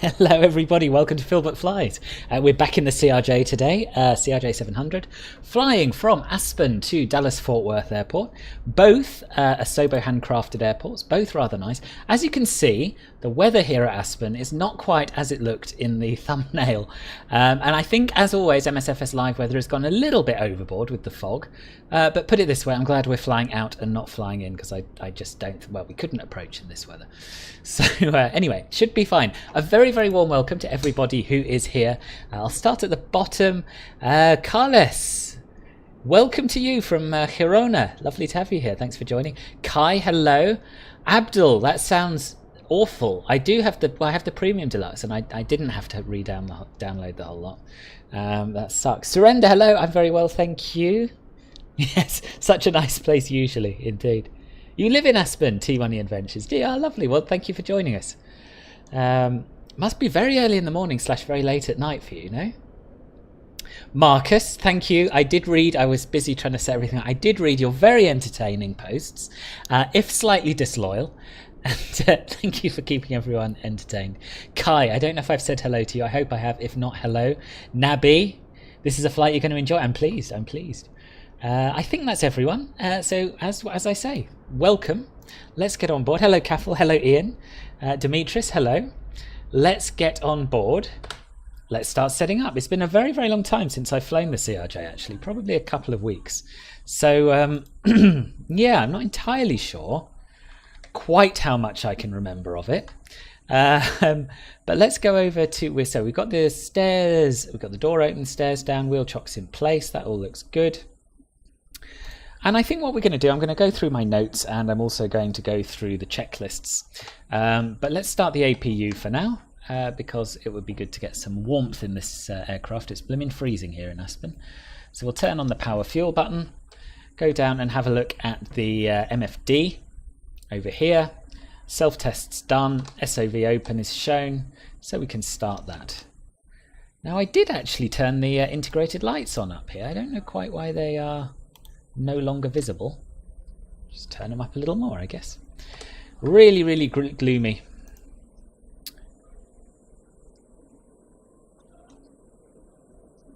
Hello everybody, welcome to Philbert Flies. We're back in the CRJ today, CRJ700, flying from Aspen to Dallas-Fort Worth Airport. Both Asobo handcrafted airports, both rather nice. As you can see, the weather here at Aspen is not quite as it looked in the thumbnail. And I think, as always, MSFS live weather has gone a little bit overboard with the fog. But put it this way, I'm glad we're flying out and not flying in, because I just don't, well, we couldn't approach in this weather. So anyway, should be fine. A very, very warm welcome to everybody who is here. I'll start at the bottom. Carles, welcome to you from Girona. Lovely to have you here. Thanks for joining. Kai, hello. Abdul, that sounds awful. I have the premium deluxe, and I didn't have to download the whole lot. That sucks. Surrender, hello. I'm very well, thank you. Yes, such a nice place usually, indeed. You live in Aspen, T-Money Adventures. Yeah, lovely. Well, thank you for joining us. Must be very early in the morning / very late at night for you, no? Marcus, thank you. I did read, I was busy trying to set everything up. I did read your very entertaining posts, if slightly disloyal. And thank you for keeping everyone entertained. Kai, I don't know if I've said hello to you. I hope I have. If not, hello. Nabi, this is a flight you're going to enjoy. I'm pleased. I'm pleased. I think that's everyone. So as I say, welcome. Let's get on board. Hello, Caffel. Hello, Ian. Demetrius, hello. Let's get on board. Let's start setting up. It's been a very, very long time since I've flown the CRJ, actually. Probably a couple of weeks. So, yeah, I'm not entirely sure quite how much I can remember of it. But let's go over to... So we've got the stairs. We've got the door open, stairs down, wheel chocks in place. That all looks good. And I think what we're going to do, I'm going to go through my notes, and I'm also going to go through the checklists. But let's start the APU for now, because it would be good to get some warmth in this aircraft. It's blooming freezing here in Aspen. So we'll turn on the power fuel button, go down and have a look at the MFD over here. Self-test's done, SOV open is shown, so we can start that. Now I did actually turn the integrated lights on up here. I don't know quite why they are no longer visible. Just turn them up a little more, I guess. Really, really gloomy.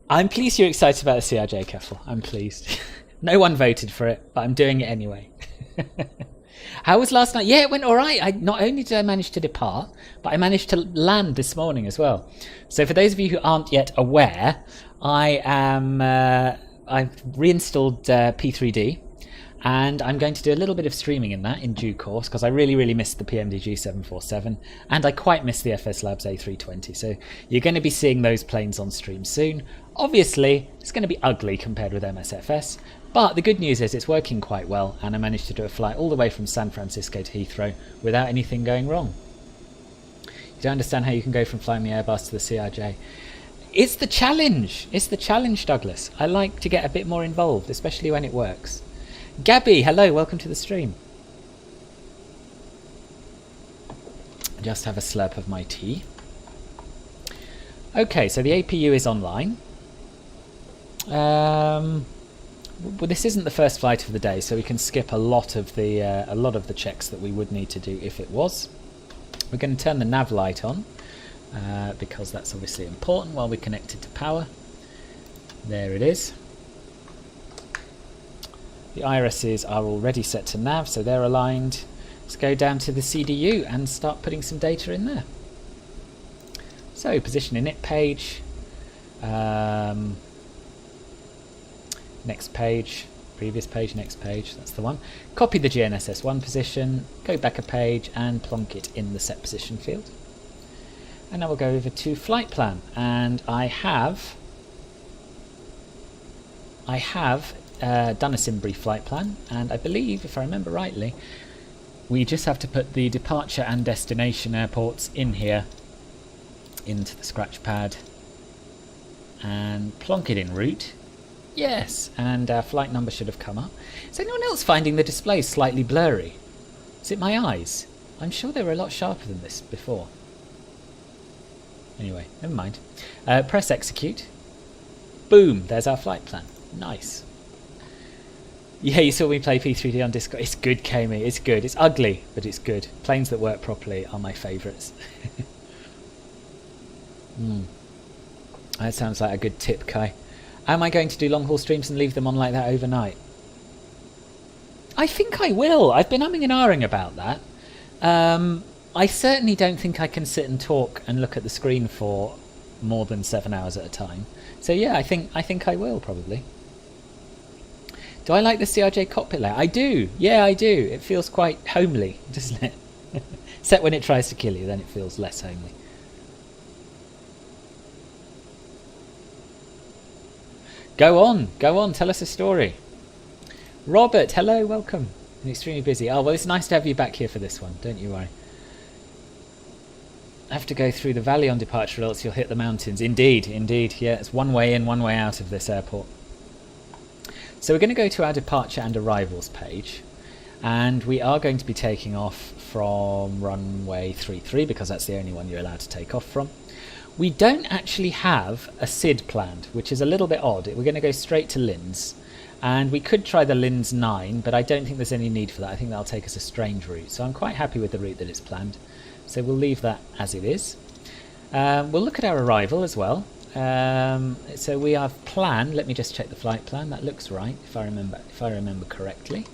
I'm pleased you're excited about the CRJ, Keffel. I'm pleased. No one voted for it, but I'm doing it anyway. How was last night? Yeah, it went all right. Not only did I manage to depart, but I managed to land this morning as well. So for those of you who aren't yet aware, I've reinstalled P3D, and I'm going to do a little bit of streaming in that in due course, because I really, really missed the PMDG 747, and I quite missed the FS Labs A320. So you're going to be seeing those planes on stream soon. Obviously, it's going to be ugly compared with MSFS, but the good news is it's working quite well, and I managed to do a flight all the way from San Francisco to Heathrow without anything going wrong. You don't understand how you can go from flying the Airbus to the CRJ. It's the challenge. It's the challenge, Douglas. I like to get a bit more involved, especially when it works. Gabby, hello, welcome to the stream. Just have a slurp of my tea. Okay, so the APU is online. Well, this isn't the first flight of the day, so we can skip a lot of the checks that we would need to do if it was. We're going to turn the nav light on, because that's obviously important while we're connected to power. There it is. The irises are already set to nav, so they're aligned. Let's go down to the CDU and start putting some data in there. So position init page, next page, previous page, next page, that's the one. Copy the GNSS1 position, go back a page and plonk it in the set position field. And now we'll go over to flight plan, and I have done a sim brief flight plan, and I believe, if I remember rightly, we just have to put the departure and destination airports in here into the scratch pad and plonk it in route. Yes, and our flight number should have come up. Is anyone else finding the display slightly blurry? Is it my eyes? I'm sure they were a lot sharper than this before. Anyway, never mind. Press execute. Boom, there's our flight plan. Nice. Yeah, you saw me play P3D on Discord. It's good, Kami. It's good. It's ugly, but it's good. Planes that work properly are my favourites. That sounds like a good tip, Kai. Am I going to do long haul streams and leave them on like that overnight? I think I will. I've been umming and ahhing about that. I certainly don't think I can sit and talk and look at the screen for more than 7 hours at a time. So yeah, I think I will probably. Do I like the CRJ cockpit layout? I do. Yeah, I do. It feels quite homely, doesn't it? Except when it tries to kill you, then it feels less homely. Go on, tell us a story. Robert, hello, welcome. I'm extremely busy. Oh, well, it's nice to have you back here for this one, don't you worry. I have to go through the valley on departure, or else you'll hit the mountains. Indeed, yeah, it's one way in, one way out of this airport. So we're going to go to our departure and arrivals page, and we are going to be taking off from runway 33 because that's the only one you're allowed to take off from. We don't actually have a SID planned, which is a little bit odd. We're going to go straight to Linz, and we could try the Linz 9, but I don't think there's any need for that. I think that'll take us a strange route, so I'm quite happy with the route that it's planned. So we'll leave that as it is. We'll look at our arrival as well. So we have planned. Let me just check the flight plan. That looks right, if I remember correctly.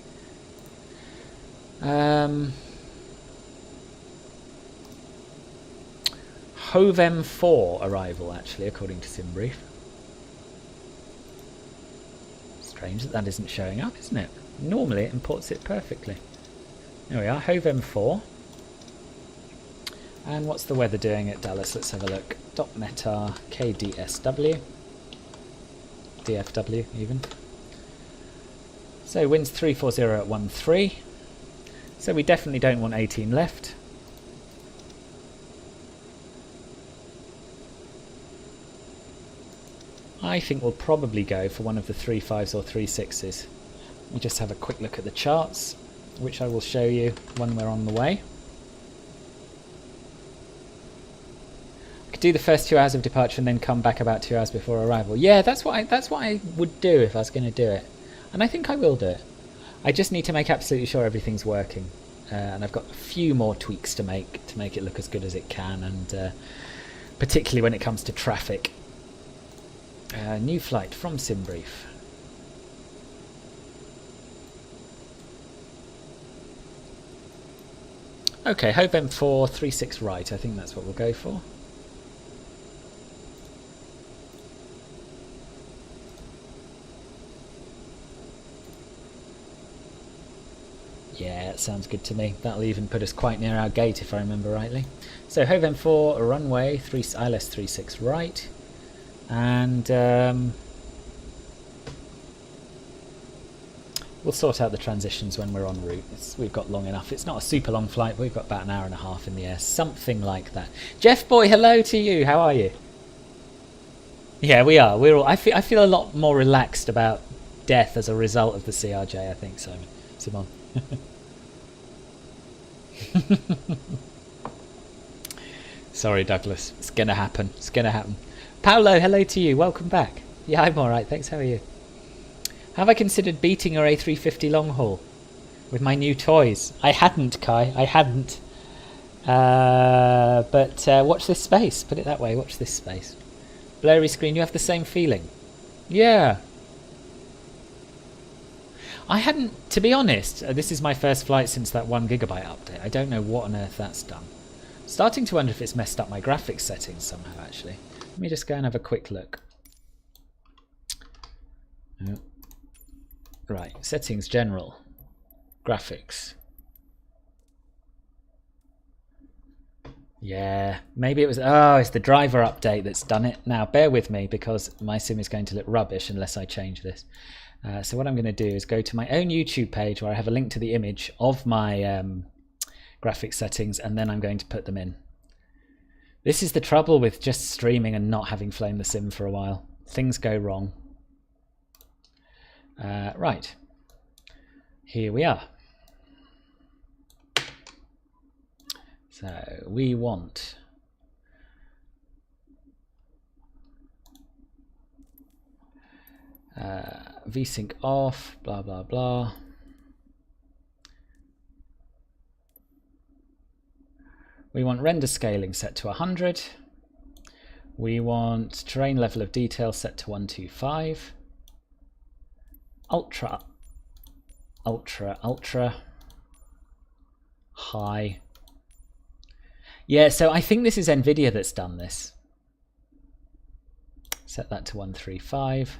Hovem 4 arrival, actually, according to SimBrief. Strange that that isn't showing up, isn't it? Normally it imports it perfectly. There we are, Hovem 4. And what's the weather doing at Dallas? Let's have a look. .META KDSW. DFW even. So winds 340 at 13. So we definitely don't want 18 left. I think we'll probably go for one of the 35s or 36s. Let me just have a quick look at the charts, which I will show you when we're on the way. Do the first 2 hours of departure and then come back about 2 hours before arrival. Yeah, that's what I would do if I was going to do it, and I think I will do it. I just need to make absolutely sure everything's working, and I've got a few more tweaks to make it look as good as it can, and particularly when it comes to traffic. New flight from SimBrief. Okay, Hovem 4 36 right. I think that's what we'll go for. Yeah, that sounds good to me. That'll even put us quite near our gate if I remember rightly. So Hovem 4 runway ILS 36 right, and we'll sort out the transitions when we're en route. We've got long enough. It's not a super long flight, but we've got about an hour and a half in the air, something like that. Jeff boy, hello to you. How are you? Yeah, we are. We're all. I feel a lot more relaxed about death as a result of the CRJ. I think, Simon. Sorry, Douglas. It's gonna happen. It's gonna happen. Paolo, hello to you. Welcome back. Yeah, I'm all right. Thanks. How are you? Have I considered beating your A350 long haul with my new toys? I hadn't, Kai. I hadn't. But watch this space. Put it that way. Watch this space. Blurry screen. You have the same feeling. Yeah. I hadn't, to be honest, this is my first flight since that 1 GB update. I don't know what on earth that's done. Starting to wonder if it's messed up my graphics settings somehow, actually. Let me just go and have a quick look. Oh. Right, settings general. Graphics. Yeah, maybe it was, oh, it's the driver update that's done it. Now, bear with me because my sim is going to look rubbish unless I change this. So what I'm going to do is go to my own YouTube page where I have a link to the image of my graphics settings, and then I'm going to put them in. This is the trouble with just streaming and not having flown the sim for a while. Things go wrong. Right. Here we are. So we want VSync off, blah blah blah. We want render scaling set to 100. We want terrain level of detail set to 125. Ultra, ultra, ultra. High. Yeah, so I think this is NVIDIA that's done this. Set that to 135.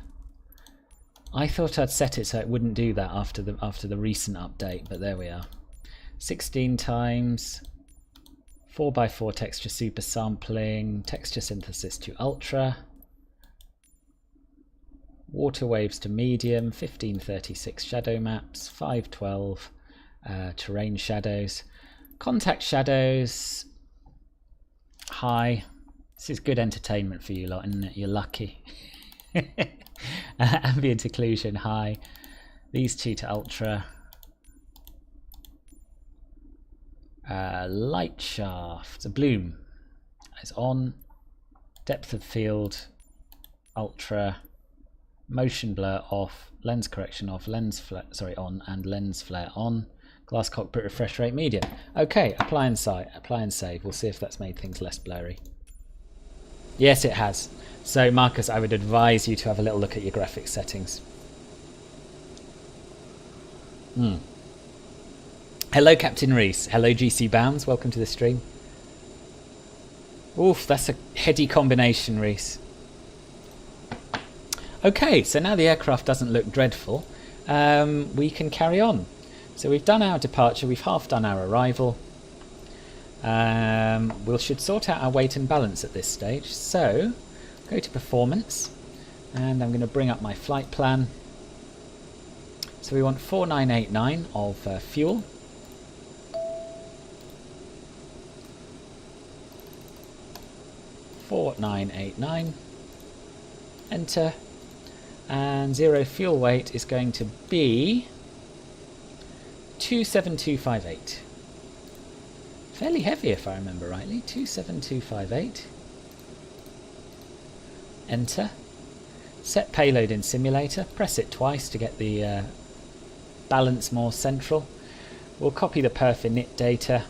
I thought I'd set it so it wouldn't do that after the recent update, but there we are. 16 times 4x4 texture super sampling, texture synthesis to ultra, water waves to medium, 1536 shadow maps, 512 terrain shadows, contact shadows high. This is good entertainment for you lot, isn't it? You're lucky. Ambient occlusion high. These two to ultra. Light shaft, a bloom is on. Depth of field ultra. Motion blur off. Lens correction off. Lens flare, sorry, on, and lens flare on. Glass cockpit refresh rate medium. Okay, apply and save. We'll see if that's made things less blurry. Yes, it has. So Marcus, I would advise you to have a little look at your graphics settings. Hello Captain Reese. Hello GC Bounds. Welcome to the stream. Oof, that's a heady combination, Reese. Okay, so now the aircraft doesn't look dreadful. We can carry on. So we've done our departure, we've half done our arrival. We should sort out our weight and balance at this stage. So, go to performance, and I'm going to bring up my flight plan. So we want 4989 of fuel. $4989. Enter. And zero fuel weight is going to be 27258. Fairly heavy if I remember rightly. 27258. Enter. Set payload in simulator. Press it twice to get the balance more central. We'll copy the perf init data.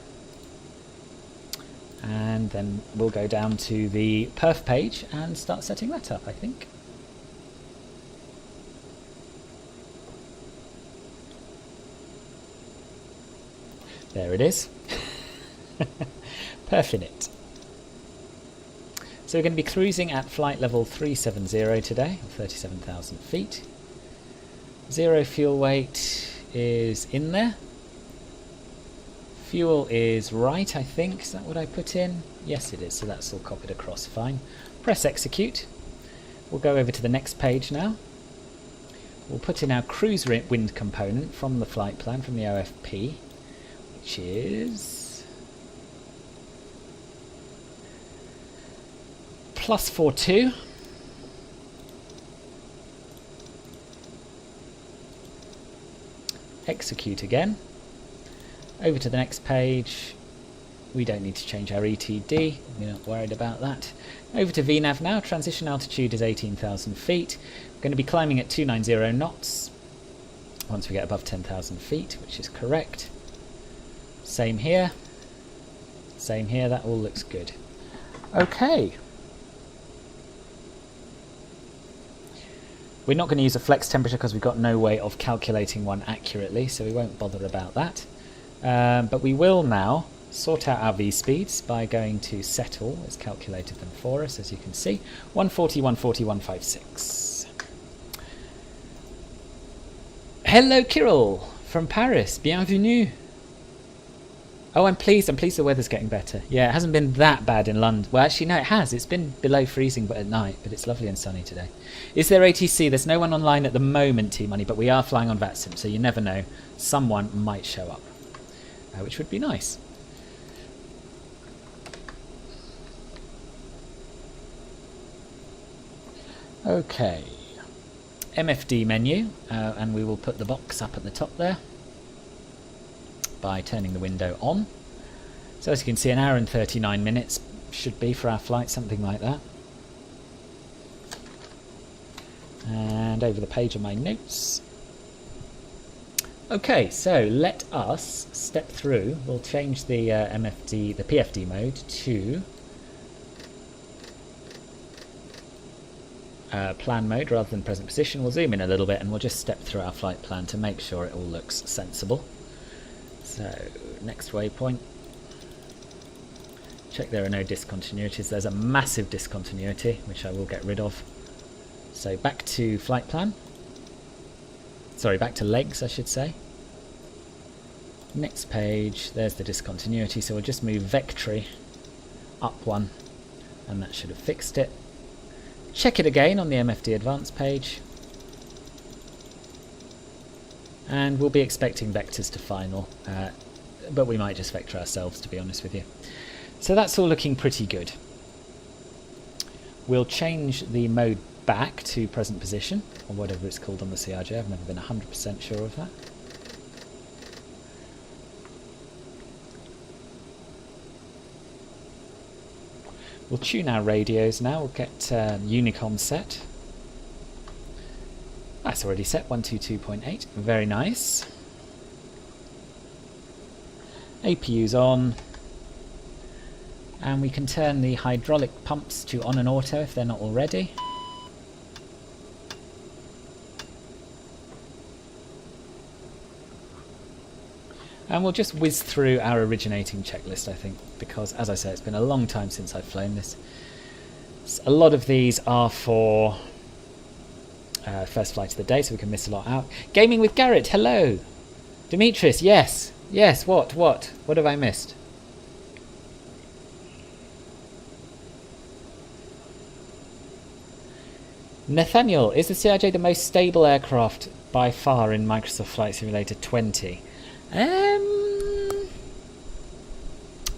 And then we'll go down to the perf page and start setting that up, I think. There it is. Perf init. So we're going to be cruising at flight level 370 today, 37,000 feet. Zero fuel weight is in there. Fuel is right, I think. Is that what I put in? Yes, it is. So that's all copied across fine. Press execute. We'll go over to the next page now. We'll put in our cruise wind component from the flight plan, from the OFP, which is +42. Execute again. Over to the next page. We don't need to change our ETD. We're not worried about that. Over to VNAV now. Transition altitude is 18,000 feet. We're going to be climbing at 290 knots once we get above 10,000 feet, which is correct. Same here. Same here. That all looks good. Okay. We're not going to use a flex temperature because we've got no way of calculating one accurately, so we won't bother about that. But we will now sort out our V-speeds by going to settle. It's calculated them for us, as you can see. 140, 140, 156. Hello, Kirill from Paris. Bienvenue. Oh, I'm pleased the weather's getting better. Yeah, it hasn't been that bad in London. Well, actually, no, it has. It's been below freezing but at night, but it's lovely and sunny today. Is there ATC? There's no one online at the moment, T-Money, but we are flying on VATSIM, so you never know. Someone might show up, which would be nice. Okay. MFD menu, and we will put the box up at the top there by turning the window on. So as you can see, an hour and 39 minutes should be for our flight, something like that. And over the page of my notes. Okay, so let us step through. We'll change the PFD mode to plan mode rather than present position. We'll zoom in a little bit and we'll just step through our flight plan to make sure it all looks sensible. So, next waypoint. Check there are no discontinuities. There's a massive discontinuity, which I will get rid of. So back to flight plan. Sorry, back to legs, I should say. Next page, there's the discontinuity, so we'll just move vectory up one, and that should have fixed it. Check it again on the MFD Advanced page. And we'll be expecting vectors to final, but we might just vector ourselves, to be honest with you. So that's all looking pretty good. We'll change the mode back to present position, or whatever it's called on the CRJ. I've never been 100% sure of that. We'll tune our radios now. We'll get Unicom set. That's already set, 122.8. Very nice. APU's on. And we can turn the hydraulic pumps to on and auto if they're not already. And we'll just whiz through our originating checklist, I think, because, as I say, it's been a long time since I've flown this. A lot of these are for first flight of the day, so we can miss a lot out. Gaming with Garrett, hello! Demetrius, yes! Yes, what have I missed? Nathaniel, is the CRJ the most stable aircraft by far in Microsoft Flight Simulator 20?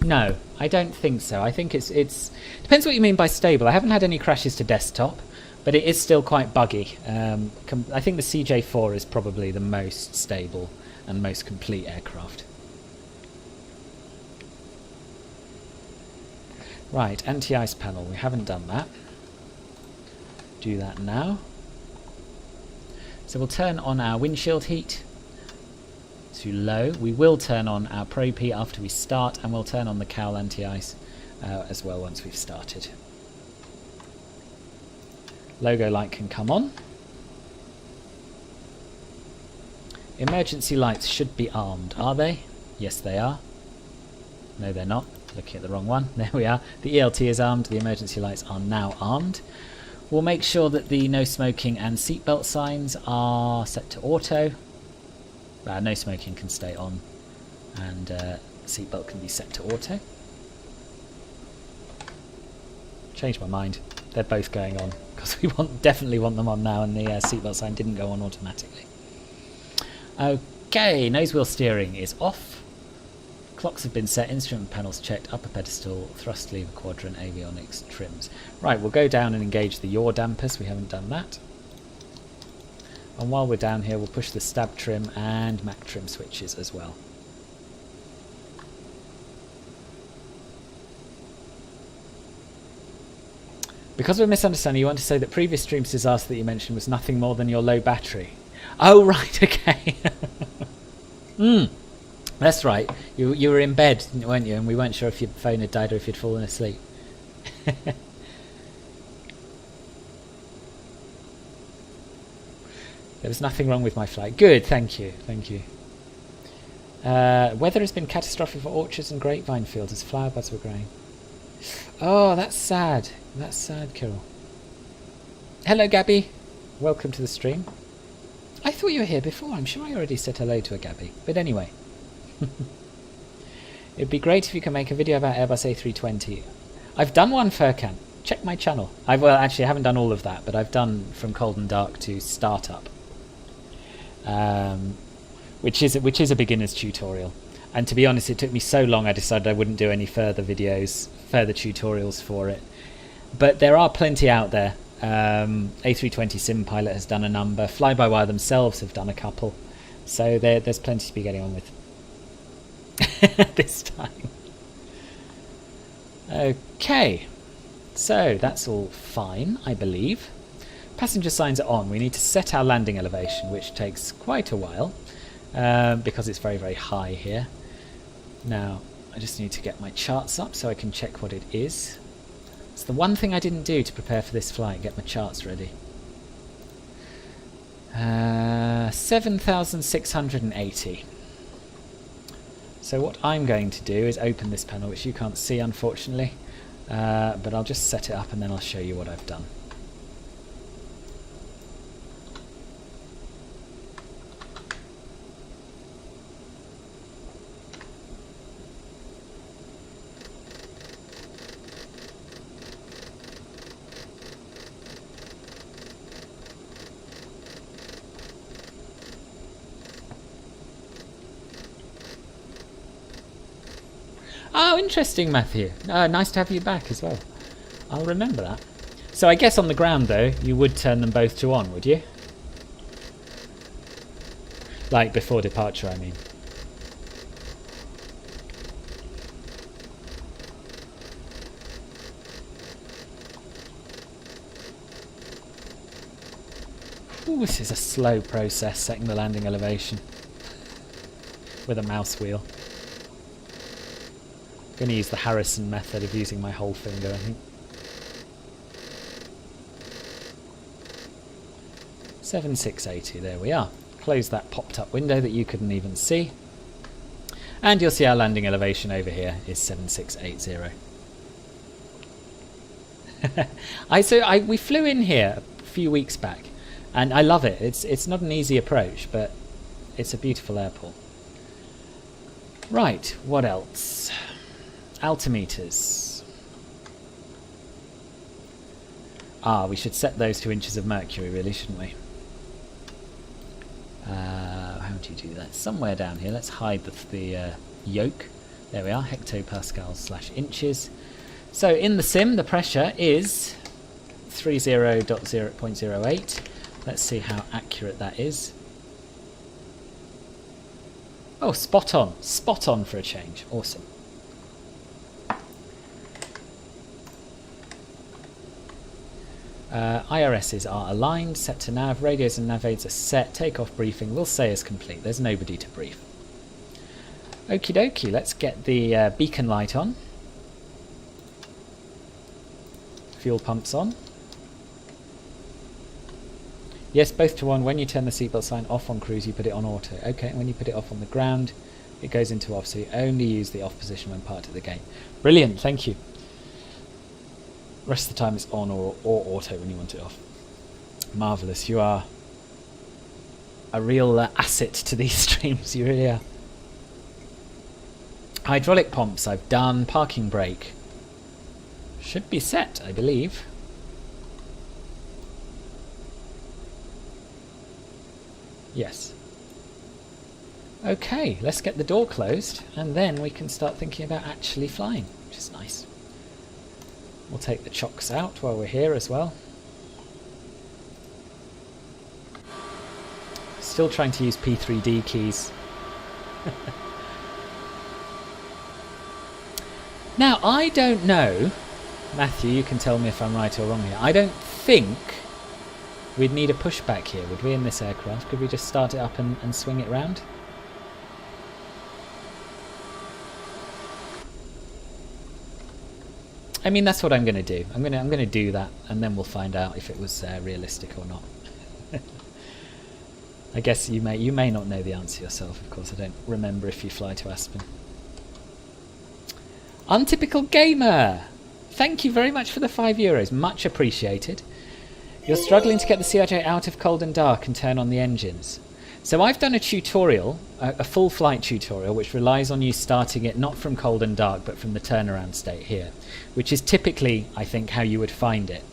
No, I don't think so. I think it's depends what you mean by stable. I haven't had any crashes to desktop, but it is still quite buggy. I think the CJ4 is probably the most stable and most complete aircraft. Right, anti-ice panel. We haven't done that. Do that now. So we'll turn on our windshield heat to low. We will turn on our probe heat after we start, and we'll turn on the cowl anti-ice as well once we've started. Logo light can come on. Emergency lights should be armed, are they? Yes, they are. No, they're not. Looking at the wrong one. There we are. The ELT is armed. The emergency lights are now armed. We'll make sure that the no smoking and seatbelt signs are set to auto. No smoking can stay on, and seatbelt can be set to auto. Changed my mind. They're both going on because we definitely want them on now, and the seatbelt sign didn't go on automatically. Okay, nose wheel steering is off. Clocks have been set, instrument panels checked, upper pedestal, thrust lever quadrant, avionics, trims. Right, we'll go down and engage the yaw dampers. We haven't done that. And while we're down here, we'll push the stab trim and Mac trim switches as well. Because of a misunderstanding, you want to say that previous stream's disaster that you mentioned was nothing more than your low battery. Oh, right, okay. That's right. You were in bed, weren't you? And we weren't sure if your phone had died or if you'd fallen asleep. There was nothing wrong with my flight. Good, thank you, thank you. Weather has been catastrophic for orchards and grapevine fields as flower buds were growing. Oh, that's sad. That's sad, Kirill. Hello, Gabby. Welcome to the stream. I thought you were here before. I'm sure I already said hello to a Gabby. But anyway. It'd be great if you can make a video about Airbus A320. I've done one, Furkan. Check my channel. Well, actually, I haven't done all of that, but I've done From Cold and Dark to Startup. Which is a beginner's tutorial. And to be honest, it took me so long I decided I wouldn't do any further videos, further tutorials for it. But there are plenty out there. A320 Sim Pilot has done a number. Fly-by-wire themselves have done a couple. So there's plenty to be getting on with. This time. Okay. So that's all fine, I believe. Passenger signs are on. We need to set our landing elevation, which takes quite a while. Because it's very, very high here. Now, I just need to get my charts up so I can check what it is. It's the one thing I didn't do to prepare for this flight, get my charts ready. 7,680. So what I'm going to do is open this panel, which you can't see unfortunately, but I'll just set it up and then I'll show you what I've done. Oh, interesting, Matthew. Nice to have you back as well. I'll remember that. So I guess on the ground, though, you would turn them both to on, would you? Like before departure, I mean. Ooh, this is a slow process, setting the landing elevation with a mouse wheel. I'm going to use the Harrison method of using my whole finger, I think. 7680, there we are. Close that popped up window that you couldn't even see. And you'll see our landing elevation over here is 7680. We flew in here a few weeks back, and I love it. It's not an easy approach, but it's a beautiful airport. Right, what else? Altimeters. We should set those to inches of mercury, really, shouldn't we? How do you do that? Somewhere down here. Let's hide the yoke. There we are, hectopascals / inches. So in the sim, the pressure is 30.08. Let's see how accurate that is. Oh, spot on. Spot on for a change. Awesome. IRSs are aligned, set to nav, radios and nav aids are set, takeoff briefing will say is complete. There's nobody to brief. Okie dokie, let's get the beacon light on. Fuel pumps on. Yes, both to on. When you turn the seatbelt sign off on cruise, you put it on auto. Okay, and when you put it off on the ground, it goes into off, so you only use the off position when parked at the gate. Brilliant, thank you. Rest of the time it's on or auto when you want it off. Marvellous, you are a real asset to these streams, you really are. Hydraulic pumps I've done, parking brake should be set, I believe. Yes. Okay, let's get the door closed and then we can start thinking about actually flying, which is nice. We'll take the chocks out while we're here as well. Still trying to use P3D keys. Now, I don't know, Matthew, you can tell me if I'm right or wrong here. I don't think we'd need a pushback here, would we, in this aircraft? Could we just start it up and swing it round? I mean, that's what I'm going to do. I'm going to do that, and then we'll find out if it was realistic or not. I guess you may not know the answer yourself. Of course, I don't remember if you fly to Aspen. Untypical Gamer, thank you very much for the €5. Much appreciated. You're struggling to get the CRJ out of cold and dark and turn on the engines. So I've done a tutorial, a full flight tutorial, which relies on you starting it not from cold and dark, but from the turnaround state here, which is typically, I think, how you would find it.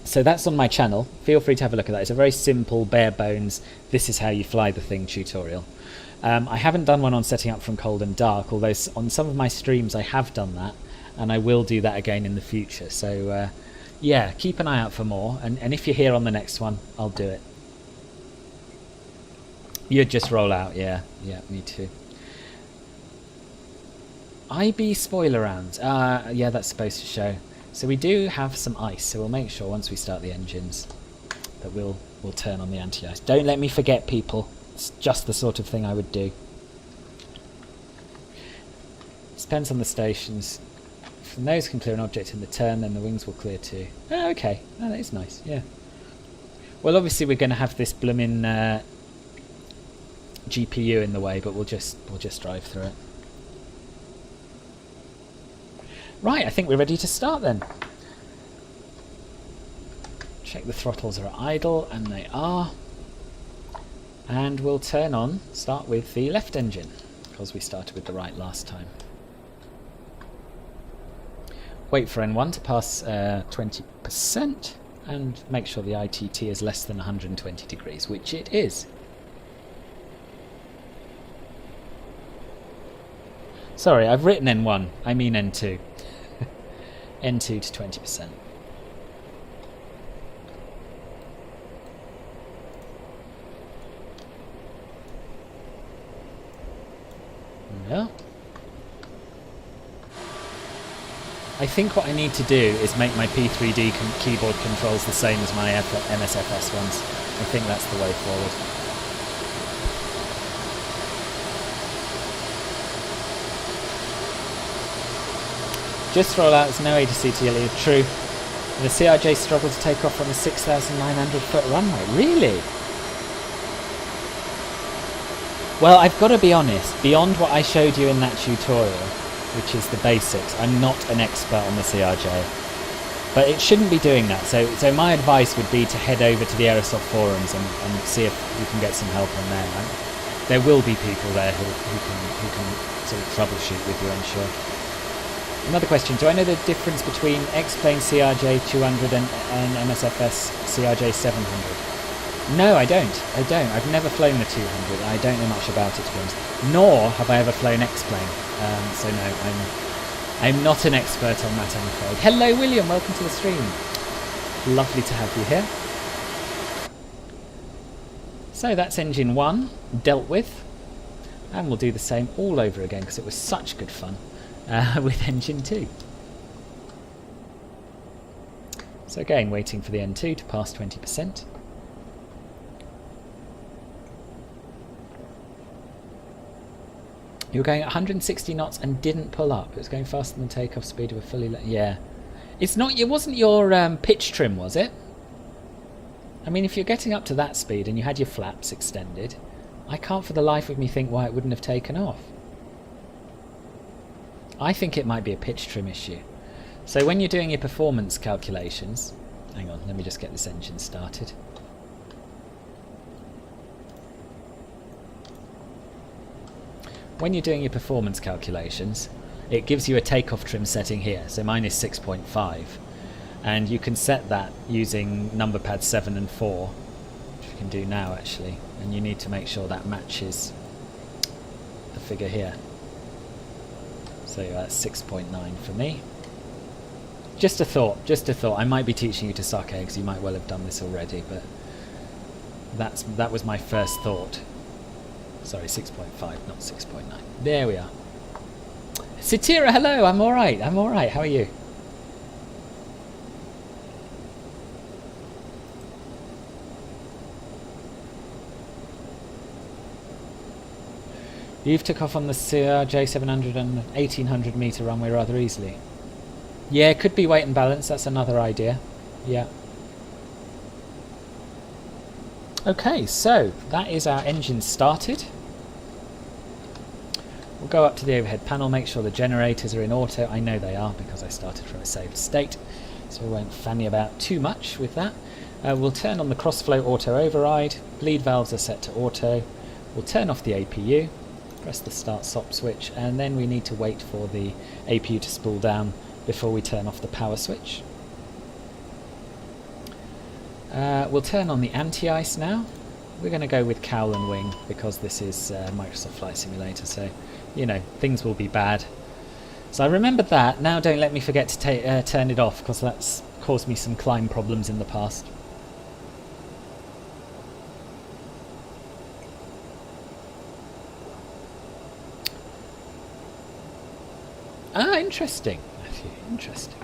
So that's on my channel. Feel free to have a look at that. It's a very simple, bare bones, this is how you fly the thing tutorial. I haven't done one on setting up from cold and dark, although on some of my streams I have done that, and I will do that again in the future. So yeah, keep an eye out for more, and if you're here on the next one, I'll do it. You'd just roll out, yeah, me too. IB spoiler rounds, yeah, that's supposed to show. So we do have some ice, so we'll make sure once we start the engines that we'll turn on the anti-ice. Don't let me forget, people. It's just the sort of thing I would do. Depends on the stations. If the nose can clear an object in the turn, then the wings will clear too. Oh, okay. Oh, that is nice, yeah. Well, obviously we're going to have this blooming GPU in the way, but we'll just drive through it. Right, I think we're ready to start then. Check the throttles are idle, and they are. And we'll start with the left engine, because we started with the right last time. Wait for N1 to pass 20%, and make sure the ITT is less than 120 degrees, which it is. Sorry, I've written N1, I mean N2. N2 to 20%. Yeah. I think what I need to do is make my P3D keyboard controls the same as my MSFS ones. I think that's the way forward. Just roll out, there's no ADC to yellow. True. The CRJ struggled to take off from a 6,900 foot runway. Really? Well, I've got to be honest, beyond what I showed you in that tutorial, which is the basics, I'm not an expert on the CRJ. But it shouldn't be doing that. So my advice would be to head over to the Aerosoft forums and see if you can get some help on there. Right? There will be people there who can sort of troubleshoot with you, I'm sure. Another question, do I know the difference between X-Plane CRJ200 and MSFS CRJ700? No, I don't. I've never flown the 200. I don't know much about it, to be honest. Nor have I ever flown X-Plane. So no, I'm not an expert on that, I'm afraid. Hello, William. Welcome to the stream. Lovely to have you here. So that's engine 1 dealt with. And we'll do the same all over again because it was such good fun. With engine 2. So again, waiting for the N2 to pass 20%. You were going at 160 knots and didn't pull up. It was going faster than the takeoff speed of a fully... Yeah. It's not. It wasn't your pitch trim, was it? I mean, if you're getting up to that speed and you had your flaps extended, I can't for the life of me think why it wouldn't have taken off. I think it might be a pitch trim issue. So when you're doing your performance calculations... Hang on, let me just get this engine started. When you're doing your performance calculations, it gives you a takeoff trim setting here. So mine is 6.5. And you can set that using number pads 7 and 4, which you can do now actually. And you need to make sure that matches the figure here. So that's 6.9 for me. Just a thought. I might be teaching you to suck eggs. You might well have done this already, but that was my first thought. Sorry, 6.5, not 6.9. There we are. Satira, hello. I'm all right. How are you? You've took off on the CRJ700 and 1800 metre runway rather easily. Yeah, it could be weight and balance. That's another idea. Yeah. Okay, so that is our engine started. We'll go up to the overhead panel, make sure the generators are in auto. I know they are because I started from a saved state, so we won't fanny about too much with that. We'll turn on the crossflow auto override. Bleed valves are set to auto. We'll turn off the APU. Press the start-stop switch, and then we need to wait for the APU to spool down before we turn off the power switch. We'll turn on the anti-ice now. We're going to go with cowl and wing because this is Microsoft Flight Simulator, so you know things will be bad. So I remembered that. Now don't let me forget to turn it off because that's caused me some climb problems in the past. Ah, interesting, Matthew, interesting.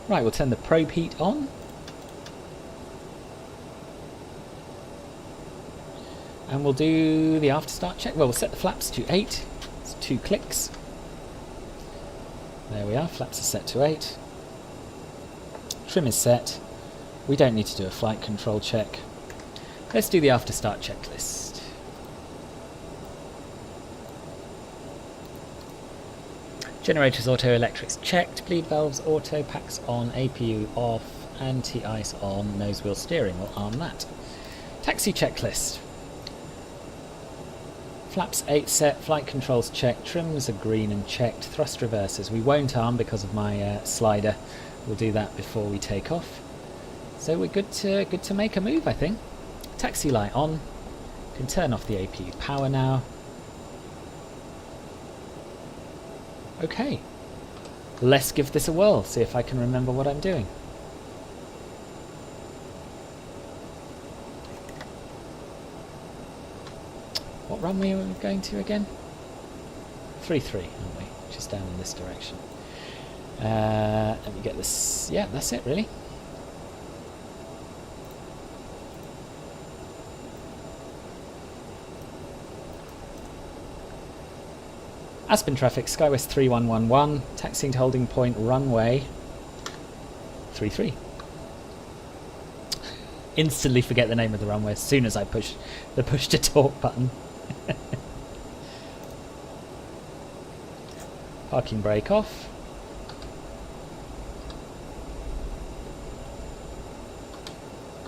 Right, we'll turn the probe heat on. And we'll do the after start check. Well, we'll set the flaps to 8. It's 2 clicks. There we are, flaps are set to 8. Trim is set. We don't need to do a flight control check. Let's do the after start checklist. Generators auto, electrics checked, bleed valves auto, packs on, APU off, anti-ice on, nose wheel steering, we'll arm that. Taxi checklist. Flaps 8 set, flight controls checked, trims are green and checked, thrust reversers we won't arm because of my slider. We'll do that before we take off. So we're good to make a move, I think. Taxi light on. Can turn off the APU power now. Okay. Let's give this a whirl, see if I can remember what I'm doing. What runway are we going to again? 3-3, aren't we? Just down in this direction. Let me get this. Yeah, that's it, really. Aspen traffic, SkyWest 3111, taxiing to holding point, runway 33. Instantly forget the name of the runway as soon as I push the push to talk button. Parking brake off.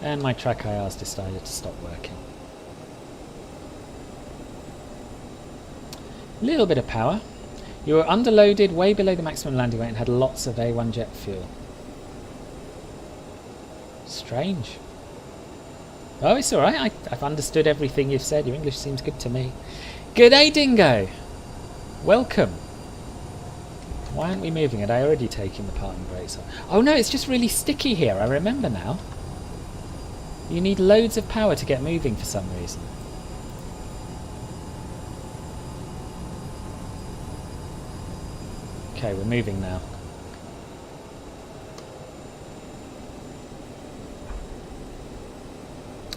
And my track IR's decided to stop working. Little bit of power. You were underloaded way below the maximum landing weight and had lots of A1 jet fuel. Strange. Oh, it's alright. I've understood everything you've said. Your English seems good to me. Good day, Dingo. Welcome. Why aren't we moving? Had I already taken the parking brakes off? Oh no, it's just really sticky here. I remember now. You need loads of power to get moving for some reason. Okay, we're moving now.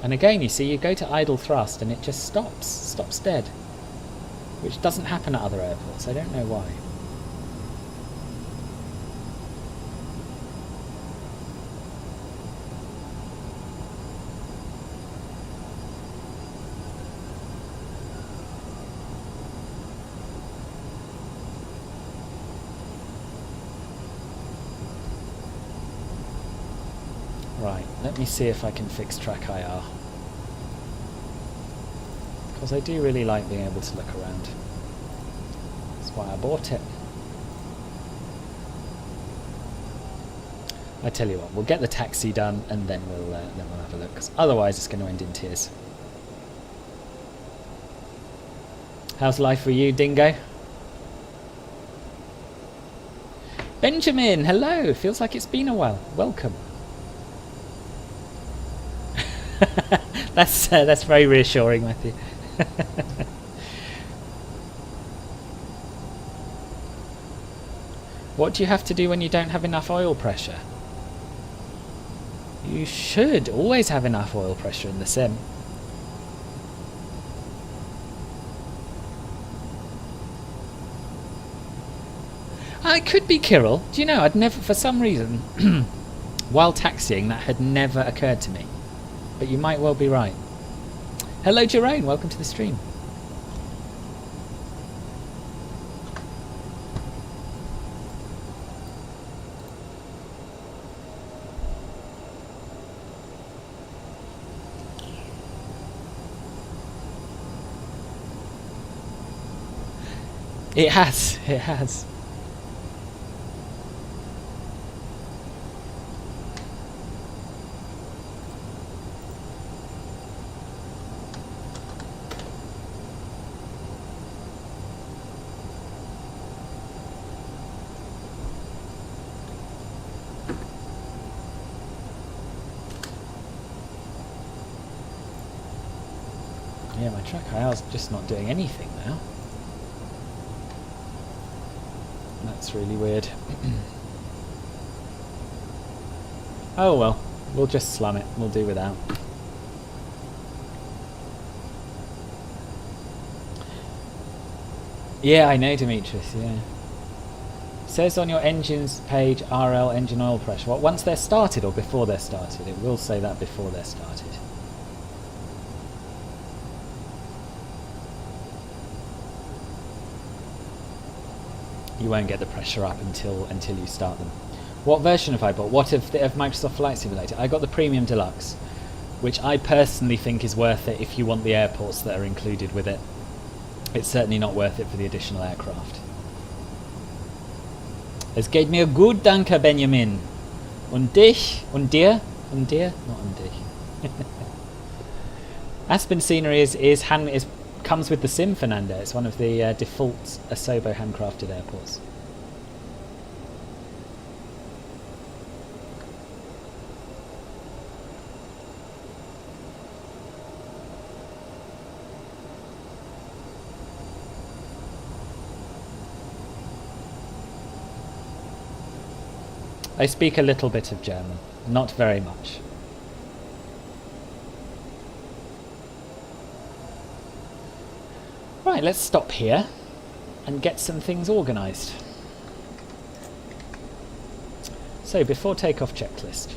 And again, you see, you go to idle thrust and it just stops dead. Which doesn't happen at other airports, I don't know why. Right, let me see if I can fix track IR. Because I do really like being able to look around. That's why I bought it. I tell you what, we'll get the taxi done and then we'll have a look. Because otherwise it's going to end in tears. How's life for you, Dingo? Benjamin, hello! Feels like it's been a while. Welcome. That's very reassuring, Matthew. What do you have to do when you don't have enough oil pressure? You should always have enough oil pressure in the sim. It could be Kirill. Do you know, I'd never, for some reason, while taxiing, that had never occurred to me. But you might well be right. Hello, Jerome. Welcome to the stream. It has. It has. Yeah, my track IR's just not doing anything now. That's really weird. Oh well, we'll just slum it. We'll do without. Yeah, I know, Demetrius, yeah. says on your engines page RL engine oil pressure. What, once they're started or before they're started? It will say that before they're started. You won't get the pressure up until you start them. What version have I bought? What of Microsoft Flight Simulator? I got the Premium Deluxe, which I personally think is worth it if you want the airports that are included with it. It's certainly not worth it for the additional aircraft. Es geht mir gut, danke Benjamin. Und dich? Und dir? Und dir? Not und dich. Aspen scenery comes with the sim, Fernando. It's one of the default Asobo handcrafted airports. I speak a little bit of German, not very much. Right, let's stop here and get some things organised. So before takeoff checklist.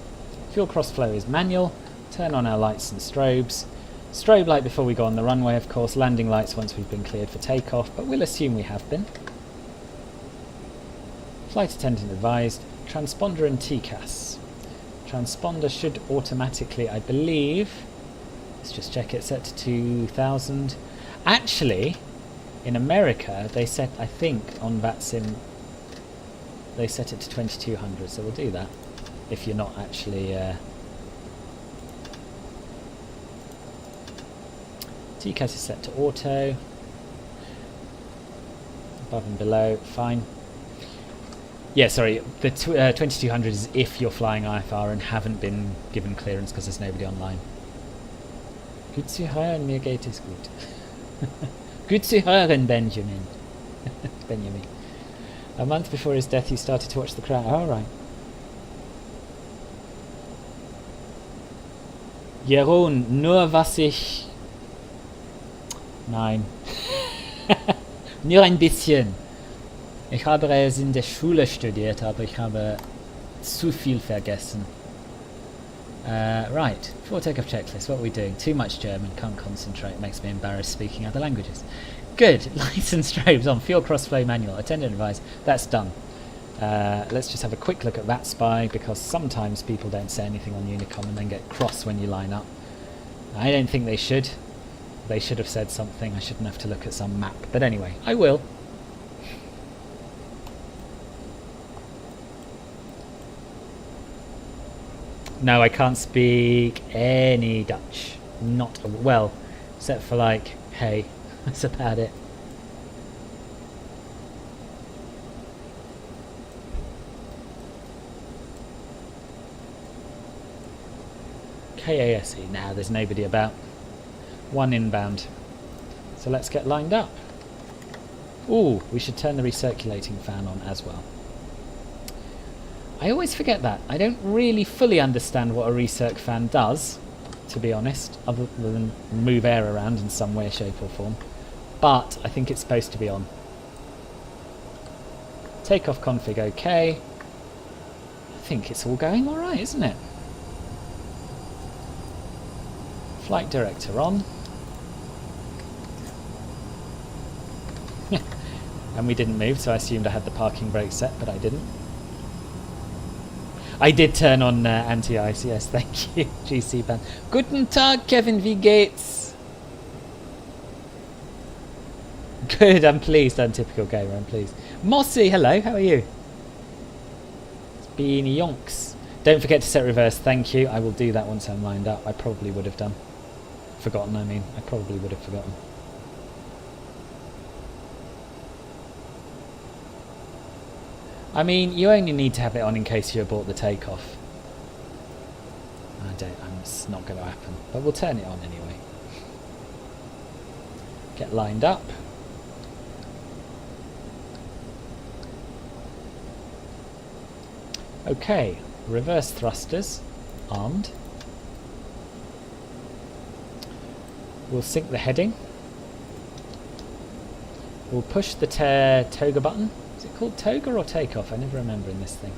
Fuel cross-flow is manual. Turn on our lights and strobes. Strobe light before we go on the runway, of course. Landing lights once we've been cleared for takeoff, but we'll assume we have been. Flight attendant advised. Transponder and TCAS. Transponder should automatically, I believe, let's just check it, set to 2000. Actually, in America, they set, I think, on VATSIM, they set it to 2200, so we'll do that. If you're not actually... TCAS is set to auto. Above and below, fine. Yeah, sorry, the 2200 is if you're flying IFR and haven't been given clearance because there's nobody online. Gut zu hören, mir geht es gut. Good to hören, Benjamin. Benjamin. A month before his death, he started to watch The Crown. All right. Jeroen, nur was ich... Nein. Nur ein bisschen. Ich habe es in der Schule studiert, aber ich habe zu viel vergessen. Right, before takeoff checklist, what are we doing? Too much German, can't concentrate, makes me embarrassed speaking other languages. Good, lights and strobes on, fuel crossflow manual, attendant advised, that's done. Let's just have a quick look at VATSPY, because sometimes people don't say anything on Unicom and then get cross when you line up. I don't think they should. They should have said something, I shouldn't have to look at some map. But anyway, I will. No, I can't speak any Dutch. Not well, except for like, hey, that's about it. KASE, now there's nobody about. One inbound. So let's get lined up. Ooh, we should turn the recirculating fan on as well. I always forget that. I don't really fully understand what a recirc fan does, to be honest, other than move air around in some way, shape or form. But I think it's supposed to be on. Takeoff config OK. I think it's all going alright, isn't it? Flight director on. And we didn't move, so I assumed I had the parking brake set, but I didn't. I did turn on anti-ice, yes, thank you, GC band. Guten Tag, Kevin, wie geht's? Good, I'm pleased, untypical gamer, I'm pleased. Mossy, hello, how are you? It's Beanie Yonks. Don't forget to set reverse, thank you. I will do that once I'm lined up. I probably would have done. Forgotten, I mean. I probably would have forgotten. I mean, you only need to have it on in case you abort the takeoff. It's not going to happen. But we'll turn it on anyway. Get lined up. Okay, reverse thrusters, armed. We'll sync the heading. We'll push the toga button Is it called toga or takeoff? I never remember in this thing.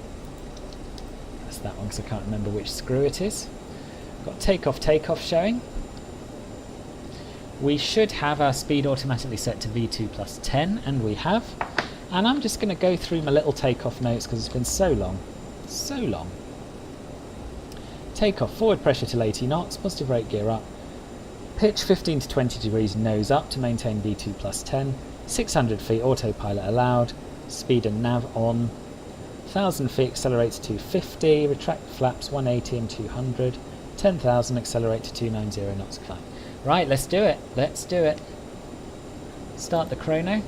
That's that one because I can't remember which screw it is. Got takeoff showing. We should have our speed automatically set to V2 plus 10, and we have. And I'm just going to go through my little takeoff notes because it's been so long. So long. Takeoff, forward pressure till 80 knots, positive rate gear up. Pitch 15 to 20 degrees nose up to maintain V2 plus 10. 600 feet autopilot allowed. Speed and nav on. 1,000 feet accelerate to 250. Retract flaps 180 and 200. 10,000 accelerate to 290 knots climb. Right, let's do it. Let's do it. Start the chrono.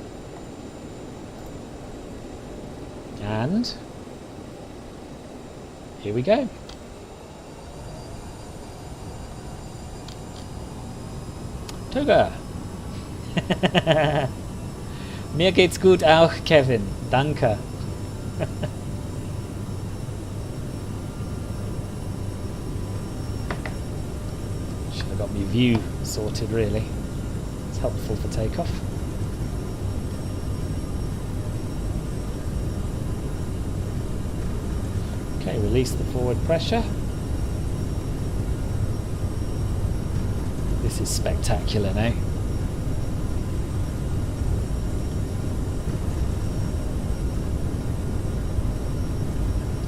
And here we go. Toga. Mir geht's gut auch, Kevin. Danke. Should have got my view sorted, really. It's helpful for takeoff. Okay, release the forward pressure. This is spectacular now.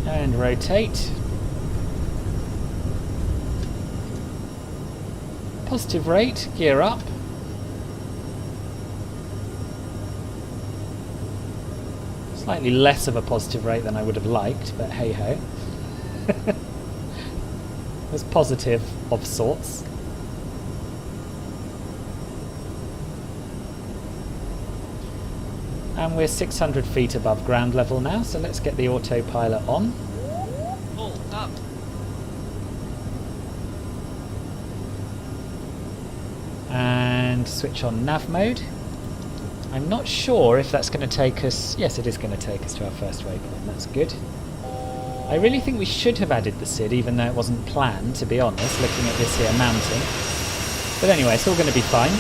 And rotate. Positive rate, gear up. Slightly less of a positive rate than I would have liked, but hey ho. It was positive of sorts. And we're 600 feet above ground level now, so let's get the autopilot on. Full up. And switch on nav mode. I'm not sure if that's going to take us... Yes, it is going to take us to our first waypoint. That's good. I really think we should have added the SID, even though it wasn't planned, to be honest, looking at this here mountain. But anyway, it's all going to be fine.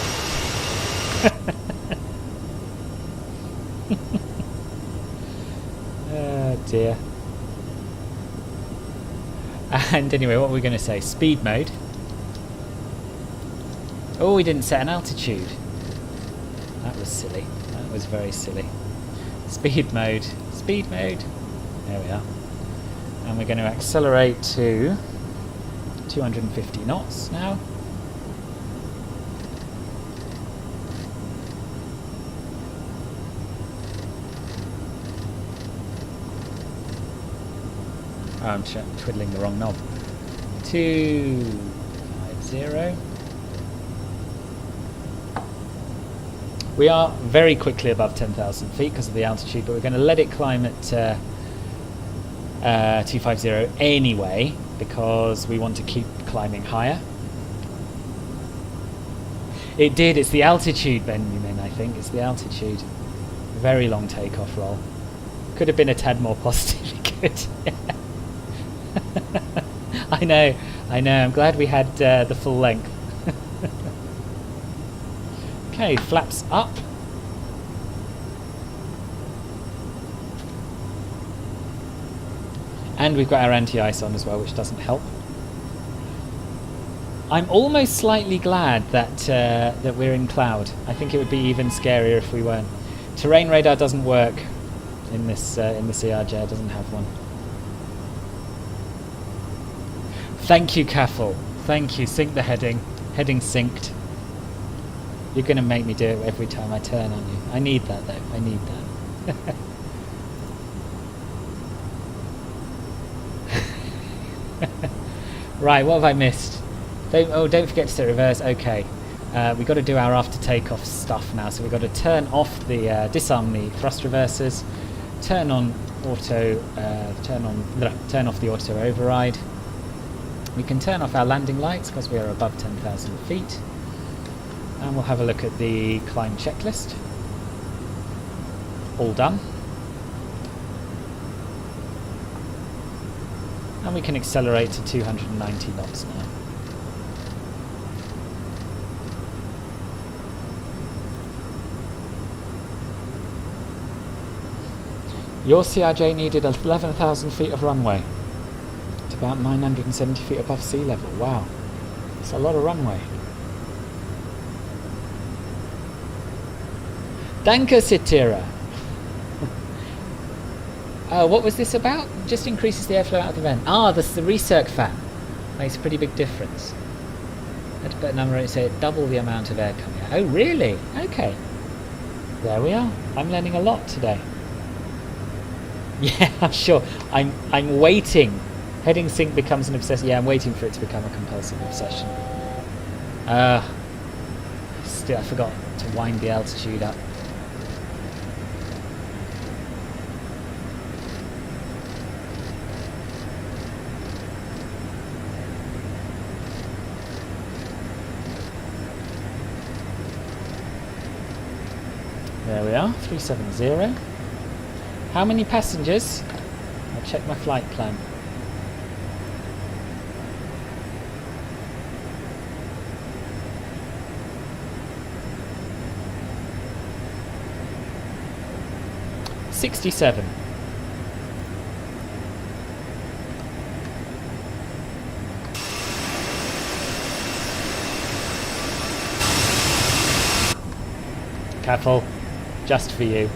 Oh dear. And anyway, what were we going to say? Speed mode. Oh, we didn't set an altitude. That was silly. That was very silly. Speed mode. Speed mode. There we are. And we're going to accelerate to 250 knots now. Oh, I'm twiddling the wrong knob. 250. We are very quickly above 10,000 feet because of the altitude, but we're going to let it climb at 250 anyway because we want to keep climbing higher. It did. It's the altitude, Benjamin, I think. It's the altitude. Very long takeoff roll. Could have been a tad more positive. Good. I know. I'm glad we had the full length. Okay, flaps up. And we've got our anti-ice on as well, which doesn't help. I'm almost slightly glad that that we're in cloud. I think it would be even scarier if we weren't. Terrain radar doesn't work in this in the CRJ. It doesn't have one. Thank you, Caffel. Thank you. Sync the heading. Heading synced. You're going to make me do it every time I turn on you. I need that, though. I need that. Right, what have I missed? Don't forget to set reverse. Okay. We've got to do our after takeoff stuff now. So we've got to turn off the... disarm the thrust reversers. Turn on auto... turn off the auto override. We can turn off our landing lights because we are above 10,000 feet. And we'll have a look at the climb checklist. All done. And we can accelerate to 290 knots now. Your CRJ needed 11,000 feet of runway. It's about 970 feet above sea level. Wow. It's a lot of runway. Danke, Sitira. What was this about? Just increases the airflow out of the vent. Ah, that's the recirc fan. Makes a pretty big difference. Let's put a number and say double the amount of air coming out. Oh, really? Okay. There we are. I'm learning a lot today. Yeah, I'm sure. I'm waiting. Heading sync becomes an obsession. Yeah, I'm waiting for it to become a compulsive obsession. Still, I forgot to wind the altitude up. There we are, 370. How many passengers? I'll check my flight plan. $67. Careful. Just for you.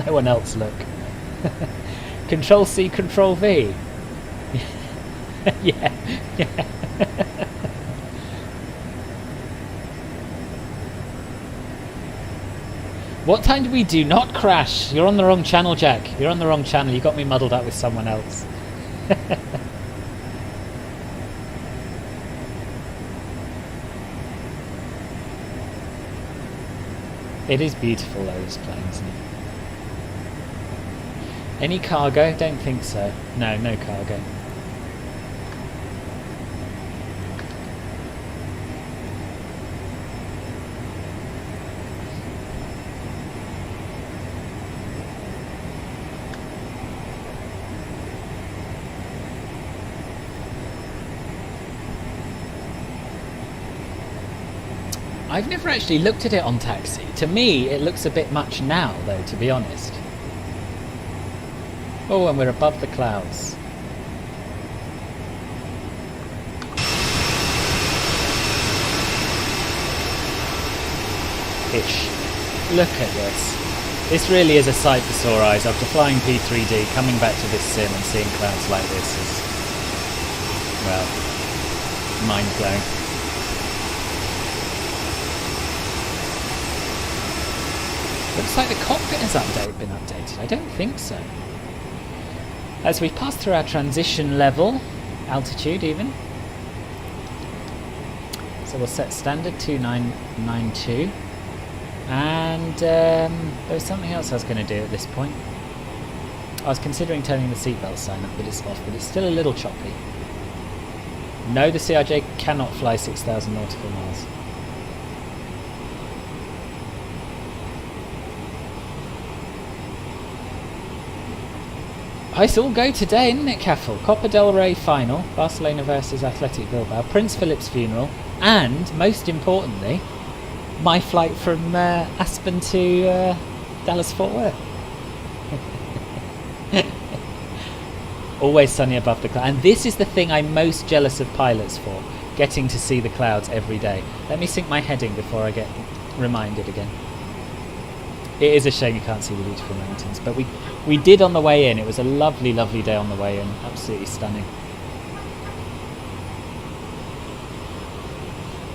No one else, look. Control C, Control V. Yeah. What time did we do? Not crash. You're on the wrong channel, Jack. You're on the wrong channel. You got me muddled up with someone else. It is beautiful though, this plane, isn't it? Any cargo? Don't think so. No, no cargo. I've never actually looked at it on taxi. To me, it looks a bit much now, though, to be honest. Oh, and we're above the clouds. Ish. Look at this. This really is a sight for sore eyes. After flying P3D, coming back to this sim and seeing clouds like this is, well, mind-blowing. Looks like the cockpit has been updated. I don't think so. As we pass through our transition level, altitude even. So we'll set standard 2992. And there was something else I was going to do at this point. I was considering turning the seatbelt sign up, but it's off, but it's still a little choppy. No, the CRJ cannot fly 6,000 nautical miles. It's all go today, isn't it, Caffel? Copa del Rey final, Barcelona versus Athletic Bilbao, Prince Philip's funeral, and, most importantly, my flight from Aspen to Dallas-Fort Worth. Always sunny above the clouds. And this is the thing I'm most jealous of pilots for, getting to see the clouds every day. Let me sync my heading before I get reminded again. It is a shame you can't see the beautiful mountains, but we did on the way in. It was a lovely, lovely day on the way in. Absolutely stunning.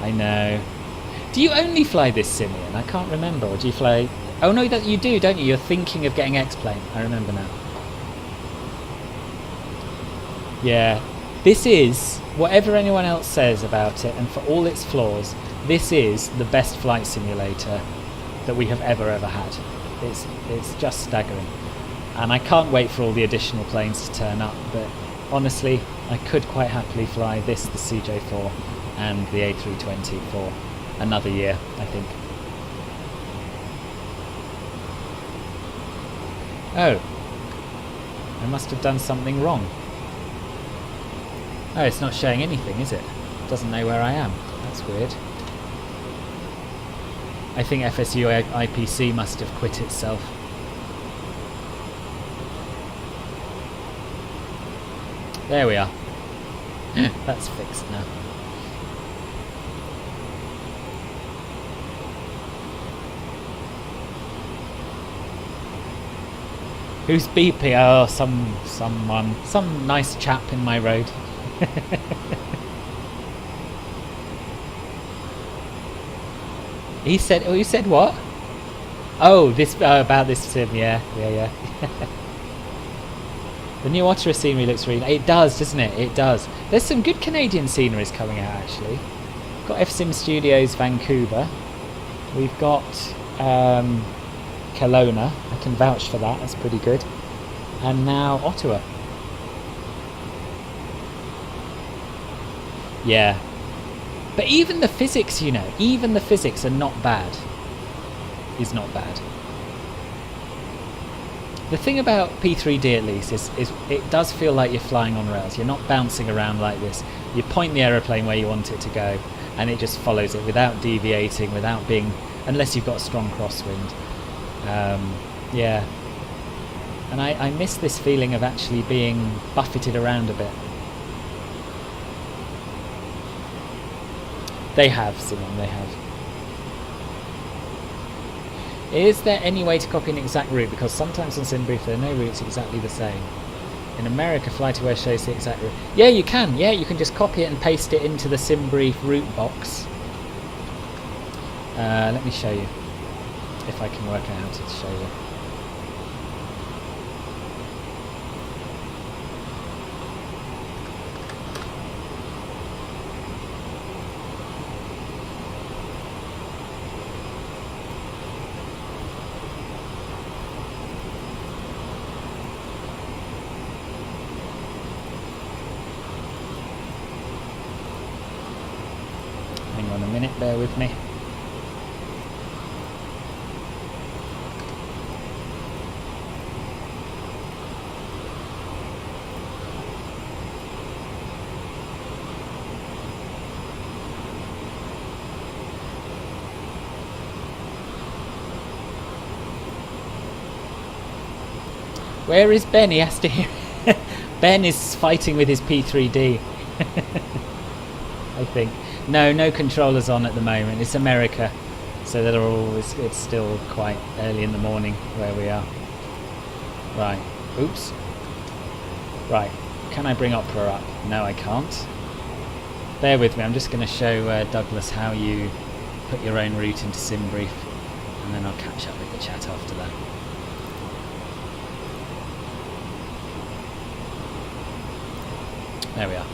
I know. Do you only fly this sim, Ian? I can't remember. Or do you fly... Oh no, that you do, don't you? You're thinking of getting X-Plane. I remember now. Yeah. This is, whatever anyone else says about it, and for all its flaws, this is the best flight simulator that we have ever had. It's just staggering. And I can't wait for all the additional planes to turn up, but honestly, I could quite happily fly this, the CJ4, and the A320 for another year, I think. Oh. I must have done something wrong. Oh, it's not showing anything, is it? It doesn't know where I am. That's weird. I think FSU IPC must have quit itself. There we are. That's fixed now. Who's beeping? Oh, someone. Some nice chap in my road. He said, oh, you said what? Oh, this, about this sim, yeah. The new Ottawa scenery looks really nice. It does, doesn't it? It does. There's some good Canadian sceneries coming out, actually. We've got FSIM Studios Vancouver. We've got Kelowna. I can vouch for that. That's pretty good. And now Ottawa. Yeah. But even the physics, you know, even the physics are not bad. Is not bad. The thing about P3D at least is it does feel like you're flying on rails. You're not bouncing around like this. You point the aeroplane where you want it to go and it just follows it without deviating, without being, unless you've got a strong crosswind. Yeah. And I miss this feeling of actually being buffeted around a bit. They have, Simon, they have. Is there any way to copy an exact route? Because sometimes on SimBrief there are no routes exactly the same. In America, FlyToWhere shows the exact route. Yeah, you can. Yeah, you can just copy it and paste it into the SimBrief route box. Let me show you. If I can work out how to show you. Hang on a minute, bear with me. Where is Ben? He has to hear. Ben is fighting with his P3D. I think. No controllers on at the moment. It's America, so they're always. It's still quite early in the morning where we are. Right. Oops. Right. Can I bring Opera up? No, I can't. Bear with me. I'm just going to show Douglas how you put your own route into SimBrief, and then I'll catch up with the chat after that. There we are.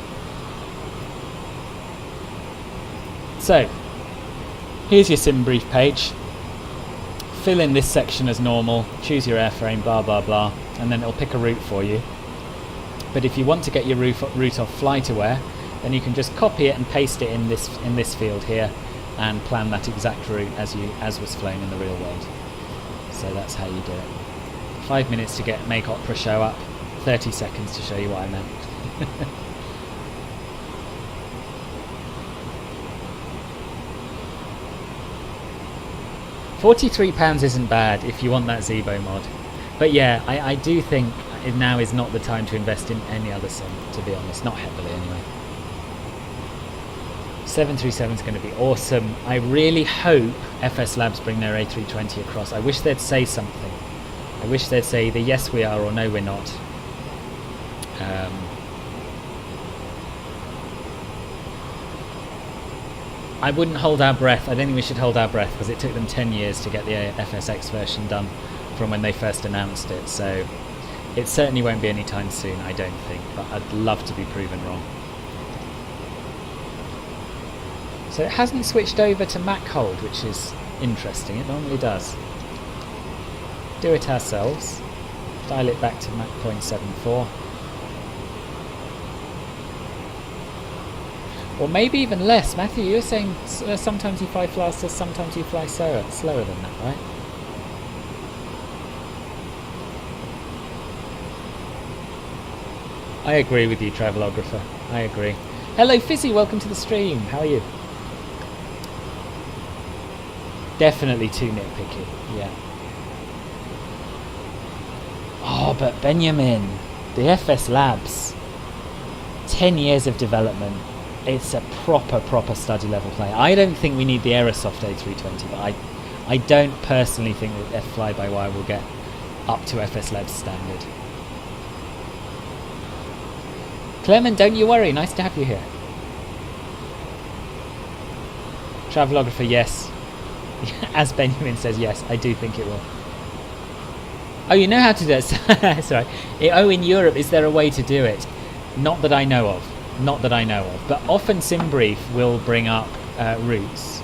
So, here's your SimBrief page. Fill in this section as normal, choose your airframe, blah blah blah, and then it'll pick a route for you. But if you want to get your route off FlyToWhere, then you can just copy it and paste it in this field here, and plan that exact route as was flown in the real world. So that's how you do it. 5 minutes to make Opera show up, 30 seconds to show you what I meant. £43 isn't bad if you want that Zebo mod. But yeah, I do think now is not the time to invest in any other sim, to be honest. Not heavily anyway. 737 is going to be awesome. I really hope FS Labs bring their A320 across. I wish they'd say something. I wish they'd say either yes we are or no we're not. I wouldn't hold our breath. I don't think we should hold our breath because it took them 10 years to get the FSX version done from when they first announced it. So it certainly won't be anytime soon, I don't think. But I'd love to be proven wrong. So it hasn't switched over to Mac hold, which is interesting. It normally does. Do it ourselves. Dial it back to Mach 0.74. Or maybe even less. Matthew, you were saying sometimes you fly faster, sometimes you fly slower than that, right? I agree with you, Travelographer. I agree. Hello, Fizzy. Welcome to the stream. How are you? Definitely too nitpicky. Yeah. Oh, but Benjamin, the FS Labs. 10 years of development. It's a proper study level plane. I don't think we need the Aerosoft A320, but I don't personally think that F-fly-by-wire will get up to FS Labs standard. Clement, don't you worry. Nice to have you here. Travelographer, yes. As Benjamin says, yes, I do think it will. Oh, you know how to do it. Sorry. Oh, in Europe, is there a way to do it? Not that I know of. Not that I know of. But often SimBrief will bring up routes.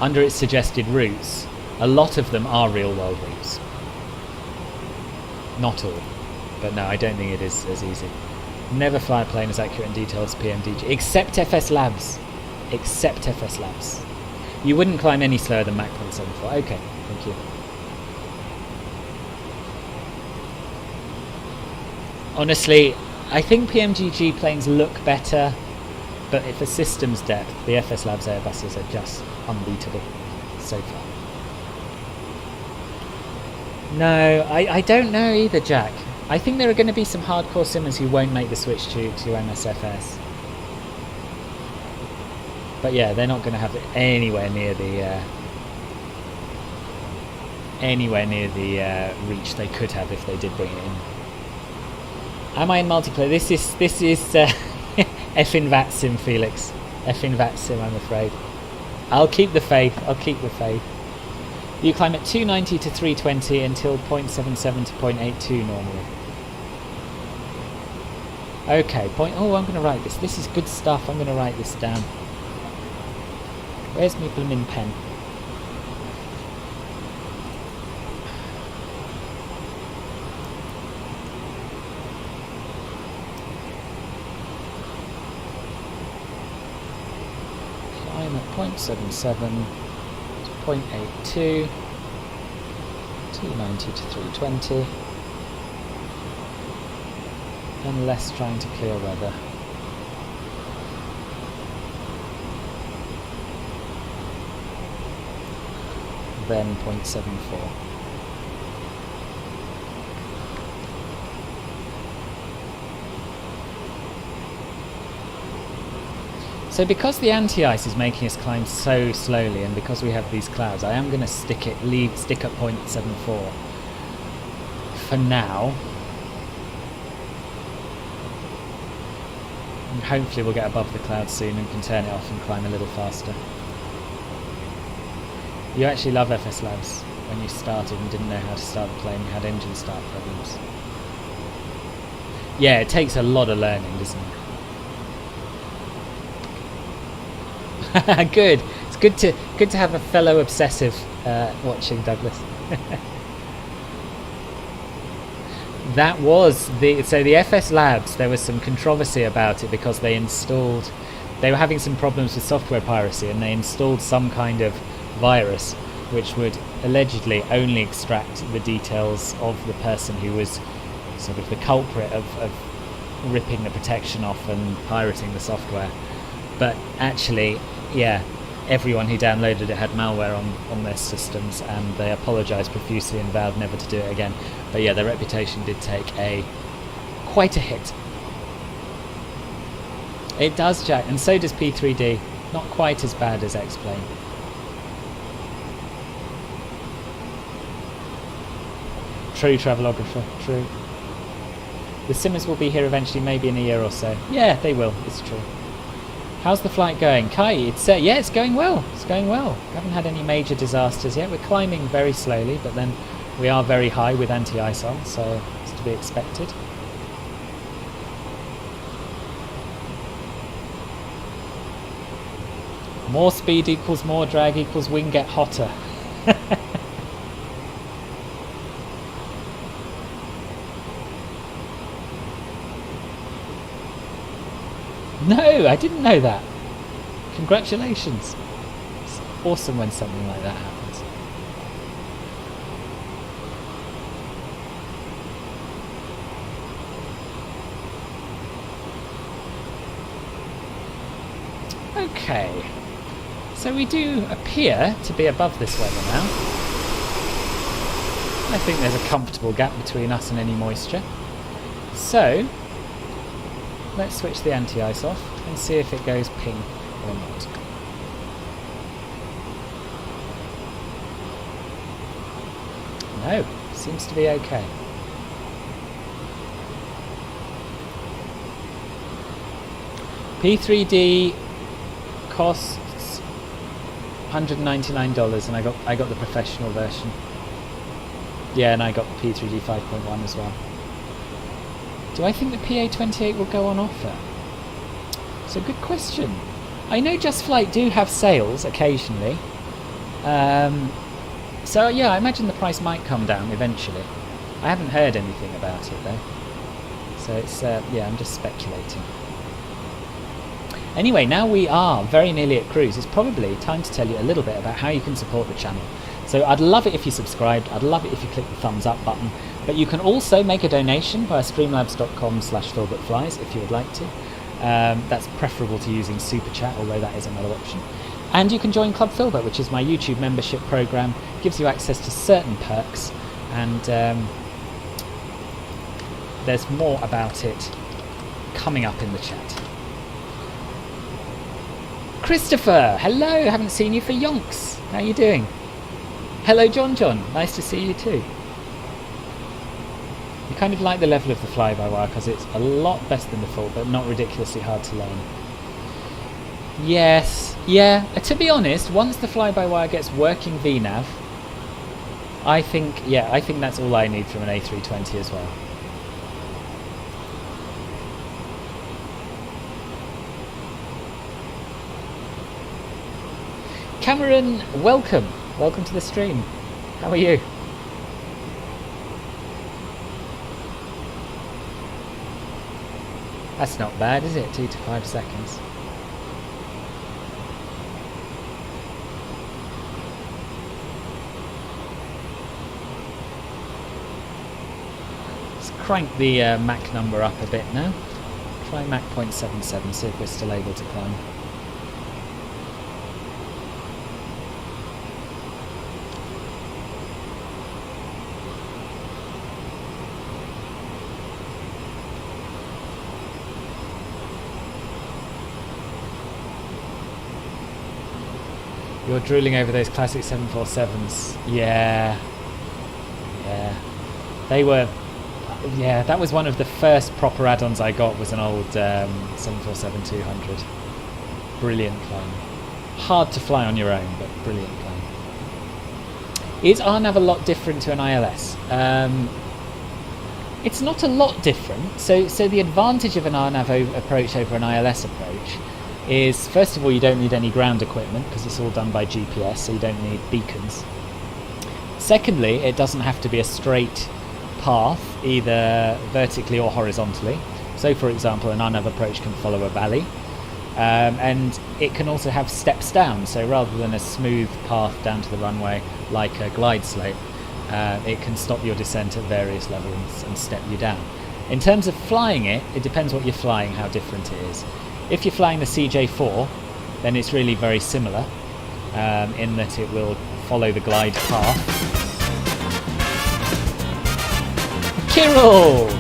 Under its suggested routes, a lot of them are real-world routes. Not all. But no, I don't think it is as easy. Never fly a plane as accurate and detailed as PMDG. Except FS Labs. Except FS Labs. You wouldn't climb any slower than Mach 0.74. Okay, thank you. Honestly, I think PMGG planes look better, but for systems depth, the FS Labs Airbuses are just unbeatable so far. No, I don't know either, Jack. I think there are going to be some hardcore simmers who won't make the switch to MSFS. But yeah, they're not going to have it anywhere near the reach they could have if they did bring it in. Am I in multiplayer? This is effing VATSIM, Felix. Effing VATSIM, I'm afraid. I'll keep the faith. I'll keep the faith. You climb at 290 to 320 until 0.77 to 0.82 normally. Okay, oh, I'm going to write this. This is good stuff. I'm going to write this down. Where's my blooming pen? Climb at 0.77 to 0.82, 290 to 320, unless trying to clear weather. Then 0.74. So because the anti-ice is making us climb so slowly, and because we have these clouds, I am going to stick at 0.74 for now. And hopefully we'll get above the clouds soon and can turn it off and climb a little faster. You actually love FS Labs. When you started and didn't know how to start the plane, you had engine start problems. Yeah, it takes a lot of learning, doesn't it? Good. It's good to have a fellow obsessive watching, Douglas. That was the FS Labs. There was some controversy about it because they were having some problems with software piracy, and they installed some kind of virus which would allegedly only extract the details of the person who was sort of the culprit of ripping the protection off and pirating the software. But actually, yeah, everyone who downloaded it had malware on their systems, and they apologised profusely and vowed never to do it again. But yeah, their reputation did take quite a hit. It does, Jack, and so does P3D. Not quite as bad as X-Plane. True, Travelographer, true. The simmers will be here eventually, maybe in a year or so. Yeah, they will, it's true. How's the flight going? Kai, yeah, it's going well. It's going well. We haven't had any major disasters yet. We're climbing very slowly, but then we are very high with anti-ice on, so it's to be expected. More speed equals more drag equals wing get hotter. No, I didn't know that. Congratulations. It's awesome when something like that happens. Okay. So we do appear to be above this weather now. I think there's a comfortable gap between us and any moisture. So, let's switch the anti-ice off and see if it goes ping or not. No, seems to be okay. P3D costs $199 and I got the professional version. Yeah, and I got the P3D 5.1 as well. Do I think the PA28 will go on offer? It's a good question. I know Just Flight do have sales occasionally. So yeah, I imagine the price might come down eventually. I haven't heard anything about it though. So it's, yeah, I'm just speculating. Anyway, now we are very nearly at cruise. It's probably time to tell you a little bit about how you can support the channel. So I'd love it if you subscribed, I'd love it if you click the thumbs up button, but you can also make a donation via streamlabs.com/philbertflies if you would like to. That's preferable to using Super Chat, although that is another option. And you can join Club Filbert, which is my YouTube membership program, gives you access to certain perks, and there's more about it coming up in the chat. Christopher, hello, haven't seen you for yonks. How are you doing? Hello John, nice to see you too. You kind of like the level of the fly-by-wire because it's a lot better than the full, but not ridiculously hard to learn. Yes, yeah, to be honest, once the fly-by-wire gets working VNav, I think that's all I need from an A320 as well. Cameron, welcome to the stream. How are you? That's not bad, is it? 2 to 5 seconds. Let's crank the Mach number up a bit now. Try Mach 0.77, see if we're still able to climb. You're drooling over those classic 747s. Yeah. They were... Yeah, that was one of the first proper add-ons I got, was an old 747-200. Brilliant plane. Hard to fly on your own, but brilliant plane. Is RNAV a lot different to an ILS? It's not a lot different. So the advantage of an RNAV approach over an ILS approach is, first of all, you don't need any ground equipment because it's all done by GPS, so you don't need beacons. Secondly, it doesn't have to be a straight path, either vertically or horizontally. So, for example, an RNAV approach can follow a valley, and it can also have steps down. So rather than a smooth path down to the runway like a glide slope, it can stop your descent at various levels and step you down. In terms of flying it, it depends what you're flying, how different it is. If you're flying the CJ4, then it's really very similar in that it will follow the glide path. Kirill!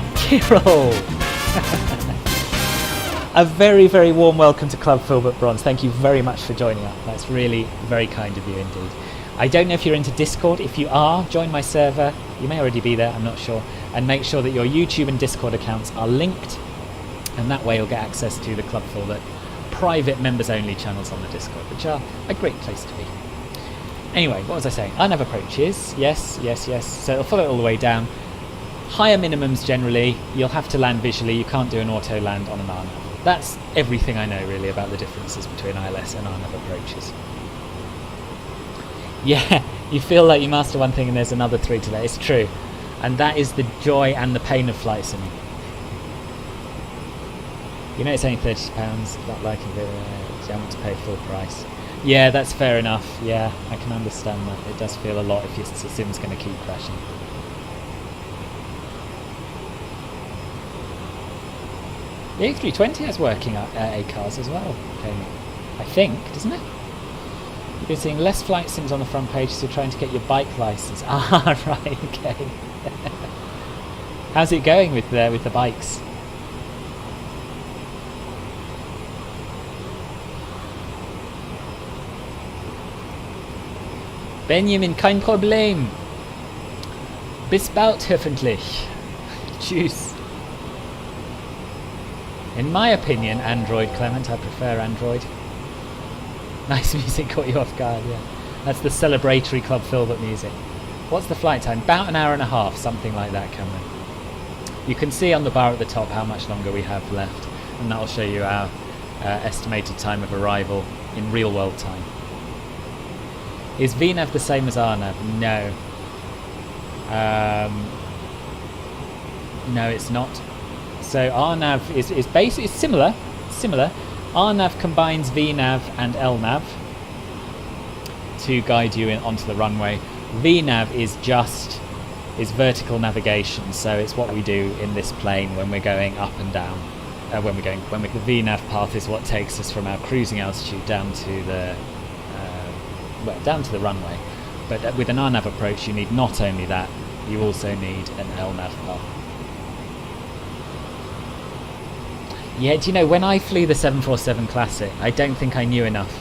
A very, very warm welcome to Club Filbert Bronze. Thank you very much for joining up. That's really very kind of you indeed. I don't know if you're into Discord. If you are, join my server. You may already be there, I'm not sure. And make sure that your YouTube and Discord accounts are linked. And that way you'll get access to the Club Filbert private members-only channels on the Discord, which are a great place to be. Anyway, what was I saying? RNAV approaches, yes. So it'll follow it all the way down. Higher minimums generally, you'll have to land visually, you can't do an auto land on an RNAV. That's everything I know really about the differences between ILS and RNAV approaches. Yeah, you feel like you master one thing and there's another 3 to that. It's true. And that is the joy and the pain of flight simming. You know it's only £30, not like it, you don't want to pay full price. Yeah, that's fair enough. Yeah, I can understand that. It does feel a lot if your sim's going to keep crashing. The A320 has working ACARS as well, Jamie. I think, doesn't it? You'd You're seeing less flight sims on the front page, so you're trying to get your bike license. Ah, right, okay. How's it going with the bikes? Benjamin, kein Problem. Bis bald hoffentlich. Tschüss. In my opinion, Android, Clement. I prefer Android. Nice music, caught you off guard, yeah. That's the celebratory Club Filbert music. What's the flight time? About an hour and a half, something like that, Cameron. You can see on the bar at the top how much longer we have left, and that'll show you our estimated time of arrival in real world time. Is VNAV the same as RNAV? No. No, it's not. So RNAV is basically similar. RNAV combines VNAV and LNAV to guide you onto the runway. VNAV is vertical navigation, so it's what we do in this plane when we're going up and down. The VNAV path is what takes us from our cruising altitude down to the runway. But with an RNAV approach, you need not only that, you also need an LNAV path. Yeah, do you know, when I flew the 747 Classic, I don't think I knew enough.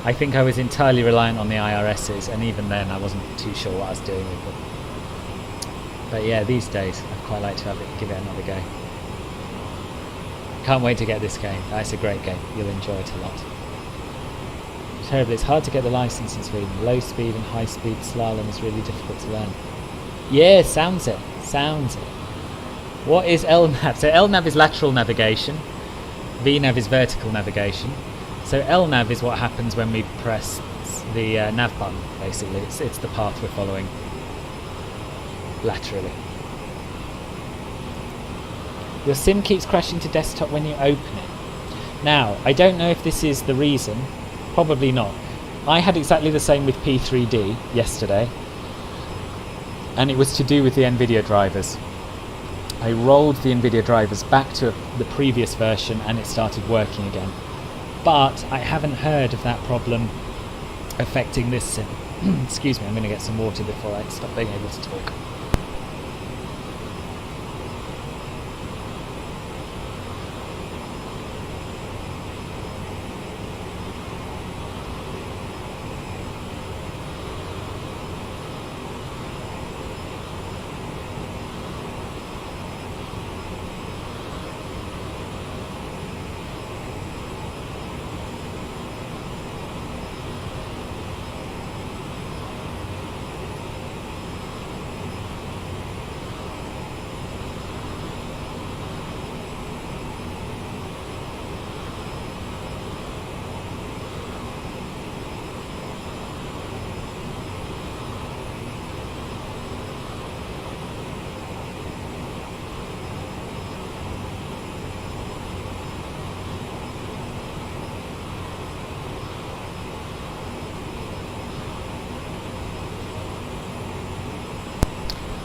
I think I was entirely reliant on the IRSs, and even then I wasn't too sure what I was doing with them. But yeah, these days I'd quite like to give it another go. Can't wait to get this game. It's a great game. You'll enjoy it a lot. Terribly, it's hard to get the license in Sweden. Low speed and high speed slalom is really difficult to learn. Yeah, sounds it. What is LNAV? So LNAV is lateral navigation. VNAV is vertical navigation. So LNAV is what happens when we press the nav button, basically. It's the path we're following laterally. Your sim keeps crashing to desktop when you open it. Now, I don't know if this is the reason. Probably not. I had exactly the same with P3D yesterday, and it was to do with the NVIDIA drivers. I rolled the NVIDIA drivers back to the previous version and it started working again. But I haven't heard of that problem affecting this sim. Excuse me, I'm going to get some water before I stop being able to talk.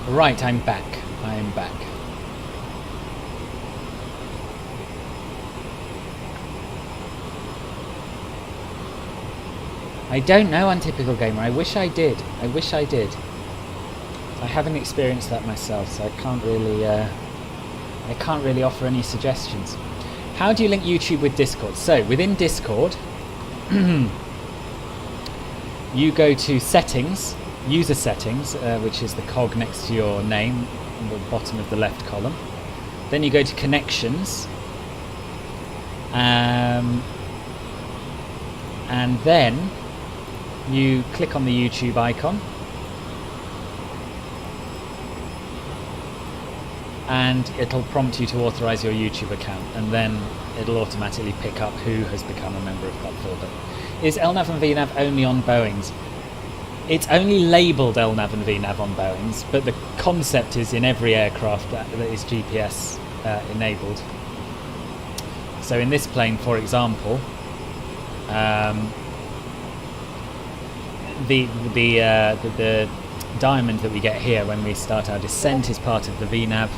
Right, I'm back. I don't know, Untypical Gamer. I wish I did. I haven't experienced that myself, so I can't really offer any suggestions. How do you link YouTube with Discord? So within Discord, you go to settings. User settings, which is the cog next to your name in the bottom of the left column. Then you go to connections, and then you click on the YouTube icon, and it'll prompt you to authorize your YouTube account, and then it'll automatically pick up who has become a member of Club Filbert. Is LNAV and VNAV only on Boeings? It's only labelled LNAV and VNAV on Boeings, but the concept is in every aircraft that is GPS enabled. So in this plane, for example, the diamond that we get here when we start our descent is part of the VNAV.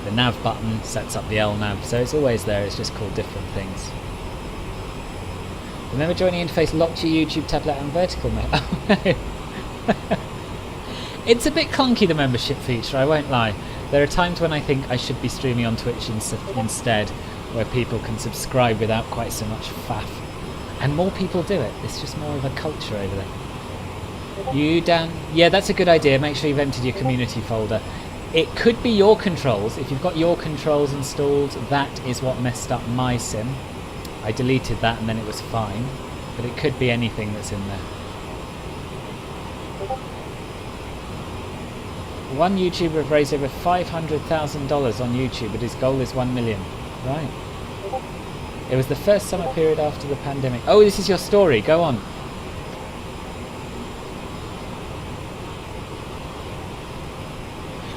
The nav button sets up the LNAV, so it's always there. It's just called different things. Remember joining interface locked your YouTube tablet and vertical mode? Oh no. It's a bit clunky, the membership feature, I won't lie. There are times when I think I should be streaming on Twitch instead, where people can subscribe without quite so much faff. And more people do it. It's just more of a culture over there. You down? Yeah, that's a good idea. Make sure you've emptied your community folder. It could be your controls. If you've got your controls installed, that is what messed up my sim. I deleted that and then it was fine. But it could be anything that's in there. One YouTuber has raised over $500,000 on YouTube, but his goal is 1 million. Right. It was the first summer period after the pandemic. Oh, this is your story. Go on.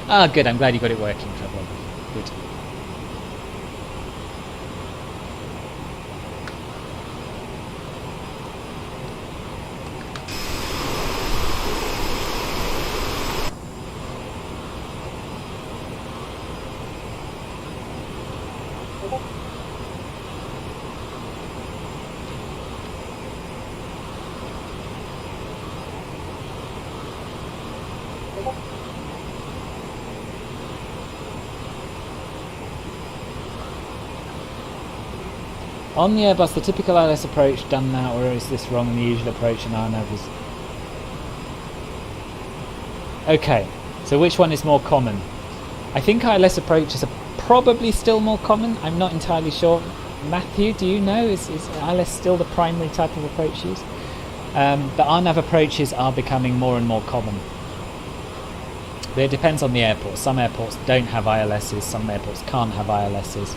Ah, good. I'm glad you got it working, Trevor. Good. On the Airbus, the typical ILS approach done now, or is this wrong in the usual approach in RNAV is... Okay, so which one is more common? I think ILS approaches are probably still more common. I'm not entirely sure. Matthew, do you know? Is ILS still the primary type of approach used? The RNAV approaches are becoming more and more common. But it depends on the airport. Some airports don't have ILSs, some airports can't have ILSs.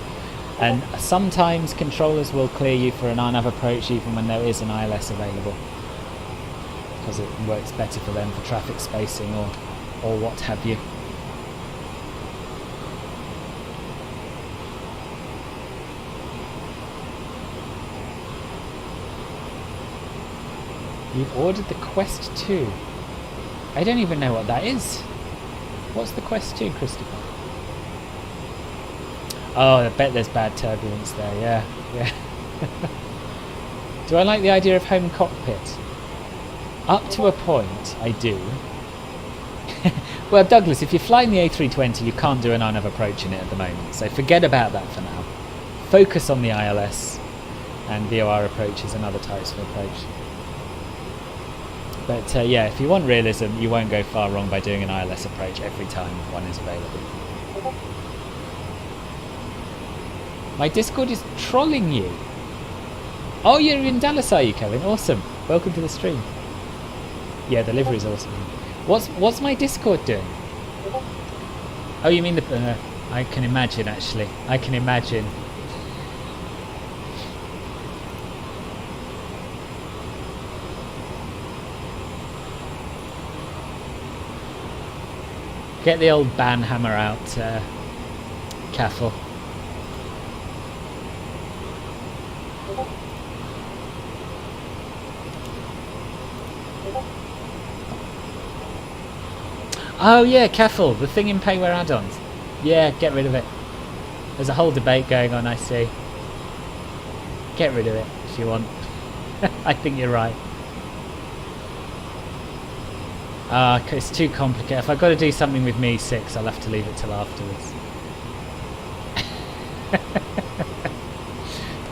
And sometimes controllers will clear you for an RNAV approach even when there is an ILS available, because it works better for them for traffic spacing or what have you. You've ordered the Quest 2. I don't even know what that is. What's the Quest 2, Christopher? Oh, I bet there's bad turbulence there, yeah. Do I like the idea of home cockpit? Up to a point, I do. Well, Douglas, if you're flying the A320, you can't do an RNAV approach in it at the moment, so forget about that for now. Focus on the ILS and VOR approaches and other types of approach. But yeah, if you want realism, you won't go far wrong by doing an ILS approach every time one is available. My Discord is trolling you. Oh, you're in Dallas, are you, Kevin? Awesome. Welcome to the stream. Yeah, the livery's awesome. What's my Discord doing? Oh, you mean the... I can imagine, actually. I can imagine. Get the old ban hammer out, Caffel. Oh yeah, Caffel, the thing in payware add-ons. Yeah, get rid of it. There's a whole debate going on, I see. Get rid of it if you want. I think you're right. It's too complicated. If I've got to do something with Me 6, I'll have to leave it till afterwards.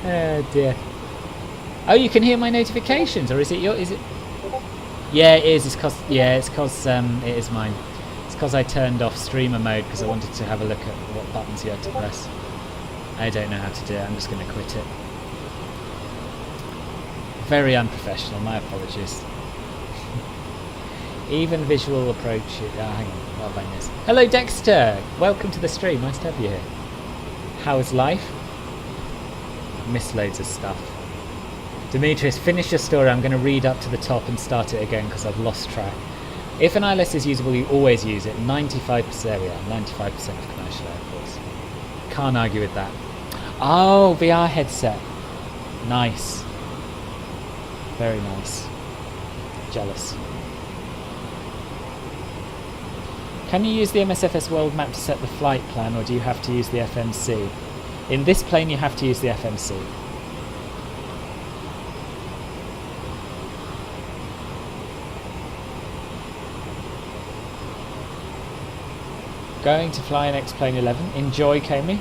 Oh dear. Oh, you can hear my notifications, or is it your? Is it? Yeah, it is. It's cause it is mine. It's because I turned off streamer mode because I wanted to have a look at what buttons you had to press. I don't know how to do it. I'm just going to quit it. Very unprofessional. My apologies. Even visual approach. Hang on. I'll find this. Hello, Dexter. Welcome to the stream. Nice to have you here. How's life? Missed loads of stuff. Demetrius, finish your story. I'm going to read up to the top and start it again because I've lost track. If an ILS is usable, you always use it. 95%. There we are. 95% of commercial airports. Can't argue with that. Oh, VR headset. Nice. Very nice. Jealous. Can you use the MSFS world map to set the flight plan, or do you have to use the FMC? In this plane, you have to use the FMC. Going to fly an X-Plane 11. Enjoy, Comey.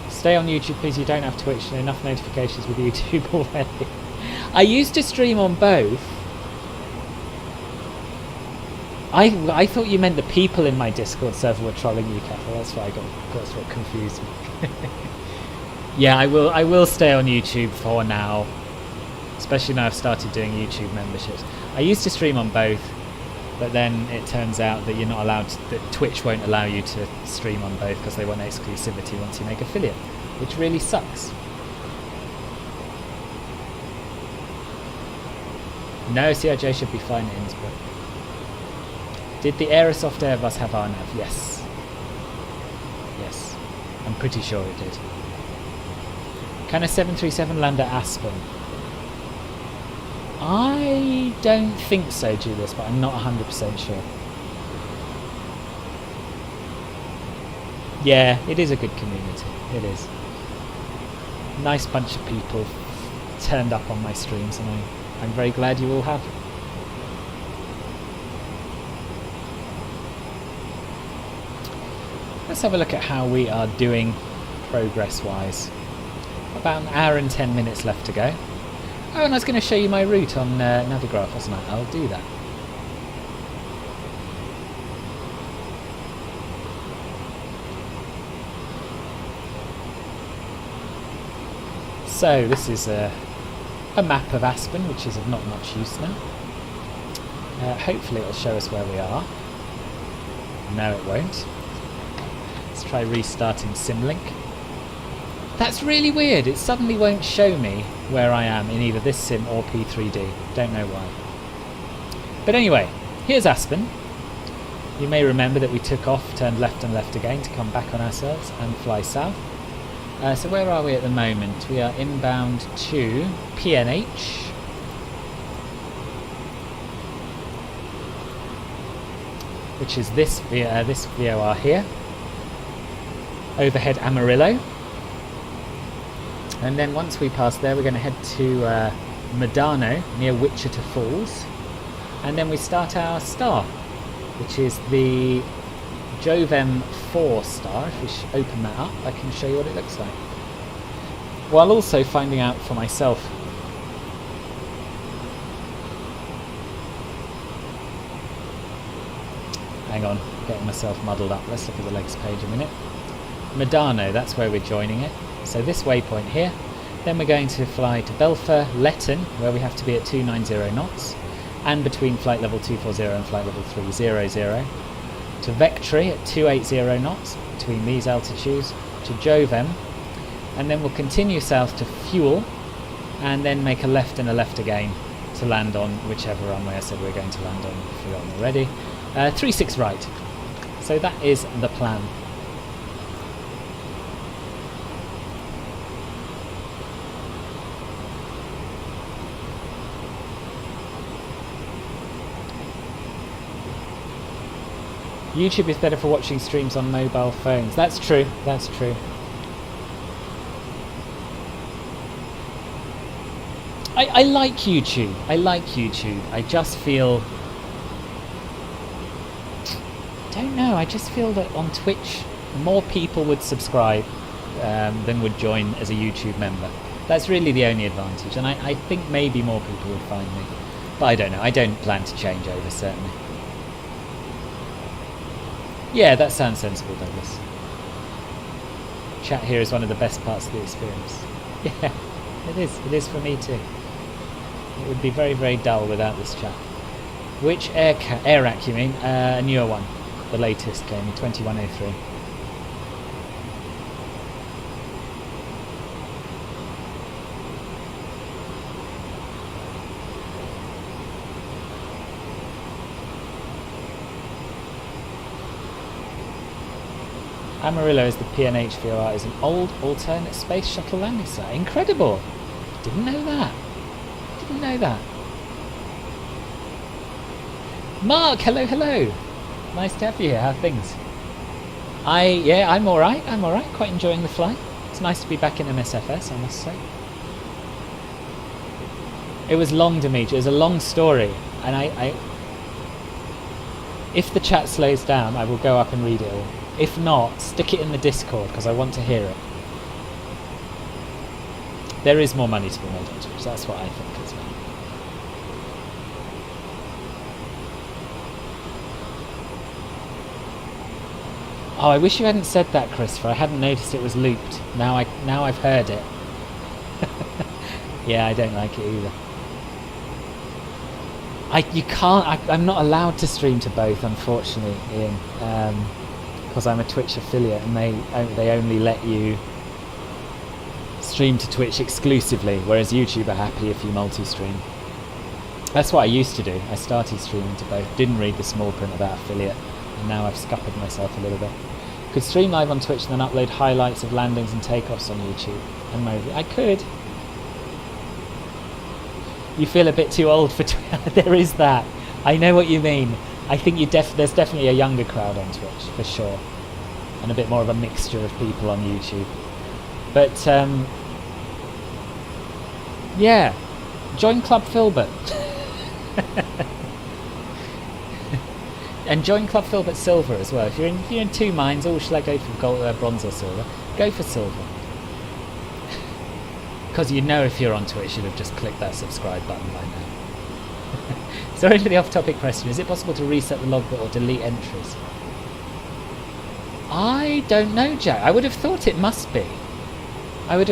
Stay on YouTube, please. You don't have Twitch and enough notifications with YouTube already. I used to stream on both. I thought you meant the people in my Discord server were trolling you, Catherine. That's why I got what confused me. Yeah, I will stay on YouTube for now. Especially now I've started doing YouTube memberships. I used to stream on both, but then it turns out that you're not allowed to, that Twitch won't allow you to stream on both because they want exclusivity once you make affiliate, which really sucks. No, CRJ should be fine at Innsbruck. Did the Aerosoft Airbus have RNAV? Yes. Yes. I'm pretty sure it did. Can a 737 land at Aspen? I don't think so, Julius, but I'm not 100% sure. Yeah, it is a good community. It is. Nice bunch of people turned up on my streams, and I'm very glad you all have. Let's have a look at how we are doing progress-wise. About an hour and 10 minutes left to go. Oh, and I was going to show you my route on Navigraph, wasn't I? I'll do that. So this is a map of Aspen, which is of not much use now. Hopefully it'll show us where we are. No, it won't. Let's try restarting Symlink. That's really weird. It suddenly won't show me where I am in either this sim or P3D. Don't know why. But anyway, here's Aspen. You may remember that we took off, turned left and left again to come back on ourselves and fly south. So where are we at the moment? We are inbound to PNH. Which is this VOR here. Overhead Amarillo. And then once we pass there, we're going to head to Medano, near Wichita Falls. And then we start our star, which is the Jovem 4 star. If we open that up, I can show you what it looks like. While also finding out for myself. Hang on, getting myself muddled up. Let's look at the legs page a minute. Medano, that's where we're joining it. So this waypoint here. Then we're going to fly to Belfer, Letton, where we have to be at 290 knots. And between flight level 240 and flight level 300. To Vectri at 280 knots, between these altitudes. To Jovem. And then we'll continue south to Fuel. And then make a left and a left again to land on whichever runway I said we're going to land on. I've forgotten already. 36 right. So that is the plan. YouTube is better for watching streams on mobile phones. That's true, that's true. I like YouTube. I like YouTube. I just feel... don't know, I just feel that on Twitch more people would subscribe than would join as a YouTube member. That's really the only advantage, and I think maybe more people would find me. But I don't know, I don't plan to change over, certainly. Yeah, that sounds sensible, Douglas. Chat here is one of the best parts of the experience. Yeah, it is for me too. It would be very, very dull without this chat. Which air rack you mean? A newer one. The latest came in 2103. Amarillo is the PNH VOR, is an old alternate space shuttle landing site. Incredible! Didn't know that. Didn't know that. Mark, hello. Nice to have you here. How are things? I'm alright. Quite enjoying the flight. It's nice to be back in MSFS, I must say. It was long, Dimitri. It was a long story, and If the chat slows down, I will go up and read it all. If not, stick it in the Discord because I want to hear it. There is more money to be made on Twitch, that's what I think as well. Oh, I wish you hadn't said that, Christopher. I hadn't noticed it was looped. Now I've heard it. Yeah, I don't like it either. I'm not allowed to stream to both, unfortunately, Ian, because I'm a Twitch affiliate, and they only let you stream to Twitch exclusively, whereas YouTube are happy if you multi-stream. That's what I used to do. I started streaming to both. Didn't read the small print about affiliate, and now I've scuppered myself a little bit. Could stream live on Twitch and then upload highlights of landings and takeoffs on YouTube and movie. I could. You feel a bit too old for Twitch. There is that. I know what you mean. I think there's definitely a younger crowd on Twitch, for sure. And a bit more of a mixture of people on YouTube. But, yeah. Join Club Filbert. And join Club Filbert Silver as well. If you're in two minds, oh, shall I go for gold, bronze or silver? Go for silver. Because you know if you're on Twitch, you'd have just clicked that subscribe button by now. Sorry for the off-topic question. Is it possible to reset the logbook or delete entries? I don't know, Jack. I would have thought it must be. I'd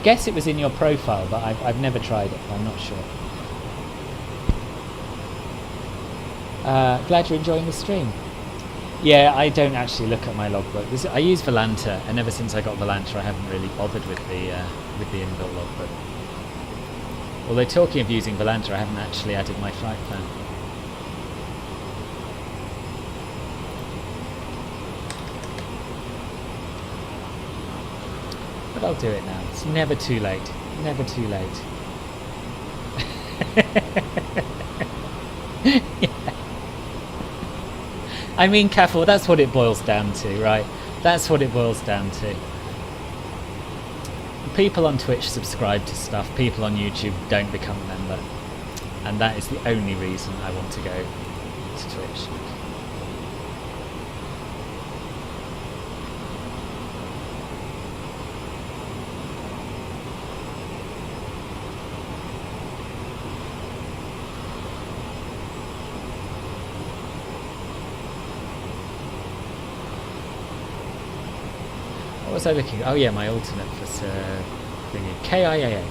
guess it was in your profile, but I've never tried it. I'm not sure. Glad you're enjoying the stream. Yeah, I don't actually look at my logbook. I use Volanta, and ever since I got Volanta, I haven't really bothered with the inbuilt logbook. Although talking of using Volanta, I haven't actually added my flight plan. But I'll do it now. It's never too late. Never too late. Yeah. I mean, Caffel, that's what it boils down to, right? That's what it boils down to. People on Twitch subscribe to stuff, people on YouTube don't become a member. And that is the only reason I want to go to Twitch. What was I looking at? Oh yeah, my alternate for thingy. KIAH.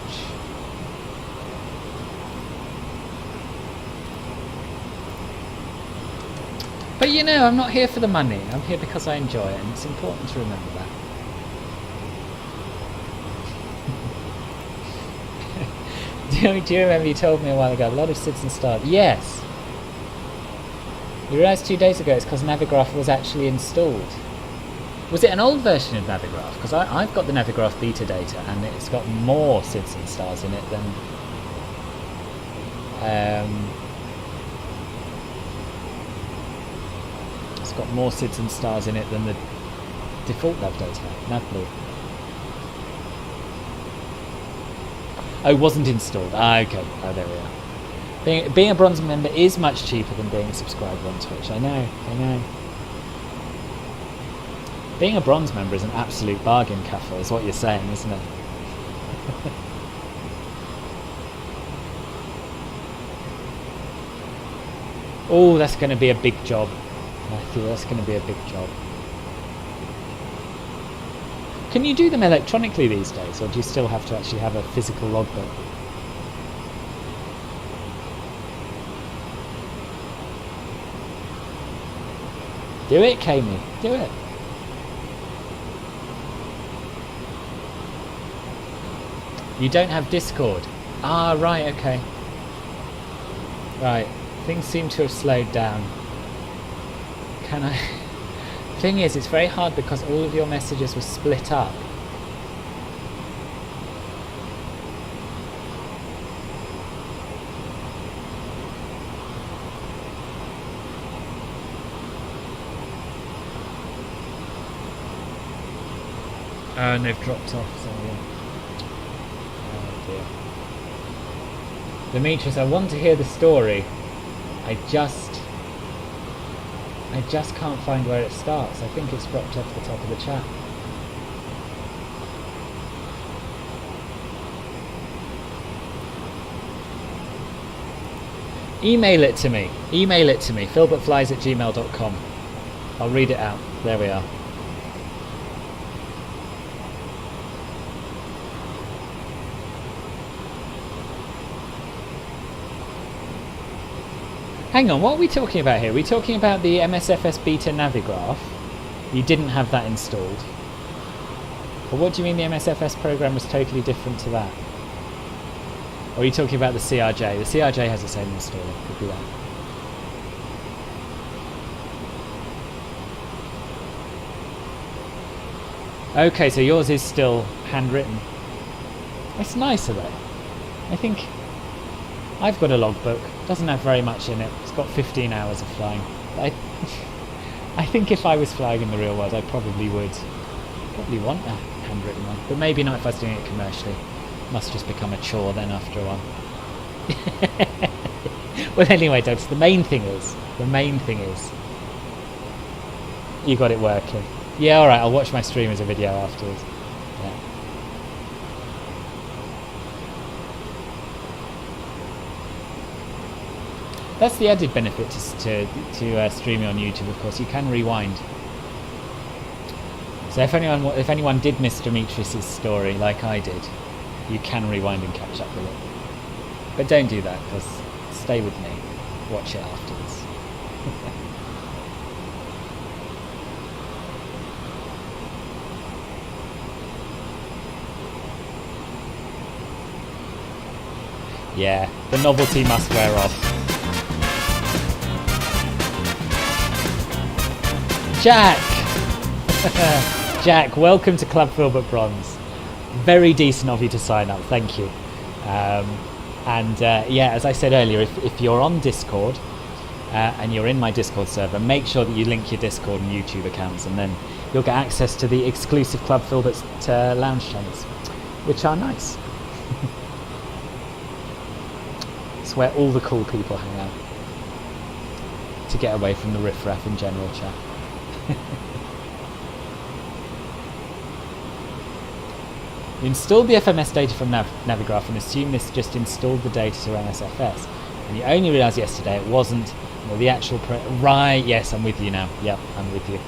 But you know, I'm not here for the money. I'm here because I enjoy it, and it's important to remember that. Do you remember you told me a while ago, a lot of SIDS and start? Yes. You realised 2 days ago it's because Navigraph was actually installed. Was it an old version of Navigraph? Because I've got the Navigraph beta data, and it's got more SIDS and stars in it than... it's got more SIDS and stars in it than the default nav data, NavBlue. Oh, it wasn't installed. Ah, okay. Oh, there we are. Being a bronze member is much cheaper than being a subscriber on Twitch. I know. Being a bronze member is an absolute bargain, Kaffa, is what you're saying, isn't it? Oh, that's going to be a big job, Matthew. That's going to be a big job. Can you do them electronically these days, or do you still have to actually have a physical logbook? Do it, Kami. Do it. You don't have Discord. Ah, right, okay. Right. Things seem to have slowed down. Can I... Thing is, it's very hard because all of your messages were split up. And they've dropped off, so yeah. Oh dear. Demetrius, I want to hear the story. I just can't find where it starts. I think it's dropped off the top of the chat. Email it to me. Email it to me. philbertflies@gmail.com. I'll read it out. There we are. Hang on, what are we talking about here? Are we talking about the MSFS beta Navigraph? You didn't have that installed. But what do you mean the MSFS program was totally different to that? Or are you talking about the CRJ? The CRJ has its own installer. Could be that. Okay, so yours is still handwritten. It's nicer though. I think I've got a logbook. Doesn't have very much in it. It's got 15 hours of flying. I think if I was flying in the real world, I probably would want a handwritten one. But maybe not if I was doing it commercially. Must just become a chore then after a while. Well, anyway, Doug, the main thing is you got it working. Yeah, all right. I'll watch my stream as a video afterwards. Yeah. That's the added benefit to streaming on YouTube. Of course, you can rewind. So if anyone did miss Demetrius's story like I did, you can rewind and catch up with it. But don't do that, because stay with me. Watch it afterwards. Yeah, the novelty must wear off. Jack! Jack, welcome to Club Filbert Bronze. Very decent of you to sign up, thank you. Yeah, as I said earlier, if you're on Discord and you're in my Discord server, make sure that you link your Discord and YouTube accounts, and then you'll get access to the exclusive Club Filbert lounge channels, which are nice. It's where all the cool people hang out to get away from the riffraff in general chat. You installed the FMS data from Navigraph and assume this just installed the data to MSFS, and you only realised yesterday it wasn't the actual right. Yes, I'm with you now. Yep, I'm with you.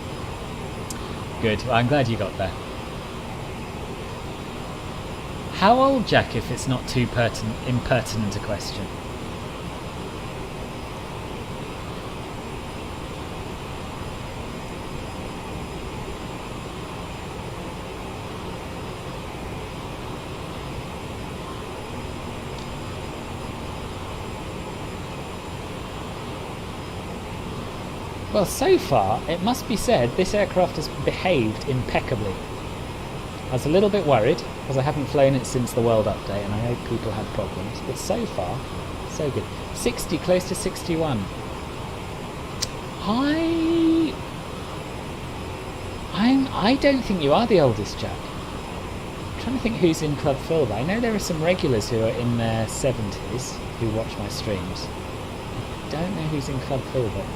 Good. Well, I'm glad you got there. How old, Jack, if it's not too impertinent a question? Well, so far, it must be said, this aircraft has behaved impeccably. I was a little bit worried, because I haven't flown it since the world update, and I know people had problems, but so far, so good. 60, close to 61. I don't think you are the oldest, Jack. I'm trying to think who's in Club Filbert. I know there are some regulars who are in their 70s who watch my streams. I don't know who's in Club Filbert.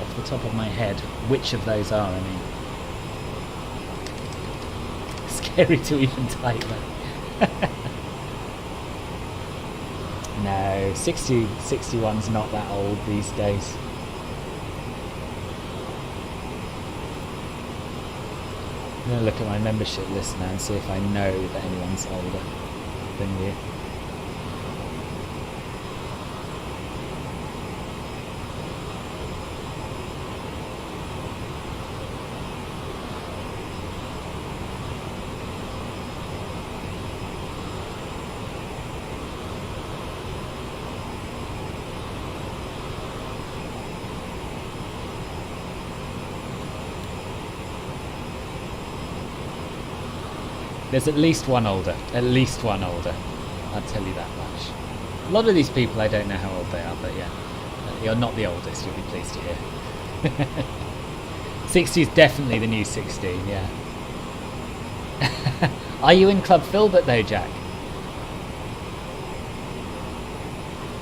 Off the top of my head, which of those are, I mean. Scary to even type that. No, 61's not that old these days. I'm going to look at my membership list now and see if I know that anyone's older than you. There's at least one older. At least one older. I'll tell you that much. A lot of these people, I don't know how old they are, but yeah. You're not the oldest, you'll be pleased to hear. 60 is definitely the new 16, yeah. Are you in Club Filbert though, Jack?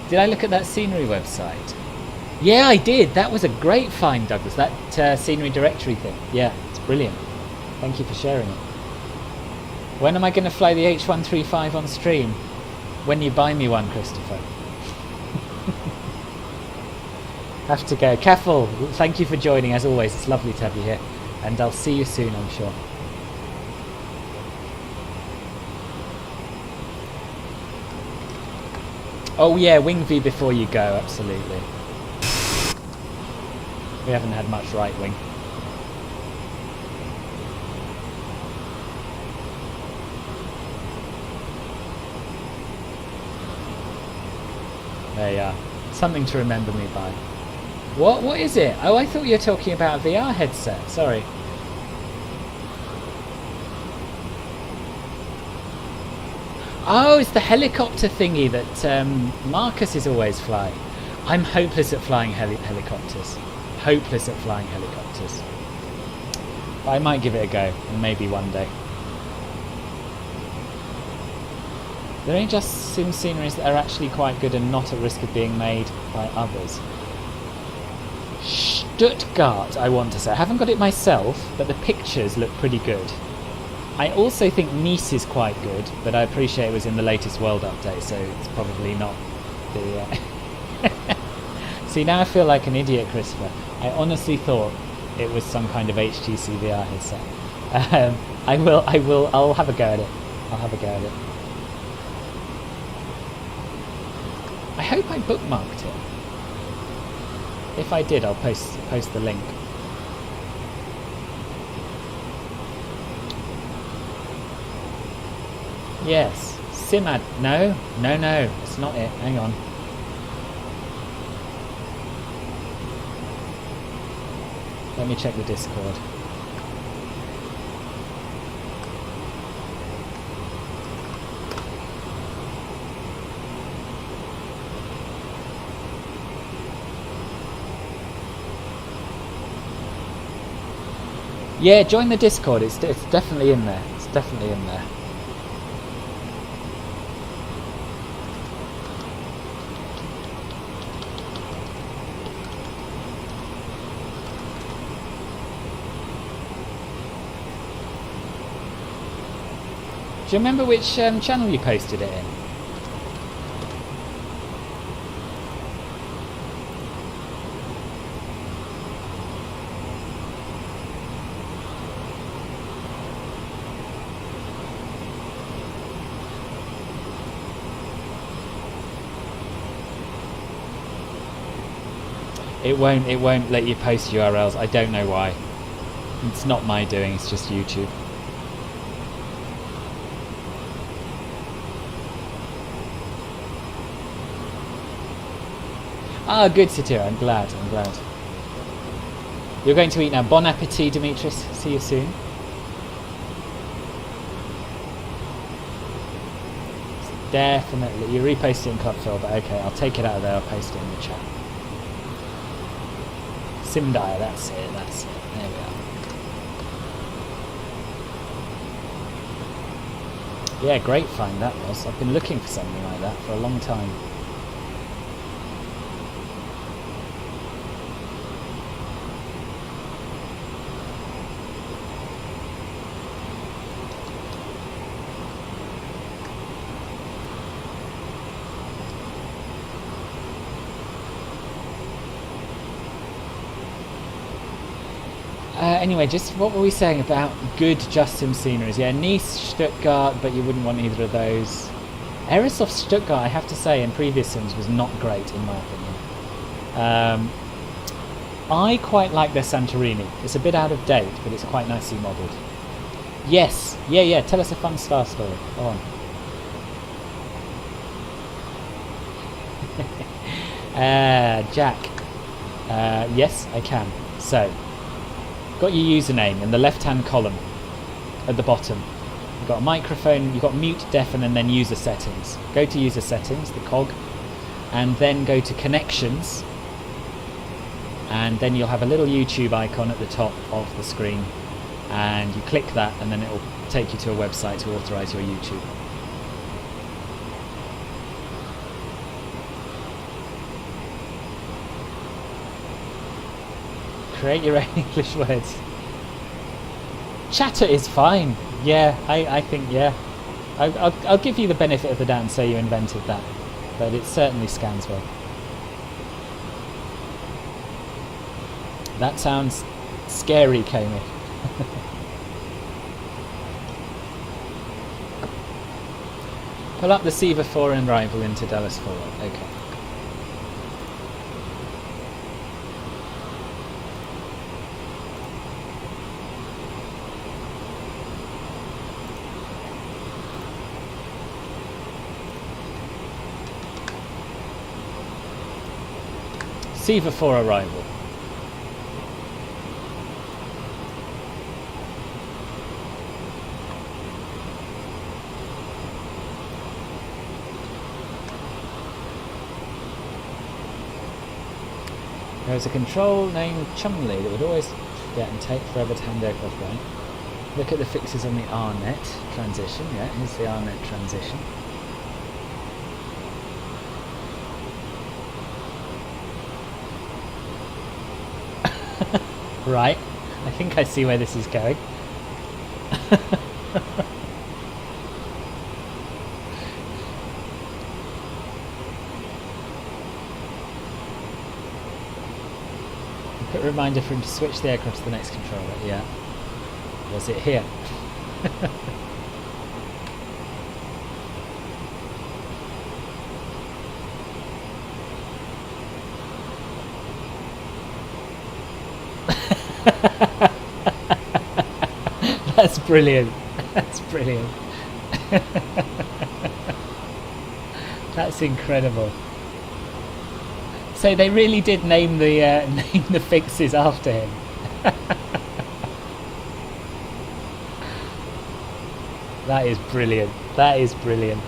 Did I look at that scenery website? Yeah, I did. That was a great find, Douglas. That scenery directory thing. Yeah, it's brilliant. Thank you for sharing it. When am I going to fly the H135 on stream? When you buy me one, Christopher. Have to go. Careful. Thank you for joining, as always. It's lovely to have you here. And I'll see you soon, I'm sure. Oh yeah, wing V before you go, absolutely. We haven't had much right wing. There you are. Something to remember me by. What is it? Oh, I thought you were talking about a VR headset. Sorry. Oh, it's the helicopter thingy that Marcus is always flying. I'm hopeless at flying helicopters. Hopeless at flying helicopters. But I might give it a go, and maybe one day. There ain't just sim sceneries that are actually quite good and not at risk of being made by others. Stuttgart, I want to say. I haven't got it myself, but the pictures look pretty good. I also think Nice is quite good, but I appreciate it was in the latest World Update, so it's probably not the... See, now I feel like an idiot, Christopher. I honestly thought it was some kind of HTC VR headset. I'll have a go at it. I'll have a go at it. I hope I bookmarked it. If I did, I'll post the link. Yes, Simad. No, it's not it. Hang on. Let me check the Discord. Yeah, join the Discord. It's definitely in there. It's definitely in there. Do you remember which channel you posted it in? It won't let you post URLs. I don't know why. It's not my doing, it's just YouTube. Ah, good, Satira. I'm glad. You're going to eat now. Bon appetit, Demetrius. See you soon. Definitely. You reposted it in Clubfill, but okay, I'll take it out of there. I'll paste it in the chat. Simdire, that's it. There we are. Yeah, great find that was. I've been looking for something like that for a long time. Anyway, just what were we saying about good Justin sceneries? Yeah, Nice, Stuttgart, but you wouldn't want either of those. Aerosoft Stuttgart, I have to say, in previous sims was not great in my opinion. I quite like their Santorini. It's a bit out of date, but it's quite nicely modelled. Yes, yeah, tell us a fun star story. Go on. Jack. Yes, I can. So, got your username in the left-hand column at the bottom. You've got a microphone, you've got mute, deafen, and then user settings. Go to user settings, the cog, and then go to connections, and then you'll have a little YouTube icon at the top of the screen, and you click that, and then it will take you to a website to authorize your YouTube. Create your own English words. Chatter is fine. Yeah, I think, yeah. I'll give you the benefit of the doubt and say you invented that. But it certainly scans well. That sounds scary, Comey. Pull up the Seaver 4 and arrival into Dallas Fort Worth. Okay. Seaver 4 arrival. There was a control named Chumley that would always forget and take forever to hand aircraft right. Look at the fixes on the RNet transition. Yeah, here's the RNet transition. Right, I think I see where this is going. Put a reminder for him to switch the aircraft to the next controller. Yeah. Was it here? That's brilliant. That's brilliant. That's incredible. So they really did name the name the fixes after him. That is brilliant. That is brilliant.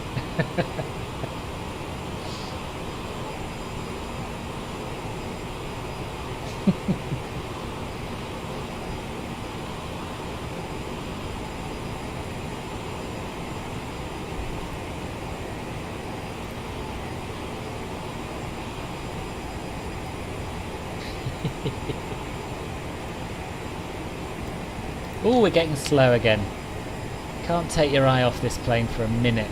Oh, we're getting slow again. Can't take your eye off this plane for a minute.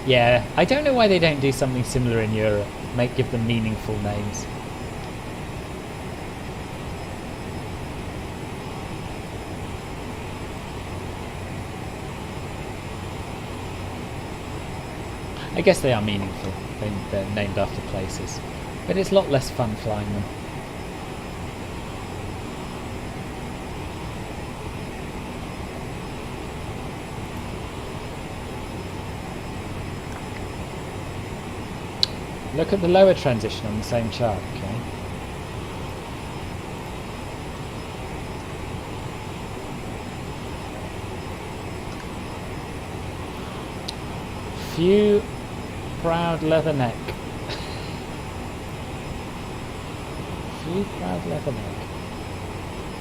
Yeah, I don't know why they don't do something similar in Europe. Give them meaningful names. I guess they are meaningful. They're named after places. But it's a lot less fun flying them. Look at the lower transition on the same chart, okay? Few proud leatherneck. Few proud leatherneck.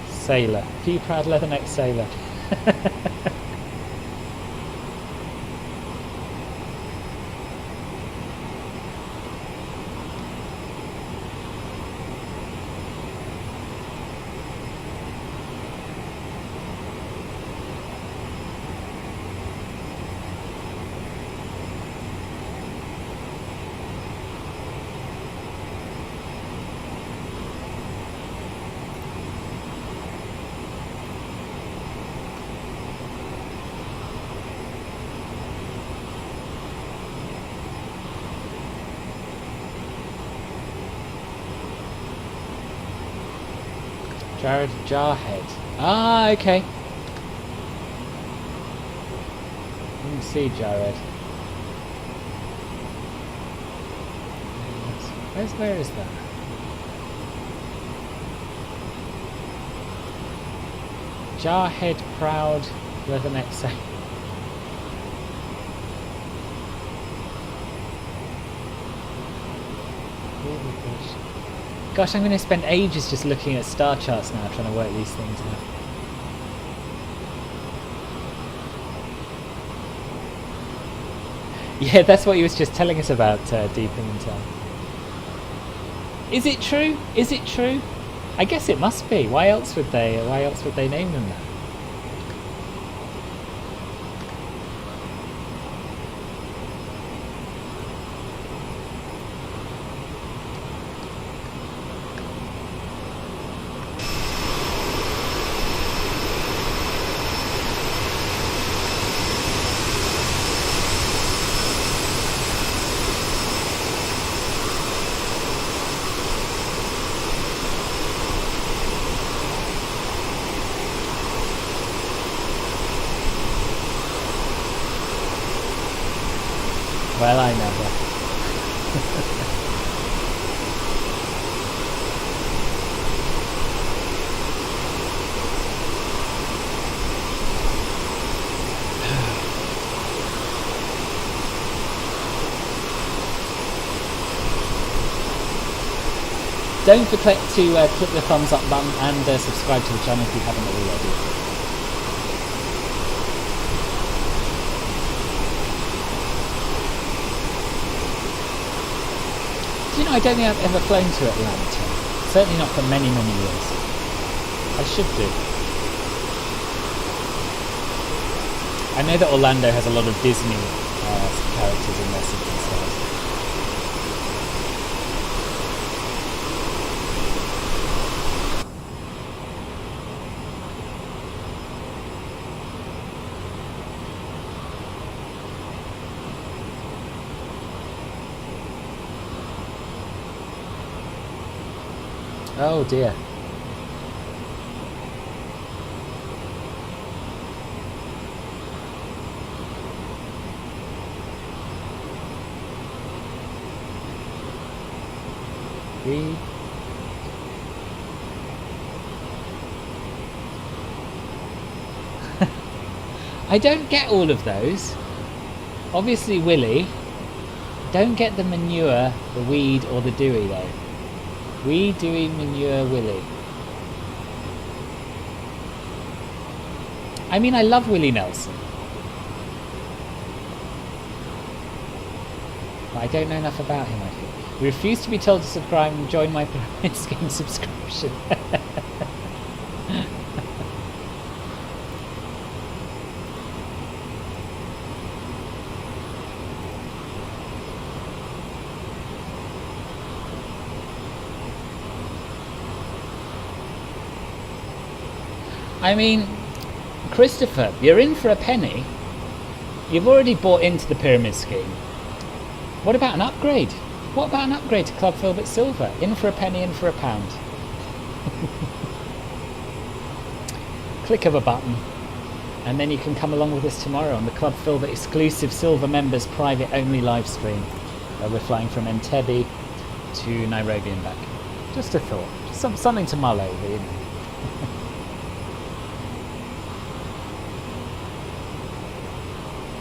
Sailor. Few proud leatherneck sailor. Jared Jarhead. Ah, okay. Didn't see Jared. Where is that? Jarhead Proud Leatherneck Sailor. Gosh, I'm going to spend ages just looking at star charts now, trying to work these things out. Yeah, that's what he was just telling us about Deeping and Town. Is it true? Is it true? I guess it must be. Why else would they name them that? Well, I never. Don't forget to click the thumbs up button and subscribe to the channel if you haven't already. You know, I don't think I've ever flown to Atlanta. Certainly not for many, many years. I should do. I know that Orlando has a lot of Disney characters in their city stars. Oh dear. I don't get all of those. Obviously Willy. Don't get the manure, the weed or the Dewey though. Weed, Dewey, manure, Willy. I mean, I love Willie Nelson. But I don't know enough about him, I think. We refuse to be told to subscribe and join my pyramid scheme subscription. I mean, Christopher, you're in for a penny. You've already bought into the pyramid scheme. What about an upgrade? What about an upgrade to Club Filbert Silver? In for a penny, in for a pound. Click of a button, and then you can come along with us tomorrow on the Club Filbert exclusive Silver Members private only live stream. We're flying from Entebbe to Nairobi and back. Just a thought. Just something to mull over, you know.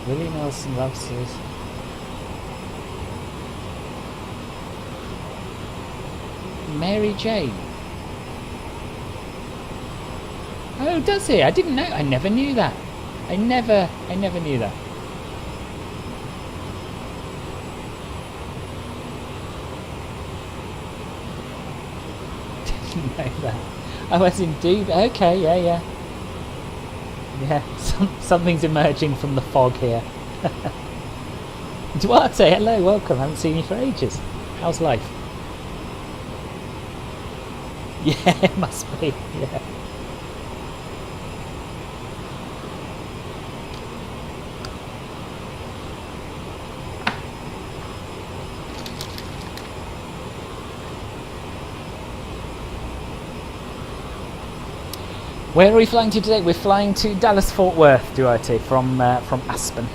Willie Nelson loves his. Mary Jane. Oh, does he? I didn't know. I never knew that. I never knew that. Didn't know that. I was indeed. Okay, yeah. Yeah, something's emerging from the fog here. Duarte, hello, welcome. Haven't seen you for ages. How's life? Yeah, it must be. Yeah. Where are we flying to today? We're flying to Dallas-Fort Worth, Duarte, from Aspen.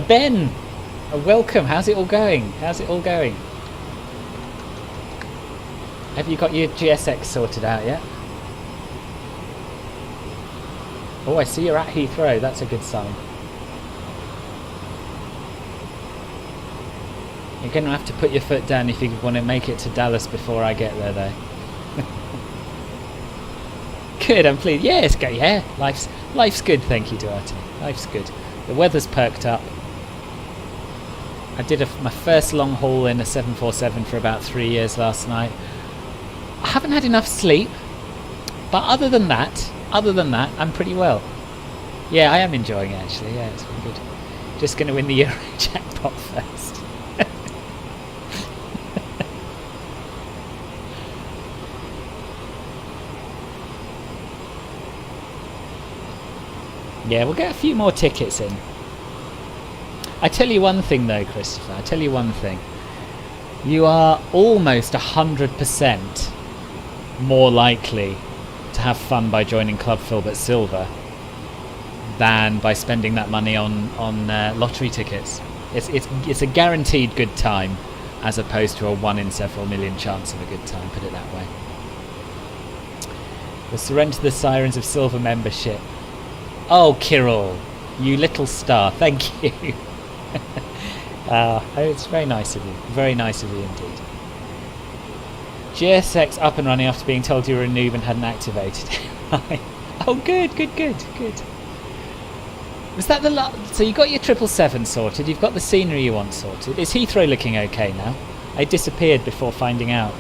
Ben, welcome. How's it all going? How's it all going? Have you got your GSX sorted out yet? Oh, I see you're at Heathrow. That's a good sign. You're going to have to put your foot down if you want to make it to Dallas before I get there, though. Good, I'm pleased. Yeah, it's good. Yeah, life's good. Thank you, Duarte. Life's good. The weather's perked up. I did my first long haul in a 747 for about 3 years last night. I haven't had enough sleep, but other than that, I'm pretty well. Yeah, I am enjoying it actually. Yeah, it's been good. Just going to win the Euro jackpot first. Yeah, we'll get a few more tickets in. I tell you one thing though, Christopher, I tell you one thing. You are almost 100% more likely to have fun by joining Club Filbert Silver than by spending that money on lottery tickets. It's a guaranteed good time as opposed to a 1 in several million chance of a good time, put it that way. We'll surrender the sirens of silver membership. Oh, Kirill, you little star, thank you. It's very nice of you. Very nice of you indeed. GSX up and running after being told you were a noob and hadn't activated. Oh, good. Was that the so you got your 777 sorted, you've got the scenery you want sorted. Is Heathrow looking okay now? I disappeared before finding out.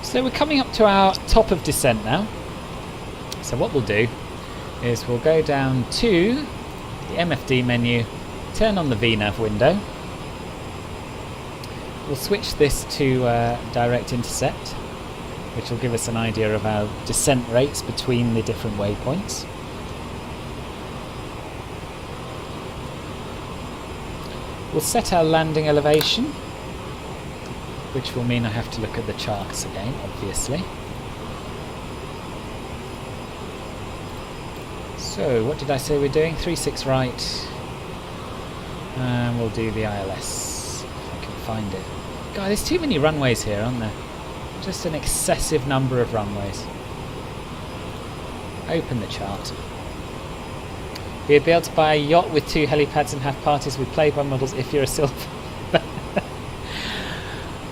So we're coming up to our top of descent now. So what we'll do is we'll go down to the MFD menu, turn on the VNav window. We'll switch this to direct intercept, which will give us an idea of our descent rates between the different waypoints. We'll set our landing elevation, which will mean I have to look at the charts again, obviously. So, what did I say we're doing? 36 right. And we'll do the ILS, if I can find it. God, there's too many runways here, aren't there? Just an excessive number of runways. Open the chart. You'd be able to buy a yacht with 2 helipads and have parties with Playboy models if you're a silver.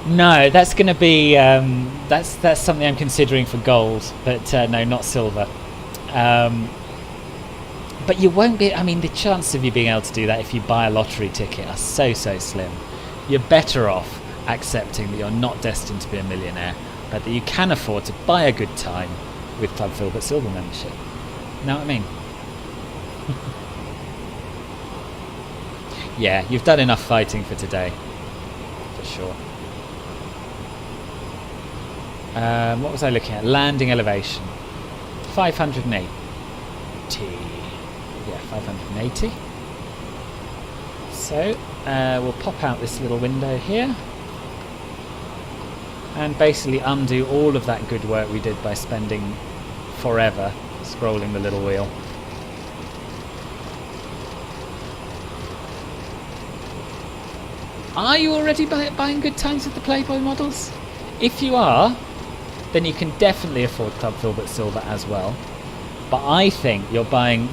No, that's going to be that's something I'm considering for gold, but no, not silver. But you won't be. I mean, the chances of you being able to do that if you buy a lottery ticket are so slim. You're better off accepting that you're not destined to be a millionaire, but that you can afford to buy a good time with Club Filbert Silver membership. You know what I mean? Yeah, you've done enough fighting for today, for sure. What was I looking at? Landing elevation. 580. Yeah, 580. So, we'll pop out this little window here. And basically undo all of that good work we did by spending forever scrolling the little wheel. Are you already buying good times with the Playboy models? If you are, then you can definitely afford Club Filbert Silver as well. But I think you're buying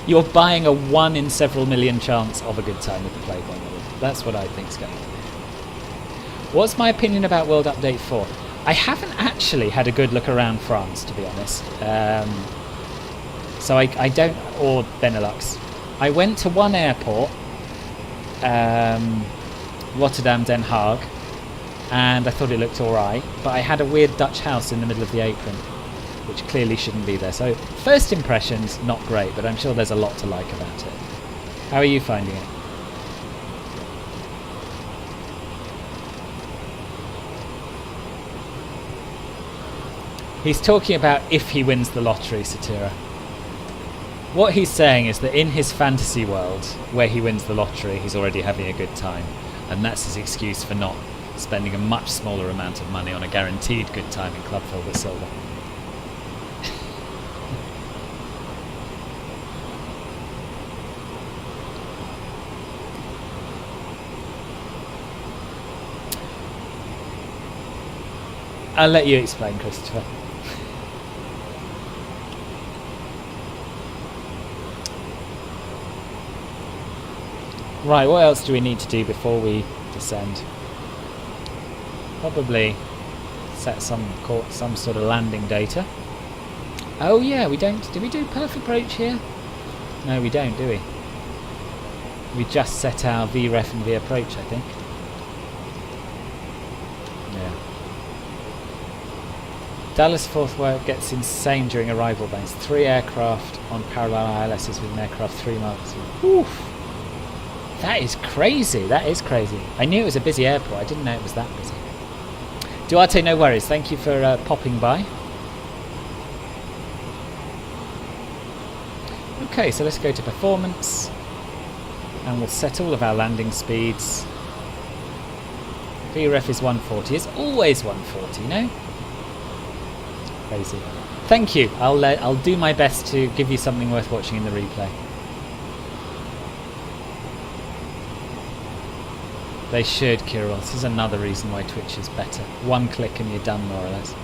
you're buying a 1 in several million chance of a good time with the Playboy model. That's what I think is going to happen. What's my opinion about World Update 4? I haven't actually had a good look around France, to be honest. So I don't, or Benelux. I went to one airport, Rotterdam, Den Haag, and I thought it looked alright, but I had a weird Dutch house in the middle of the apron, which clearly shouldn't be there. So first impressions, not great, but I'm sure there's a lot to like about it. How are you finding it? He's talking about if he wins the lottery, Satira. What he's saying is that in his fantasy world, where he wins the lottery, he's already having a good time, and that's his excuse for not spending a much smaller amount of money on a guaranteed good time in Club Filbert Silver. I'll let you explain, Christopher. Right, what else do we need to do before we descend? Probably set some sort of landing data. Oh yeah, we don't. Do we do perf approach here? No, we don't, do we? We just set our VREF and V approach, I think. Yeah. Dallas Fort Worth gets insane during arrival base. 3 aircraft on parallel ILSs with an aircraft 3 miles. Oof. That is crazy. That is crazy. I knew it was a busy airport. I didn't know it was that busy. Duarte, no worries. Thank you for popping by. Okay, so let's go to performance. And we'll set all of our landing speeds. VREF is 140. It's always 140, you know? Crazy. Thank you. I'll do my best to give you something worth watching in the replay. They should, Kirill. This is another reason why Twitch is better. 1 click and you're done, more or less.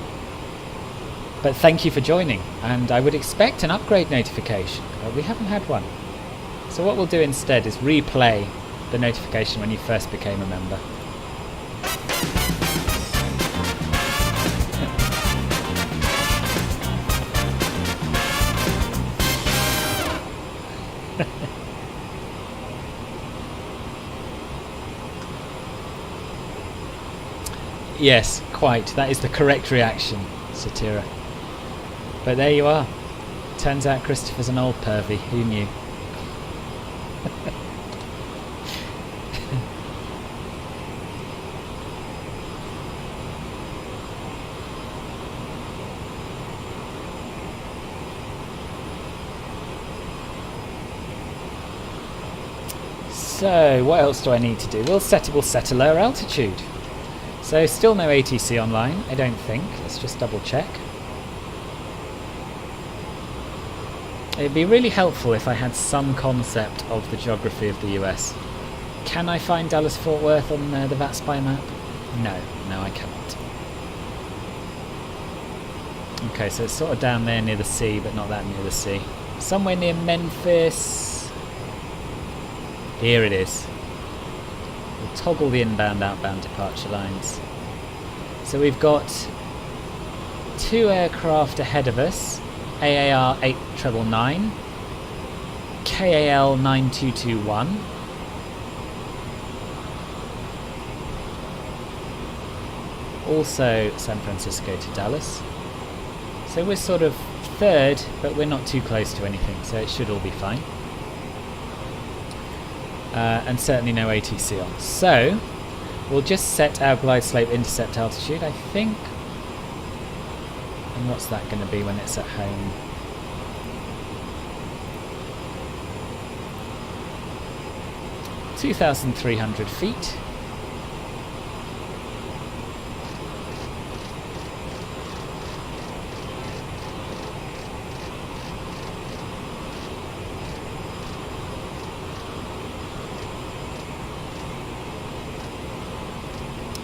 But thank you for joining, and I would expect an upgrade notification, but we haven't had one. So what we'll do instead is replay the notification when you first became a member. Yes, quite. That is the correct reaction, Satira. But there you are. Turns out Christopher's an old pervy. Who knew? So, what else do I need to do? We'll set a lower altitude. So, still no ATC online, I don't think. Let's just double check. It'd be really helpful if I had some concept of the geography of the US. Can I find Dallas Fort Worth on the VATSIM map? No, I cannot. Okay, so it's sort of down there near the sea, but not that near the sea. Somewhere near Memphis. Here it is. We'll toggle the inbound outbound departure lines. So we've got 2 aircraft ahead of us. AAR8999, KAL9221. Also San Francisco to Dallas. So we're sort of third, but we're not too close to anything, so it should all be fine. And certainly no ATC on. So we'll just set our glide slope intercept altitude, I think. And what's that going to be when it's at home? – 2,300 feet.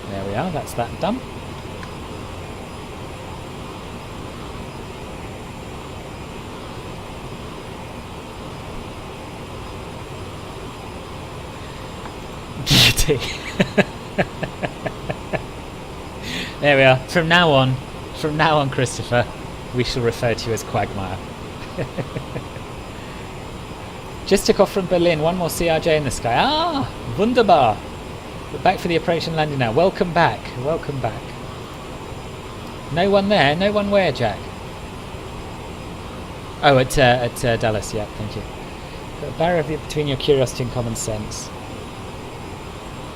There we are, that's that done. There we are. From now on, Christopher, we shall refer to you as Quagmire. Just took off from Berlin. 1 more CRJ in the sky. Ah, wunderbar. We're back for the approach and landing now. Welcome back. Welcome back. No one there. No one where, Jack? Oh, at Dallas. Yeah, thank you. Got a barrier between your curiosity and common sense.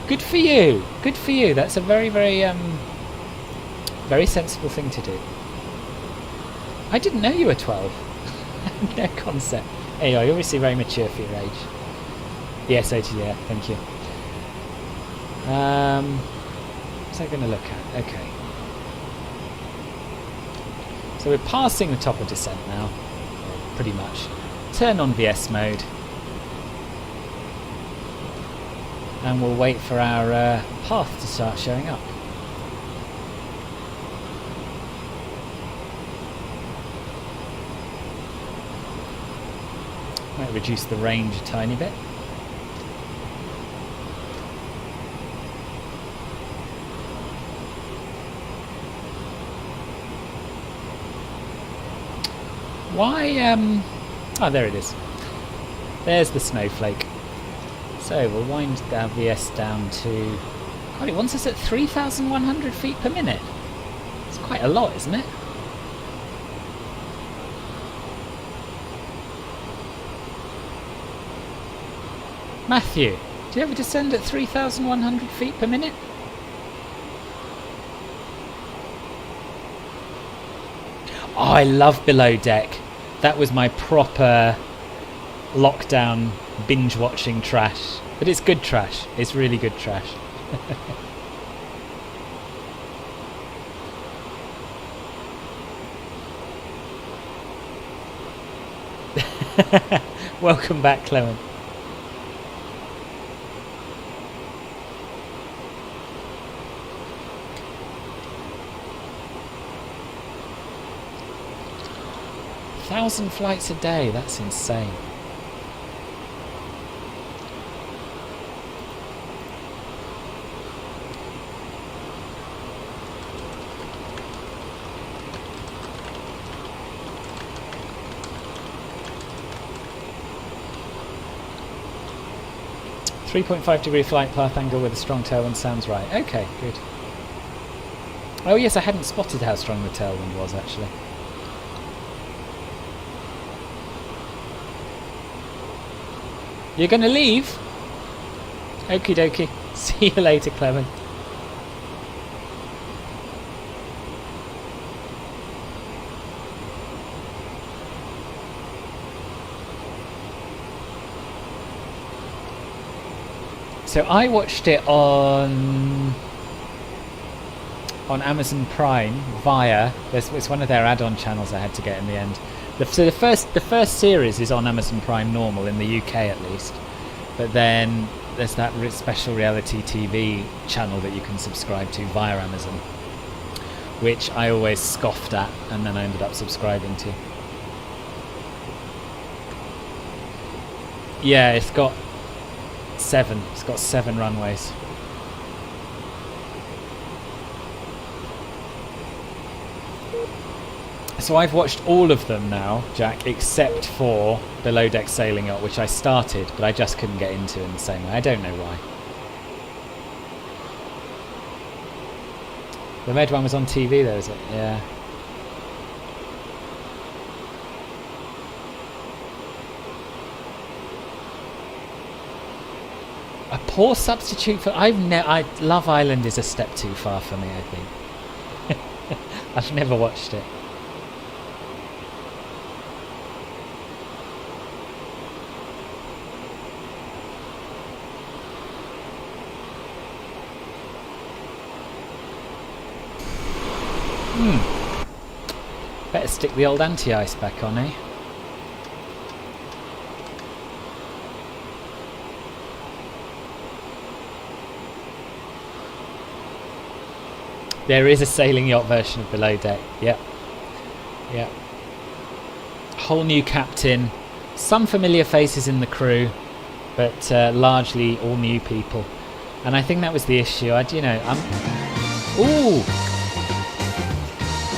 Good for you. Good for you. That's a very, very, very sensible thing to do. I didn't know you were 12. No concept. Anyway, you're obviously very mature for your age. Yes, yeah, thank you. What's I going to look at? Okay. So we're passing the top of descent now. Pretty much. Turn on VS mode. And we'll wait for our path to start showing up. Might reduce the range a tiny bit. Why, oh, there it is. There's the snowflake. So we'll wind our VS down to... God, it wants us at 3,100 feet per minute. It's quite a lot, isn't it? Matthew, do you ever descend at 3,100 feet per minute? Oh, I love Below Deck. That was my proper lockdown binge watching trash. But it's good trash. It's really good trash. Welcome back, Clement. Thousand flights a day, that's insane. .5-degree flight path angle with a strong tailwind sounds right. Okay, good. Oh yes, I hadn't spotted how strong the tailwind was actually. You're gonna leave? Okie dokie. See you later, Clement. So I watched it on Amazon Prime via it's one of their add-on channels I had to get in the end. So the first series is on Amazon Prime normal in the UK at least, but then there's that special reality TV channel that you can subscribe to via Amazon, which I always scoffed at, and then I ended up subscribing to. Yeah, it's got 7. It's got 7 runways. So I've watched all of them now, Jack, except for Below Deck Sailing Yacht, which I started, but I just couldn't get into in the same way. I don't know why. The red one was on TV though, is it? Yeah. A poor substitute for... Love Island is a step too far for me, I think. I've never watched it. Better stick the old anti-ice back on, eh? There is a sailing yacht version of Below Deck. Yep. Yep. Whole new captain. Some familiar faces in the crew, but largely all new people. And I think that was the issue. Ooh!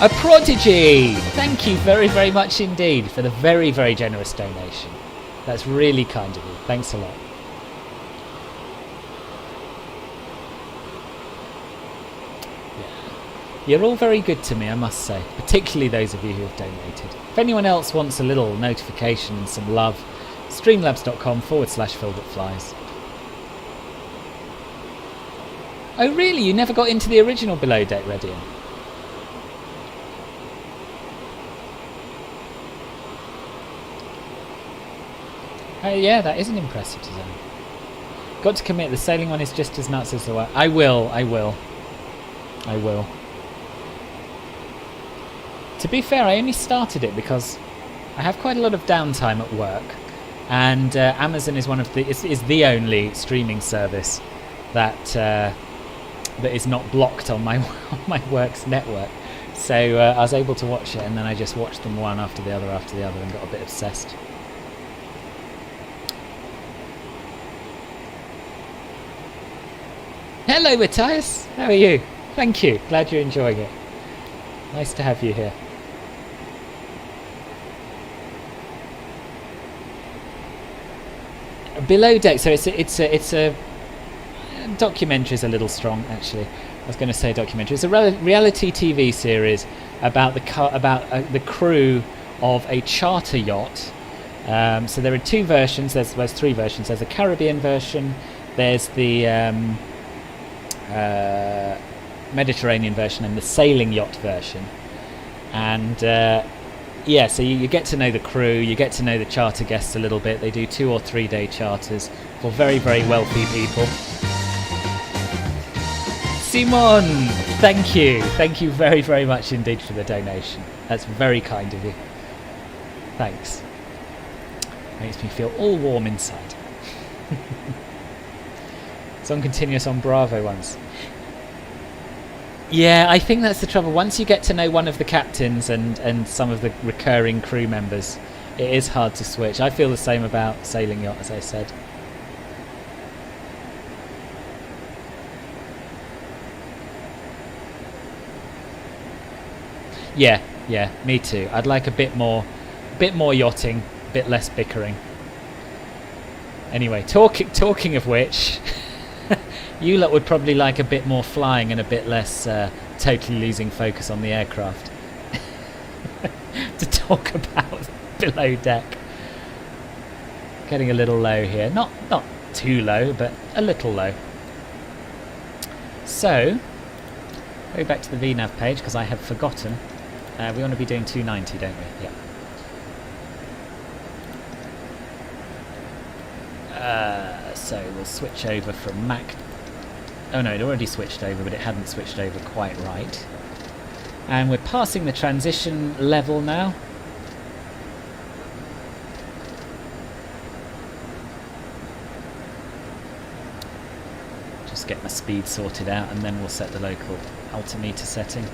A prodigy! Thank you very, very much indeed for the very, very generous donation. That's really kind of you. Thanks a lot. You're all very good to me, I must say, particularly those of you who have donated. If anyone else wants a little notification and some love, streamlabs.com/filbertflies. Oh really? You never got into the original Below Deck, Redian? Yeah, that is an impressive design. Got to commit, the sailing one is just as nuts as the one. I will. To be fair, I only started it because I have quite a lot of downtime at work, and Amazon is is the only streaming service that is not blocked on my work's network. So I was able to watch it, and then I just watched them one after the other, and got a bit obsessed. Hello, Matthias. How are you? Thank you. Glad you're enjoying it. Nice to have you here. Below deck. So it's a documentary is a little strong, actually. I was going to say documentary. It's a reality TV series about the crew of a charter yacht. So there are two versions. There's three versions. There's a Caribbean version. There's the Mediterranean version and the sailing yacht version. And yeah, so you get to know the crew. You get to know the charter guests a little bit. They do 2 or 3 day charters for very, very wealthy people. Simon, thank you very, very much indeed for the donation. That's very kind of you. Thanks. Makes me feel all warm inside. It's on continuous on Bravo once. Yeah, I think that's the trouble. Once you get to know one of the captains and some of the recurring crew members, it is hard to switch. I feel the same about sailing yacht, as I said. Yeah, me too. I'd like a bit more yachting, a bit less bickering. Anyway, talking of which, you lot would probably like a bit more flying and a bit less totally losing focus on the aircraft. To talk about below deck. Getting a little low here. Not too low, but a little low. So, go back to the VNav page because I have forgotten. We want to be doing 290, don't we? Yeah. So we'll switch over from Mac. Oh no, it already switched over, but it hadn't switched over quite right. And we're passing the transition level now. Just get my speed sorted out, and then we'll set the local altimeter setting.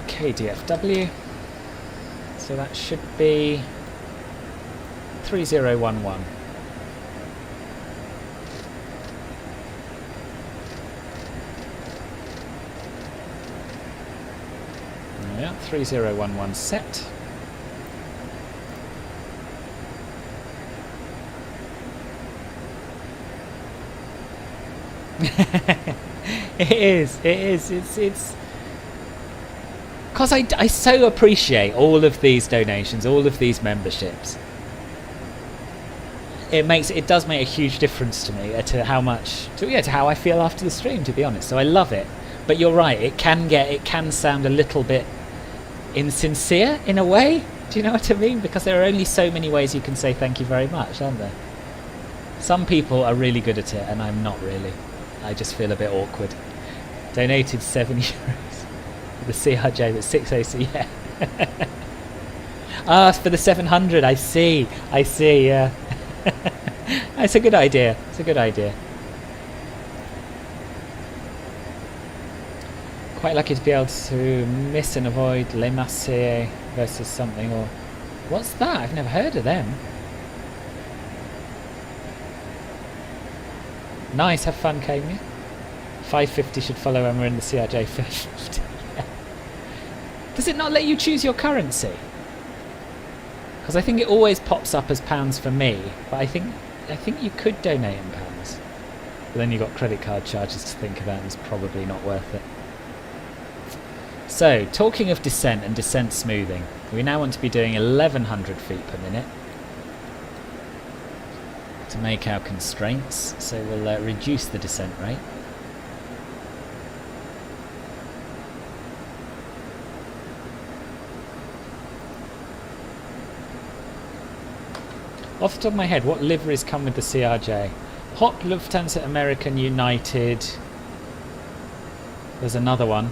KDFW, so that should be 3011. Yeah, 3011 set. It is, it's because I so appreciate all of these donations, all of these memberships. It does make a huge difference to me to how I feel after the stream, to be honest. So I love it. But you're right, it can sound a little bit insincere in a way. Do you know what I mean? Because there are only so many ways you can say thank you very much, aren't there? Some people are really good at it, and I'm not really. I just feel a bit awkward. Donated €7. The CRJ, but 6 AC, yeah. Ah, for the 700, I see, yeah. It's a good idea, Quite lucky to be able to miss and avoid Les Marseillais versus something, or... What's that? I've never heard of them. Nice, have fun, Kami. 550 should follow when we're in the CRJ 50. Does it not let you choose your currency? Because I think it always pops up as pounds for me, but I think you could donate in pounds. But then you've got credit card charges to think about, and it's probably not worth it. So, talking of descent and descent smoothing, we now want to be doing 1100 feet per minute to make our constraints. So we'll reduce the descent rate. Off the top of my head, what liveries come with the CRJ? Hot, Lufthansa, American, United. There's another one.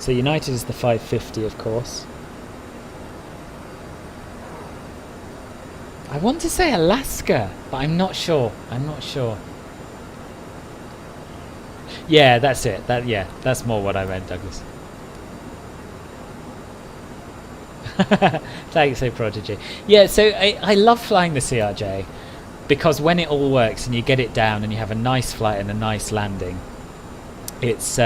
So United is the 550, of course. I want to say Alaska, but I'm not sure. Yeah, that's it. That's more what I meant, Douglas. Thanks, so Prodigy. Yeah, so I love flying the CRJ because when it all works and you get it down and you have a nice flight and a nice landing, it's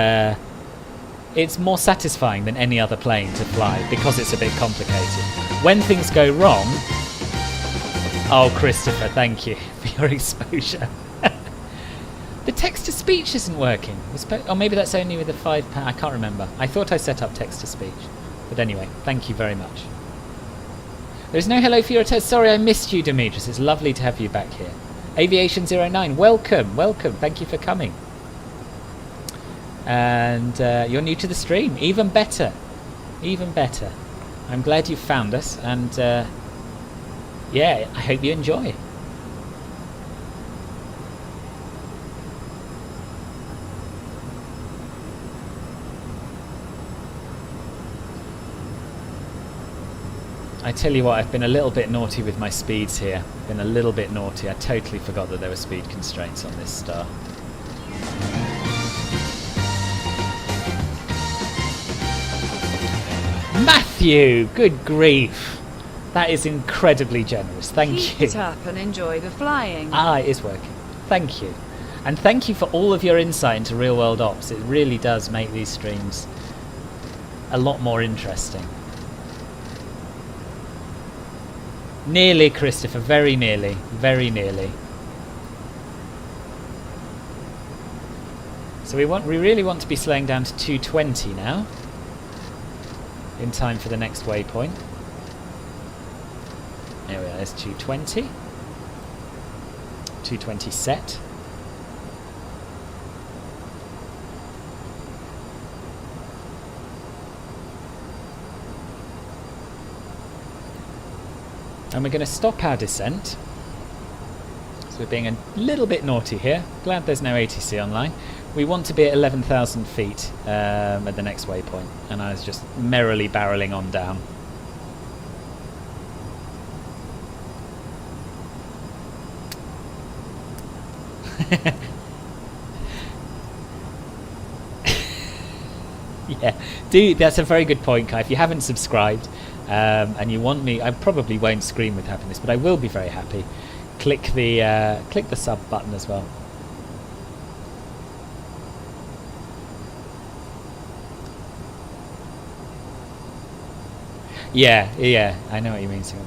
it's more satisfying than any other plane to fly because it's a bit complicated. When things go wrong... Oh, Christopher, thank you for your exposure. The text-to-speech isn't working. Or maybe that's only with the £5. I can't remember. I thought I set up text-to-speech. But anyway, thank you very much. There's no hello for your test. Sorry, I missed you, Demetrius. It's lovely to have you back here. Aviation09, welcome, welcome. Thank you for coming. And you're new to the stream. Even better. Even better. I'm glad you found us. And yeah, I hope you enjoy. I tell you what, I've been a little bit naughty with my speeds here. Been a little bit naughty. I totally forgot that there were speed constraints on this star. Matthew! Good grief. That is incredibly generous. Thank you. Keep it up and enjoy the flying. Ah, it is working. Thank you. And thank you for all of your insight into real-world ops. It really does make these streams a lot more interesting. Nearly, Christopher. Very nearly. Very nearly. So we really want to be slowing down to 220 now. In time for the next waypoint. There we are. There's 220. 220 set. And we're going to stop our descent. So we're being a little bit naughty here. Glad there's no ATC online. We want to be at 11,000 feet at the next waypoint. And I was just merrily barreling on down. Yeah, that's a very good point, Kai. If you haven't subscribed and you want me, I probably won't scream with happiness, but I will be very happy. Click the sub button as well. Yeah, I know what you mean, Simon.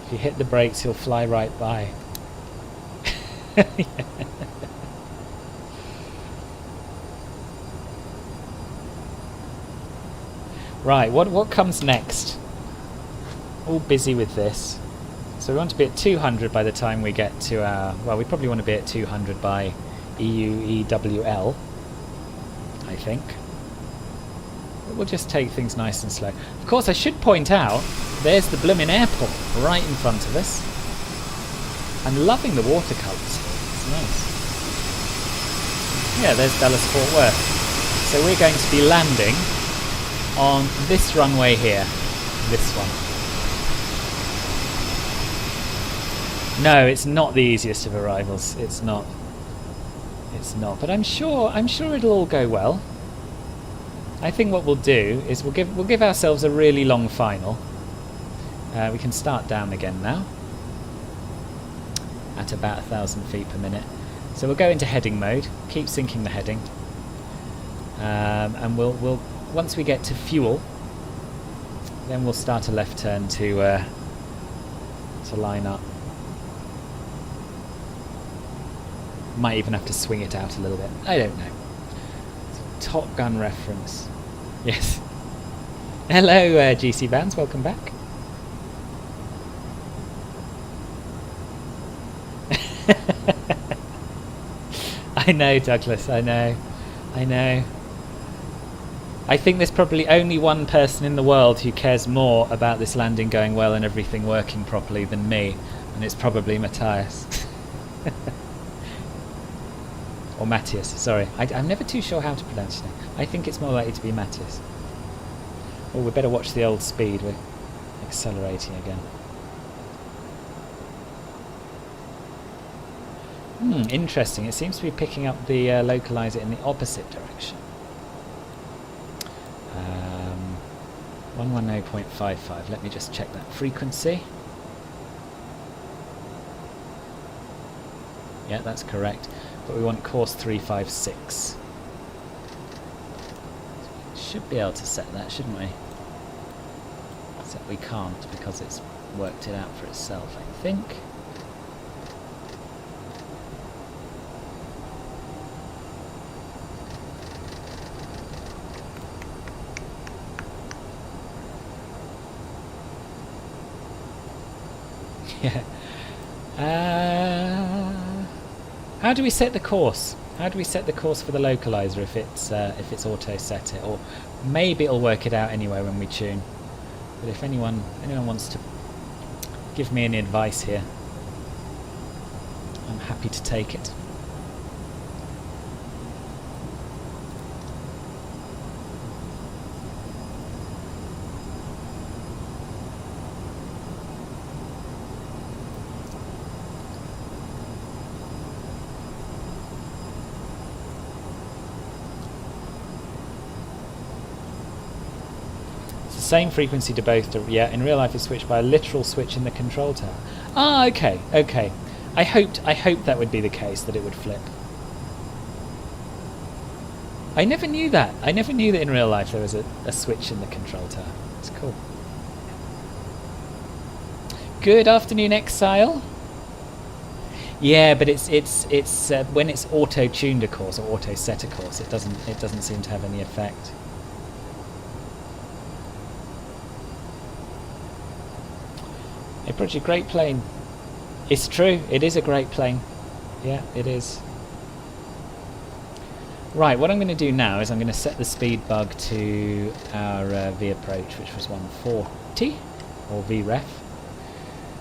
If you hit the brakes, he'll fly right by. Yeah. Right, what comes next? All busy with this. So we want to be at 200 by the time we get to our... Well, we probably want to be at 200 by EUEWL, I think. But we'll just take things nice and slow. Of course, I should point out, there's the blooming airport right in front of us. I'm loving the watercolours here. It's nice. Yeah, there's Dallas Fort Worth. So we're going to be landing on this runway here. This one. No, it's not the easiest of arrivals. It's not. It's not. But I'm sure it'll all go well. I think what we'll do is we'll give ourselves a really long final. We can start down again now. At about 1,000 feet per minute. So we'll go into heading mode. Keep syncing the heading. And we'll once we get to fuel, then we'll start a left turn to line up. Might even have to swing it out a little bit. I don't know. It's a Top Gun reference. Yes. Hello, GC Vans. Welcome back. I know, Douglas. I know. I think there's probably only one person in the world who cares more about this landing going well and everything working properly than me, and it's probably Matthias. Or Matthias, sorry. I'm never too sure how to pronounce his name. I think it's more likely to be Matthias. Oh, we better watch the old speed. We're accelerating again. Interesting. It seems to be picking up the localizer in the opposite direction. 110.55. Let me just check that frequency. Yeah, that's correct. but we want course 356. Should be able to set that, shouldn't we? Except we can't because it's worked it out for itself, I think. Yeah. How do we set the course? How do we set the course for the localizer if it's auto set it, or maybe it'll work it out anyway when we tune. But if anyone wants to give me any advice here, I'm happy to take it. Same frequency to both. Yeah, in real life it's switched by a literal switch in the control tower. Ah, okay, okay. I hoped that would be the case, that it would flip. I never knew that. I never knew that in real life there was a switch in the control tower. It's cool. Good afternoon, Exile. Yeah, but it's when it's auto tuned a course or auto set a course, it doesn't seem to have any effect. Hey Project, great plane. It's true, it is a great plane. Yeah, it is. Right, what I'm going to do now is I'm going to set the speed bug to our V approach, which was 140, or VREF.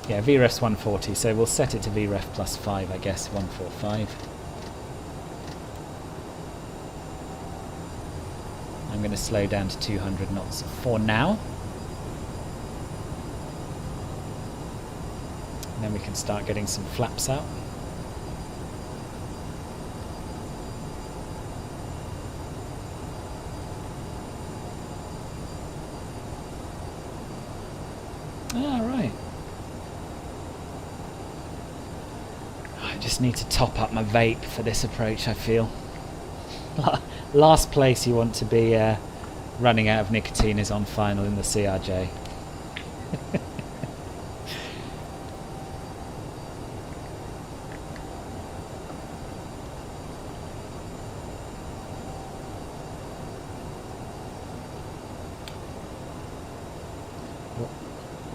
Yeah, VREF's 140, so we'll set it to VREF plus 5, I guess, 145. I'm going to slow down to 200 knots for now. And then we can start getting some flaps out. Ah, right. I just need to top up my vape for this approach, I feel. Last place you want to be running out of nicotine is on final in the CRJ.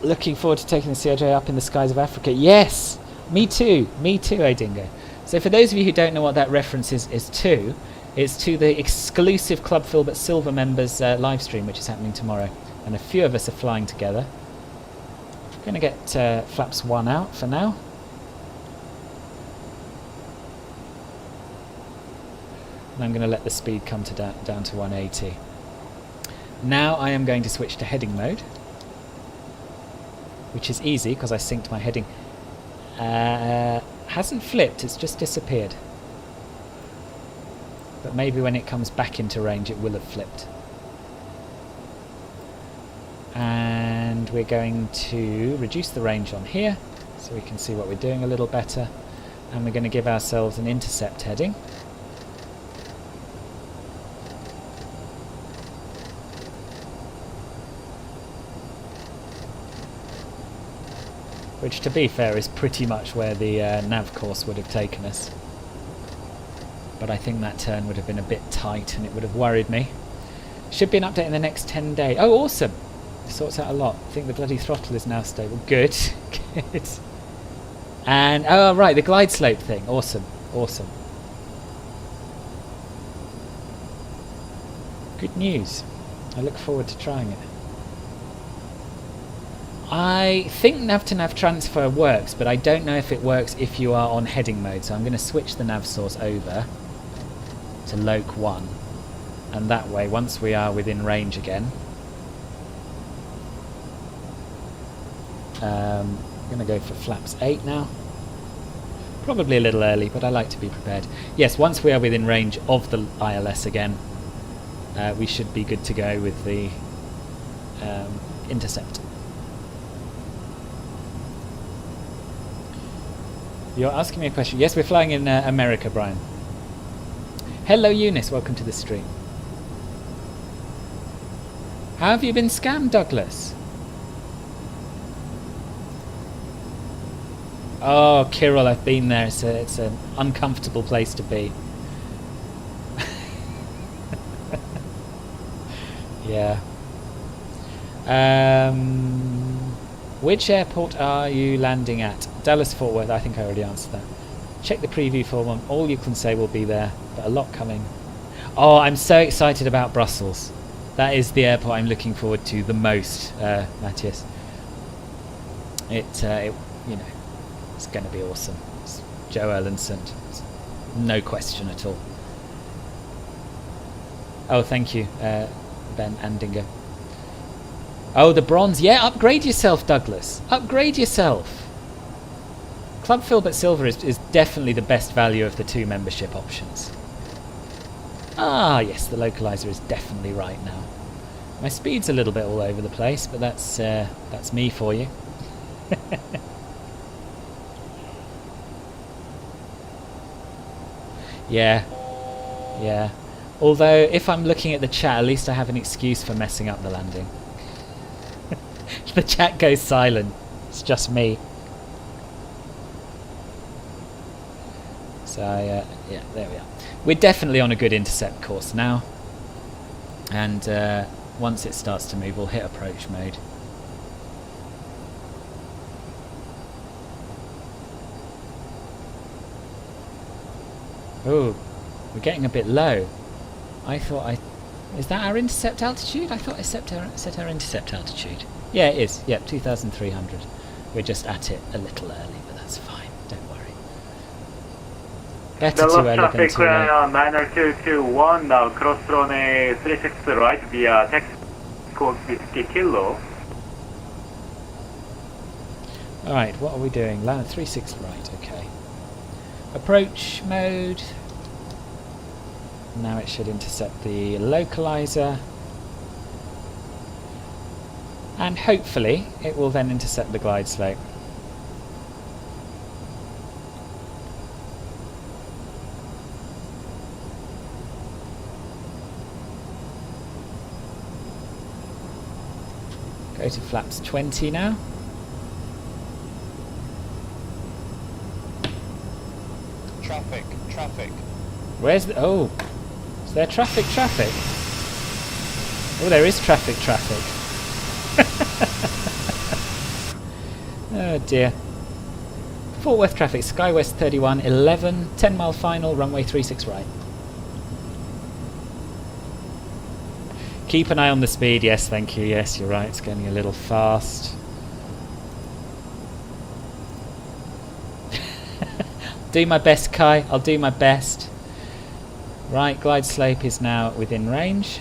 Looking forward to taking the CRJ up in the skies of Africa. Yes! Me too, Odingo. So for those of you who don't know what that reference is to, it's to the exclusive Club Filbert Silver members live stream, which is happening tomorrow. And a few of us are flying together. We're going to get flaps 1 out for now. And I'm going to let the speed come to down to 180. Now I am going to switch to heading mode, which is easy because I synced my heading. Hasn't flipped, it's just disappeared. But maybe when it comes back into range it will have flipped. And we're going to reduce the range on here so we can see what we're doing a little better. And we're going to give ourselves an intercept heading. Which, to be fair, is pretty much where the nav course would have taken us. But I think that turn would have been a bit tight and it would have worried me. Should be an update in the next 10 days. Oh, awesome! It sorts out a lot. I think the bloody throttle is now stable. Good. Good. And, oh, right, the glide slope thing. Awesome. Awesome. Good news. I look forward to trying it. I think nav-to-nav transfer works, but I don't know if it works if you are on heading mode. So I'm going to switch the nav source over to Loc 1. And that way, once we are within range again, I'm going to go for flaps 8 now. Probably a little early, but I like to be prepared. Yes, once we are within range of the ILS again, we should be good to go with the intercept. You're asking me a question. Yes, we're flying in America, Brian. Hello Eunice, welcome to the stream. How have you been scammed, Douglas? Oh, Kirill, I've been there. It's an uncomfortable place to be. Yeah. Which airport are you landing at? Dallas Fort Worth. I think I already answered that. Check the preview form. All you can say will be there, but a lot coming. Oh, I'm so excited about Brussels. That is the airport I'm looking forward to the most, Matthias. It you know, it's going to be awesome. It's Joe Erlandson, no question at all. Oh, thank you, Ben Andinger. Oh, the bronze. Yeah, upgrade yourself, Douglas. Upgrade yourself. Club Filbert Silver is definitely the best value of the two membership options. Ah, yes, the localizer is definitely right now. My speed's a little bit all over the place, but that's me for you. Yeah. Yeah. Although, if I'm looking at the chat, at least I have an excuse for messing up the landing. The chat goes silent. It's just me. So, yeah, there we are. We're definitely on a good intercept course now. And once it starts to move, we'll hit approach mode. Oh, we're getting a bit low. I thought is that our intercept altitude? I thought I set our intercept altitude. Yeah, it is. Yep, 2,300. We're just at it a little early, but that's fine. Don't worry. Better too early than traffic too late. 9221 now, cross runway 36 right via taxi code 50 kilo. Alright, what are we doing? Land 36 right, okay. Approach mode. Now it should intercept the localizer. And hopefully it will then intercept the glide slope. Go to flaps 20 now. Traffic. Where's the... Oh! Is there traffic? Oh, there is traffic. Oh dear. Fort Worth traffic, SkyWest 3111, 10 mile final, runway 36 right. Keep an eye on the speed, yes, thank you, yes, you're right, it's getting a little fast. Do my best, Kai, I'll do my best. Right, glide slope is now within range.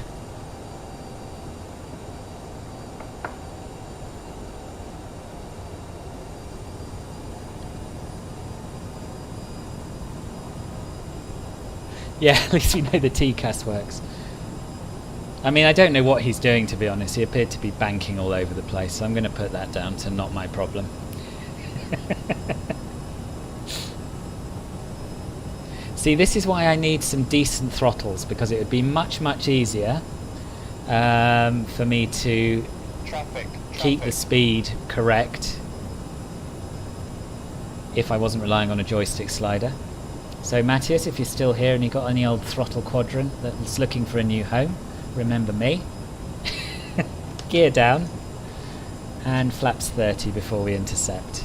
Yeah, at least we know the TCAS works. I mean, I don't know what he's doing, to be honest. He appeared to be banking all over the place, so I'm going to put that down to not my problem. See, this is why I need some decent throttles, because it would be much, much easier for me to keep the speed correct if I wasn't relying on a joystick slider. So Matthias, if you're still here and you've got any old throttle quadrant that's looking for a new home, remember me. Gear down and flaps 30 before we intercept.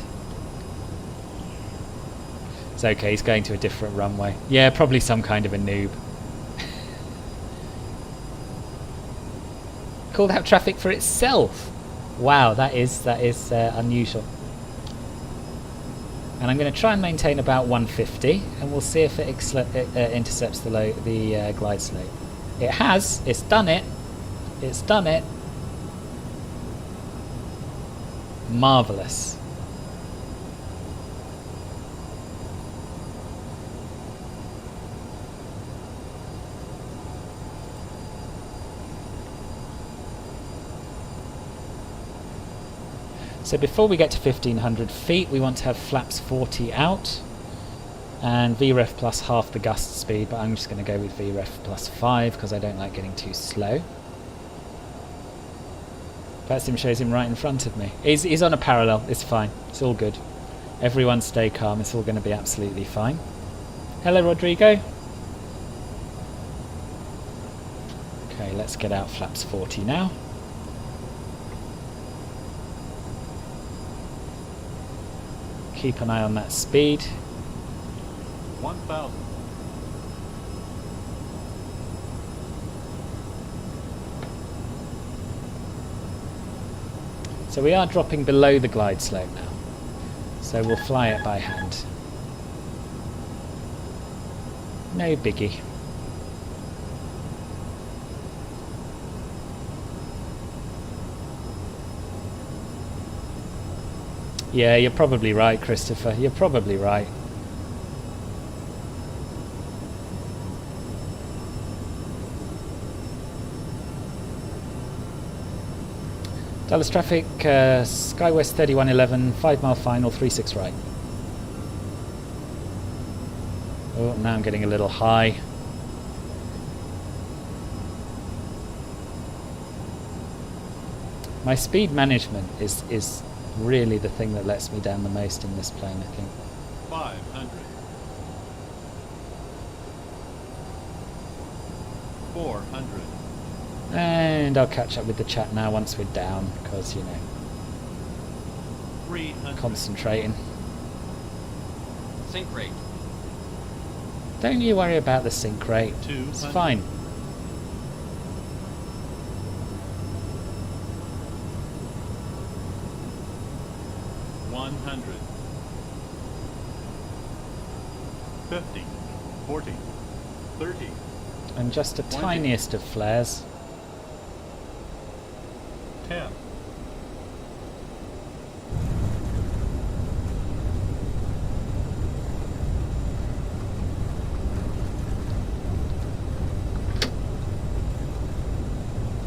It's okay, he's going to a different runway. Yeah, probably some kind of a noob. Called out traffic for itself. Wow, that is unusual. And I'm going to try and maintain about 150, and we'll see if it intercepts the glide slope. It has. It's done it. It's done it. Marvellous. So before we get to 1500 feet, we want to have flaps 40 out. And VREF plus half the gust speed, but I'm just going to go with VREF plus 5 because I don't like getting too slow. VATSIM shows him right in front of me. He's on a parallel, it's fine, it's all good. Everyone stay calm, it's all going to be absolutely fine. Hello Rodrigo. Okay, let's get out flaps 40 now. Keep an eye on that speed. 1,000. So we are dropping below the glide slope now. So we'll fly it by hand. No biggie. Yeah, you're probably right, Christopher. You're probably right. Dallas traffic, SkyWest 3111, 5 mile final, 36 right. Oh, now I'm getting a little high. My speed management is really the thing that lets me down the most in this plane, I think. 500. 400. And I'll catch up with the chat now once we're down, because, you know, 300. concentrating. Sync rate. Don't you worry about the sync rate. It's 200. fine. $100. 50. 40. 30. And just the 20. tiniest of flares. 10.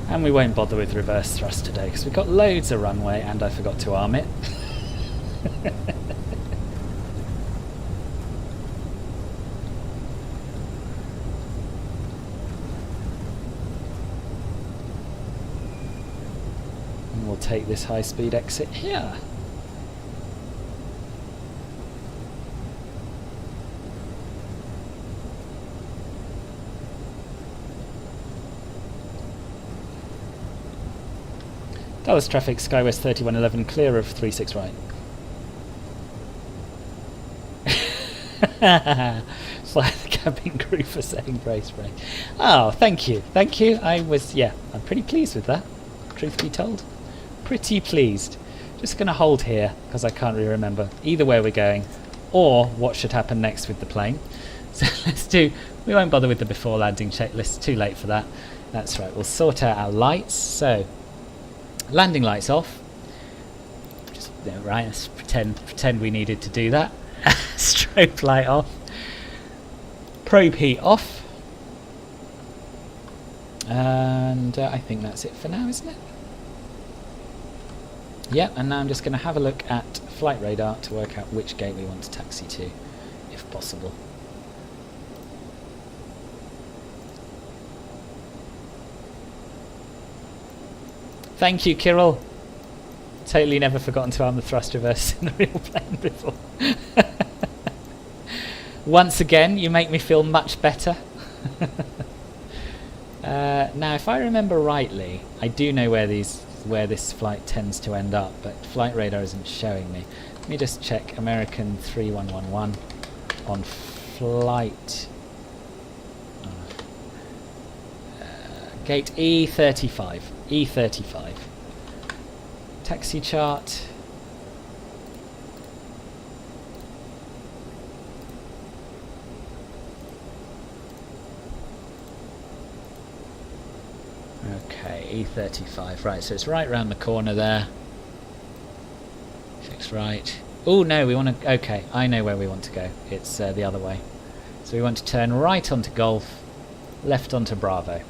And we won't bother with reverse thrust today because we've got loads of runway and I forgot to arm it. And we'll take this high speed exit here. Dallas traffic, SkyWest 3111, clear of 36 right. Fly the cabin crew for saying brace break. Oh, thank you, thank you. I'm pretty pleased with that, truth be told. Pretty pleased. Just going to hold here, because I can't really remember either where we're going, or what should happen next with the plane. So we won't bother with the before landing checklist, too late for that. That's right, we'll sort out our lights. So, landing lights off. Just right. Let's pretend we needed to do that. Strobe light off. Probe heat off. And I think that's it for now, isn't it? Yeah. And now I'm just going to have a look at flight radar to work out which gate we want to taxi to, if possible. Thank you, Kirill. Totally never forgotten to arm the thrust reverse in the real plane before. Once again, you make me feel much better. Now, if I remember rightly, I do know where this flight tends to end up, but flight radar isn't showing me. Let me just check American 3111 on flight. Gate E35. E35. Taxi chart. Okay, E35. Right, so it's right round the corner there. 6 right. Oh no, we want to... Okay, I know where we want to go. It's the other way. So we want to turn right onto Golf, left onto Bravo.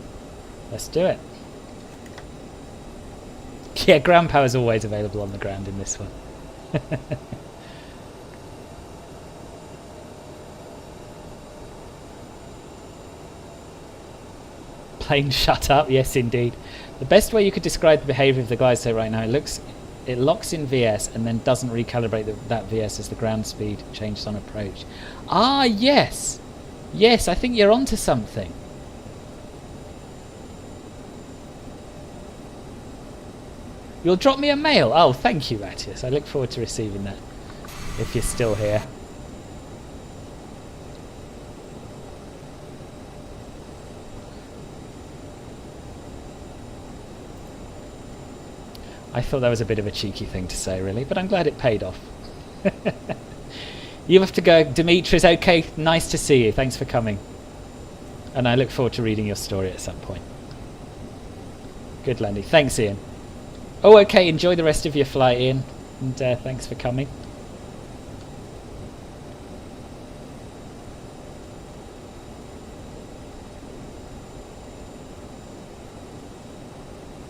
Let's do it. Yeah, ground power is always available on the ground in this one. Plane shut up. Yes, indeed. The best way you could describe the behaviour of the glider right now, it locks in VS and then doesn't recalibrate that VS as the ground speed changes on approach. Ah, yes. Yes, I think you're onto something. You'll drop me a mail. Oh, thank you, Matthias. I look forward to receiving that, if you're still here. I thought that was a bit of a cheeky thing to say, really, but I'm glad it paid off. You have to go. Dimitris, okay, nice to see you. Thanks for coming. And I look forward to reading your story at some point. Good, Landy. Thanks, Ian. Oh, okay, enjoy the rest of your flight, Ian. And thanks for coming.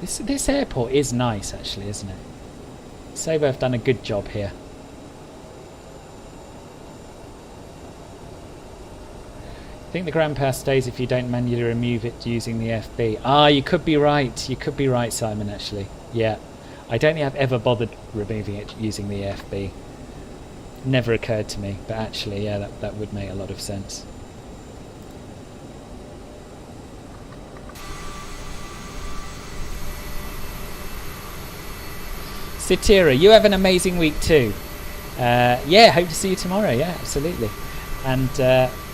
This airport is nice, actually, isn't it? Asobo have done a good job here. I think the ground pass stays if you don't manually remove it using the FB. Ah, you could be right. You could be right, Simon, actually. Yeah. I don't think I've ever bothered removing it using the FB. Never occurred to me, but actually, yeah, that would make a lot of sense. Sitira, you have an amazing week too. Yeah, hope to see you tomorrow. Yeah, absolutely. And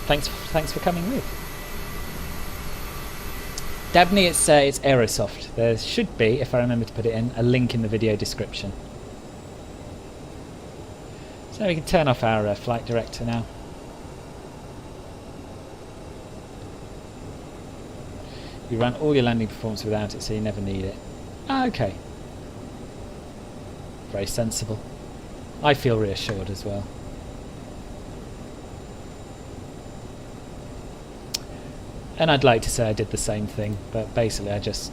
thanks for coming with. Dabney, it's Aerosoft. There should be, if I remember to put it in, a link in the video description. So we can turn off our flight director now. You run all your landing performance without it, so you never need it. Ah, okay. Very sensible. I feel reassured as well. And I'd like to say I did the same thing, but basically I just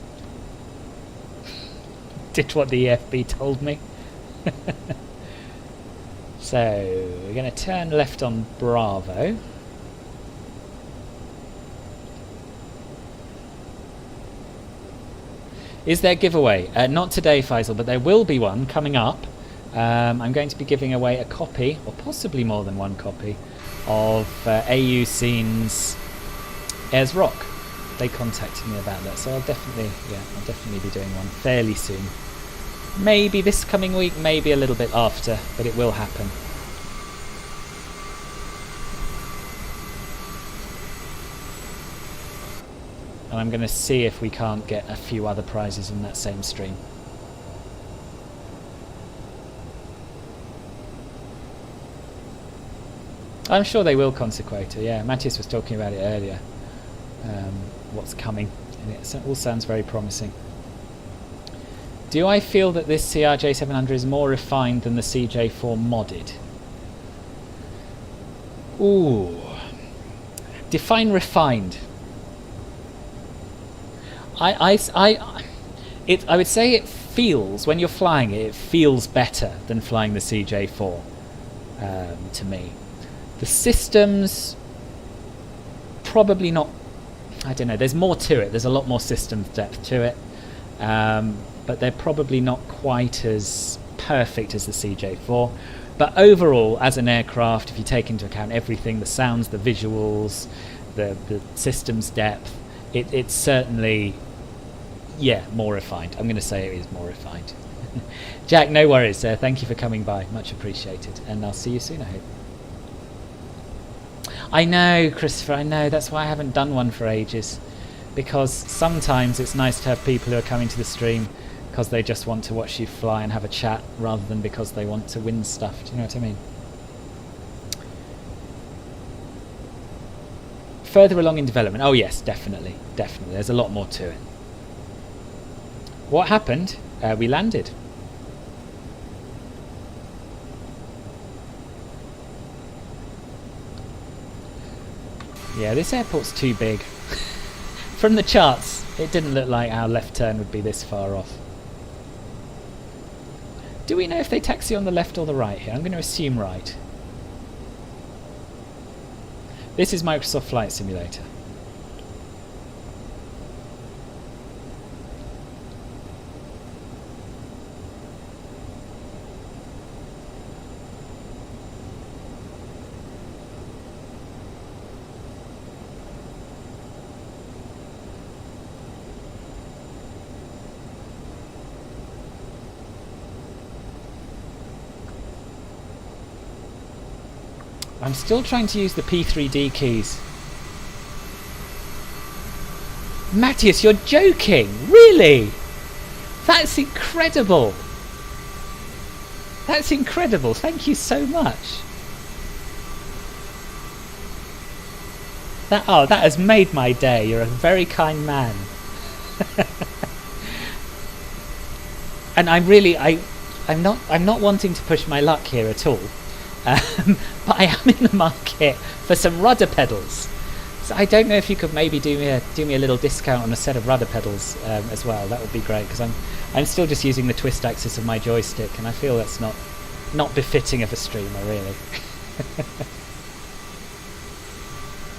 did what the EFB told me. So we're going to turn left on Bravo. Is there a giveaway? Not today, Faisal, but there will be one coming up. I'm going to be giving away a copy, or possibly more than one copy, of AU Scene's Airs Rock. They contacted me about that, so I'll definitely be doing one fairly soon. Maybe this coming week, maybe a little bit after, but it will happen. And I'm going to see if we can't get a few other prizes in that same stream. I'm sure they will, Consequator, yeah. Matthias was talking about it earlier. What's coming. And it all sounds very promising. Do I feel that this CRJ700 is more refined than the CJ4 modded? Ooh. Define refined. I would say it feels, when you're flying it, it feels better than flying the CJ4 to me. The systems, probably not, I don't know, there's more to it, there's a lot more systems depth to it, but they're probably not quite as perfect as the CJ4. But overall, as an aircraft, if you take into account everything, the sounds, the visuals, the systems depth, it's certainly, yeah, more refined. I'm going to say it is more refined. Jack, no worries. Thank you for coming by. Much appreciated. And I'll see you soon, I hope. I know, Christopher, I know. That's why I haven't done one for ages. Because sometimes it's nice to have people who are coming to the stream because they just want to watch you fly and have a chat rather than because they want to win stuff. Do you know what I mean? Further along in development. Oh yes, definitely. Definitely. There's a lot more to it. What happened? We landed. Yeah, this airport's too big. From the charts, it didn't look like our left turn would be this far off. Do we know if they taxi on the left or the right here? I'm going to assume right. This is Microsoft Flight Simulator. I'm still trying to use the P3D keys. Matthias, you're joking! Really? That's incredible! That's incredible. Thank you so much. That has made my day. You're a very kind man. And I'm not wanting to push my luck here at all. But I am in the market for some rudder pedals. So I don't know if you could maybe do me a little discount on a set of rudder pedals as well. That would be great, because I'm still just using the twist axis of my joystick, and I feel that's not befitting of a streamer, really.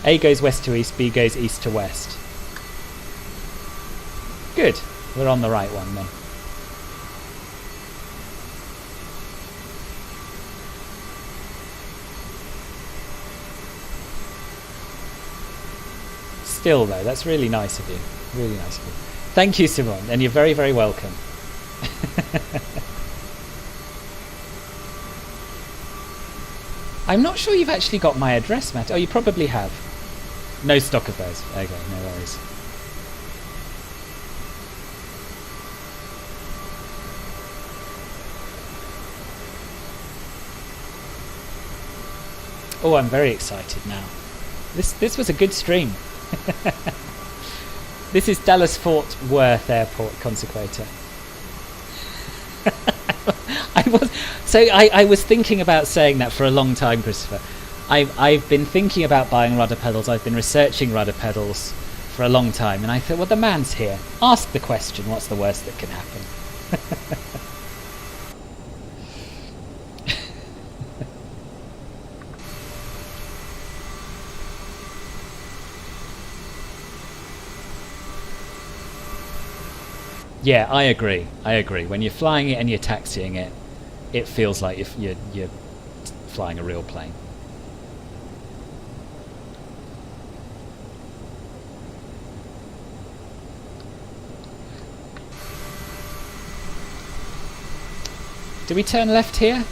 A goes west to east, B goes east to west. Good, we're on the right one then. Still though, that's really nice of you. Really nice of you. Thank you, Simone, and you're very, very welcome. I'm not sure you've actually got my address, Matt. Oh, you probably have. No stock of those. Okay, no worries. Oh, I'm very excited now. This was a good stream. This is Dallas-Fort Worth Airport, Consequator. I was thinking about saying that for a long time, Christopher. I've been thinking about buying rudder pedals. I've been researching rudder pedals for a long time, and I thought, well, the man's here. Ask the question. What's the worst that can happen? Yeah, I agree. When you're flying it and you're taxiing it, it feels like if you're flying a real plane. Do we turn left here?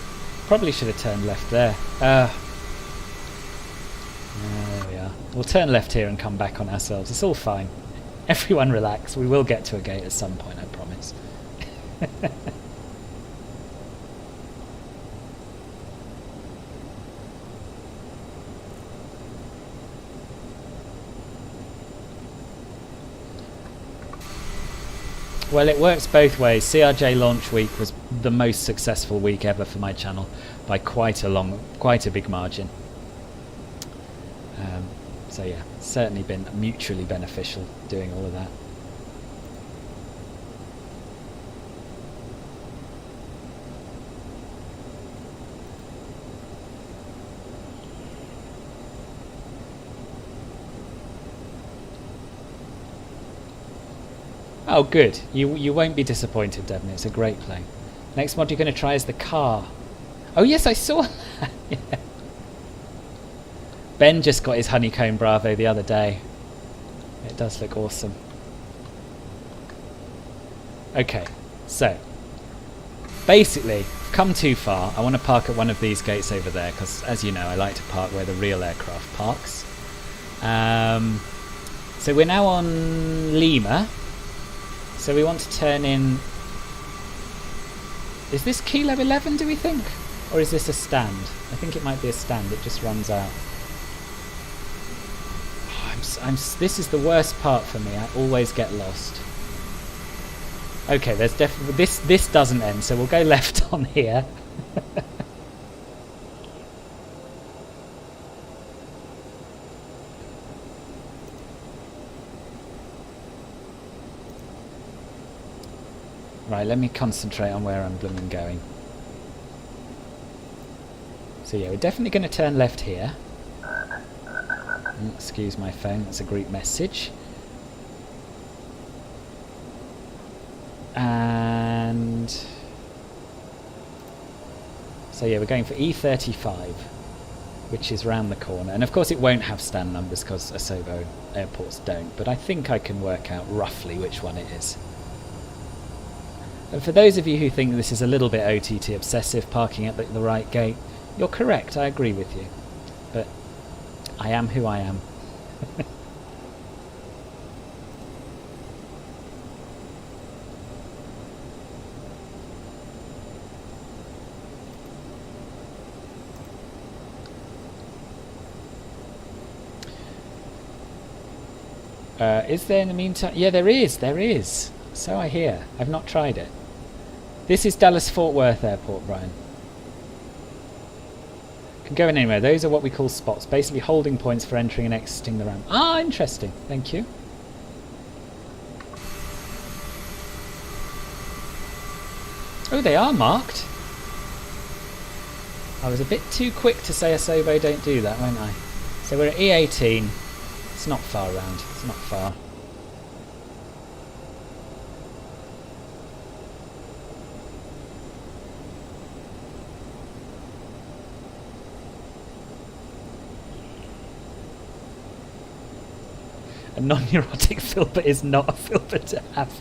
Probably should have turned left there. There we are. We'll turn left here and come back on ourselves. It's all fine. Everyone relax. We will get to a gate at some point, I promise. Well, it works both ways. CRJ launch week was the most successful week ever for my channel by quite a big margin. So yeah, certainly been mutually beneficial doing all of that. Oh good, you won't be disappointed, Devon. It's a great plane. Next mod you're going to try is the car. Oh yes, I saw that. Yeah. Ben just got his Honeycomb Bravo the other day. It does look awesome. Okay, so basically, I've come too far. I want to park at one of these gates over there because, as you know, I like to park where the real aircraft parks. So we're now on Lima. So we want to turn in... Is this Kilo 11, do we think? Or is this a stand? I think it might be a stand. It just runs out. This is the worst part for me. I always get lost. Okay, there's definitely this doesn't end, so we'll go left on here. Right, let me concentrate on where I'm blooming going. So yeah, we're definitely going to turn left here. Excuse my phone, that's a group message. And so yeah, we're going for E35, which is round the corner. And of course it won't have stand numbers because Asobo airports don't, but I think I can work out roughly which one it is. And for those of you who think this is a little bit OTT obsessive, parking at the right gate, you're correct, I agree with you. but I am who I am. Is there in the meantime? Yeah, there is. There is. So I hear. I've not tried it. This is Dallas-Fort Worth Airport, Brian. Can go in anywhere. Those are what we call spots. Basically holding points for entering and exiting the ramp. Ah, interesting. Thank you. Oh, they are marked. I was a bit too quick to say Asobo don't do that, weren't I? So we're at E18. It's not far around. It's not far. A non-neurotic filbert is not a filbert to have.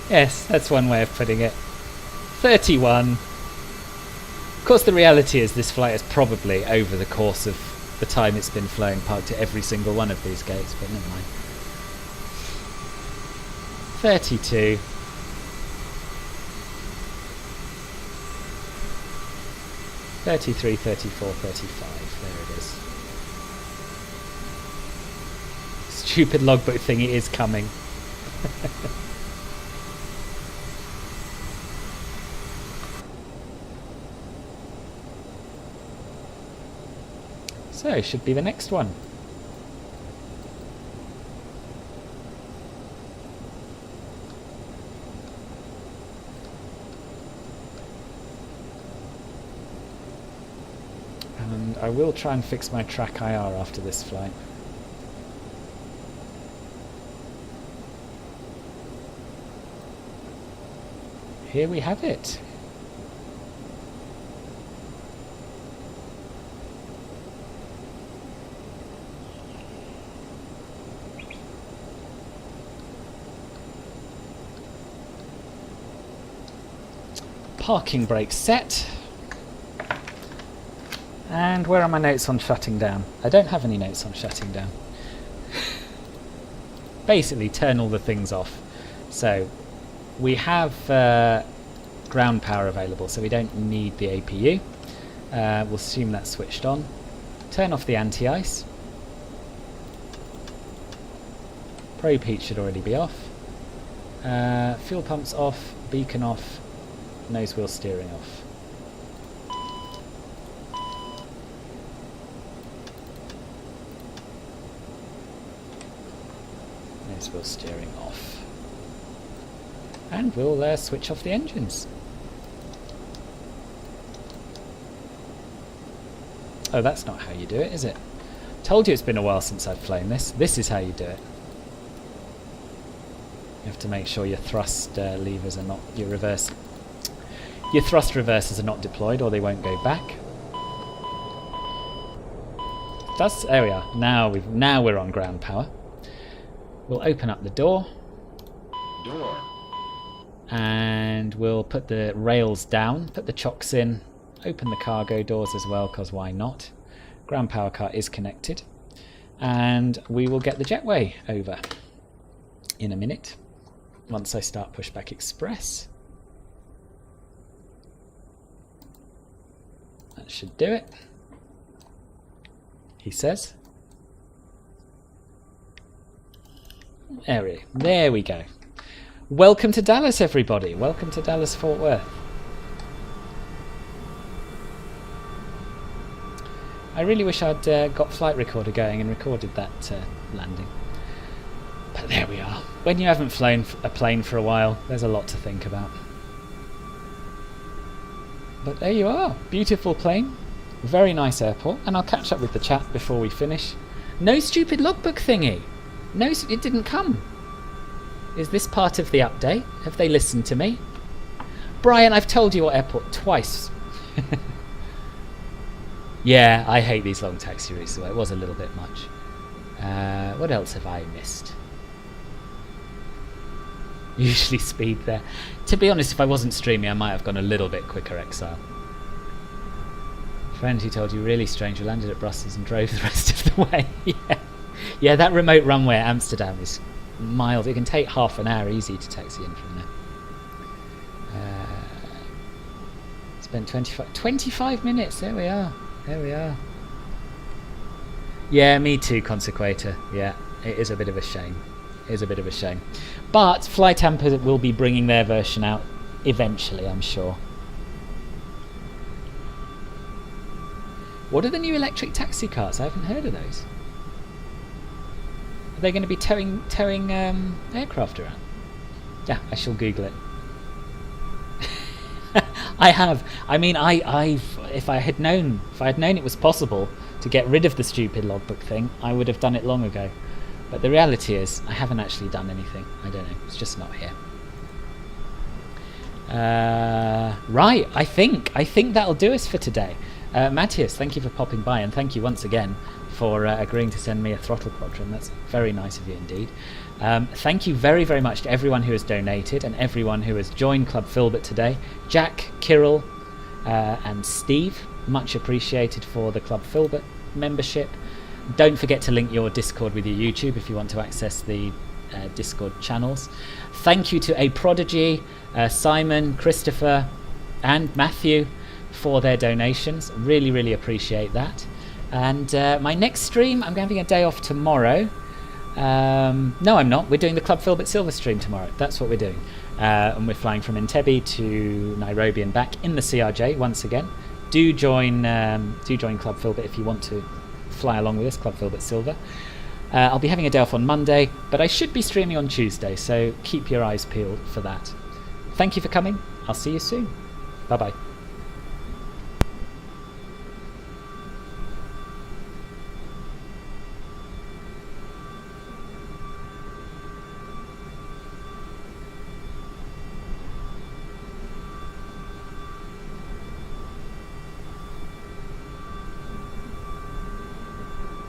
Yes, that's one way of putting it. 31. Of course, the reality is this flight is probably, over the course of the time it's been flying, parked at every single one of these gates, but never mind. 32. 33, 34, 35. There it is. Stupid logbook thingy is coming. So, should be the next one. And I will try and fix my track IR after this flight. Here we have it. Parking brake set. And where are my notes on shutting down? I don't have any notes on shutting down. Basically, turn all the things off. So, we have ground power available, so we don't need the APU. We'll assume that's switched on. Turn off the anti-ice. Probe heat should already be off. Fuel pumps off, beacon off, nose wheel steering off. Nose wheel steering off. And we'll switch off the engines. Oh, that's not how you do it, is it? Told you it's been a while since I've flown this. This is how you do it. You have to make sure your thrust levers are not, your thrust reversers are not deployed, or they won't go back. There we are. Now we're on ground power. We'll open up the door. And we'll put the rails down, put the chocks in, open the cargo doors as well, because why not? Ground power car is connected. And we will get the jetway over in a minute, once I start Pushback Express. That should do it, he says. There we go. Welcome to Dallas, everybody. Welcome to Dallas-Fort Worth. I really wish I'd got Flight Recorder going and recorded that landing. But there we are. When you haven't flown a plane for a while, there's a lot to think about. But there you are. Beautiful plane. Very nice airport. And I'll catch up with the chat before we finish. No stupid logbook thingy. No, it didn't come. Is this part of the update? Have they listened to me? Brian, I've told you what airport twice. Yeah, I hate these long taxi routes, so it was a little bit much. What else have I missed? Usually speed there. To be honest, if I wasn't streaming, I might have gone a little bit quicker, Exile. Friend who told you really strange. We landed at Brussels and drove the rest of the way. Yeah, that remote runway at Amsterdam is mild. It can take half an hour easy to taxi in from there. Spent 25 minutes. There we are. Yeah, me too, Consequator. Yeah, it is a bit of a shame. But Flytamper will be bringing their version out eventually, I'm sure. What are the new electric taxi cars? I haven't heard of those. Are they going to be towing aircraft around? Yeah, I shall Google it. I have. I mean, if I had known it was possible to get rid of the stupid logbook thing, I would have done it long ago. But the reality is, I haven't actually done anything. I don't know. It's just not here. Right. I think that'll do us for today. Matthias, thank you for popping by, and thank you once again for agreeing to send me a throttle quadrant. That's very nice of you indeed. Thank you very, very much to everyone who has donated and everyone who has joined Club Filbert today. Jack, Kirill, and Steve, much appreciated for the Club Filbert membership. Don't forget to link your Discord with your YouTube if you want to access the Discord channels. Thank you to A Prodigy, Simon, Christopher, and Matthew for their donations. Really, really appreciate that. And my next stream, I'm having a day off tomorrow. No, I'm not. We're doing the Club Filbert Silver stream tomorrow. That's what we're doing. And we're flying from Entebbe to Nairobi and back in the CRJ once again. Do join Club Filbert if you want to fly along with us, Club Filbert Silver. I'll be having a day off on Monday, but I should be streaming on Tuesday, so keep your eyes peeled for that. Thank you for coming. I'll see you soon. Bye-bye.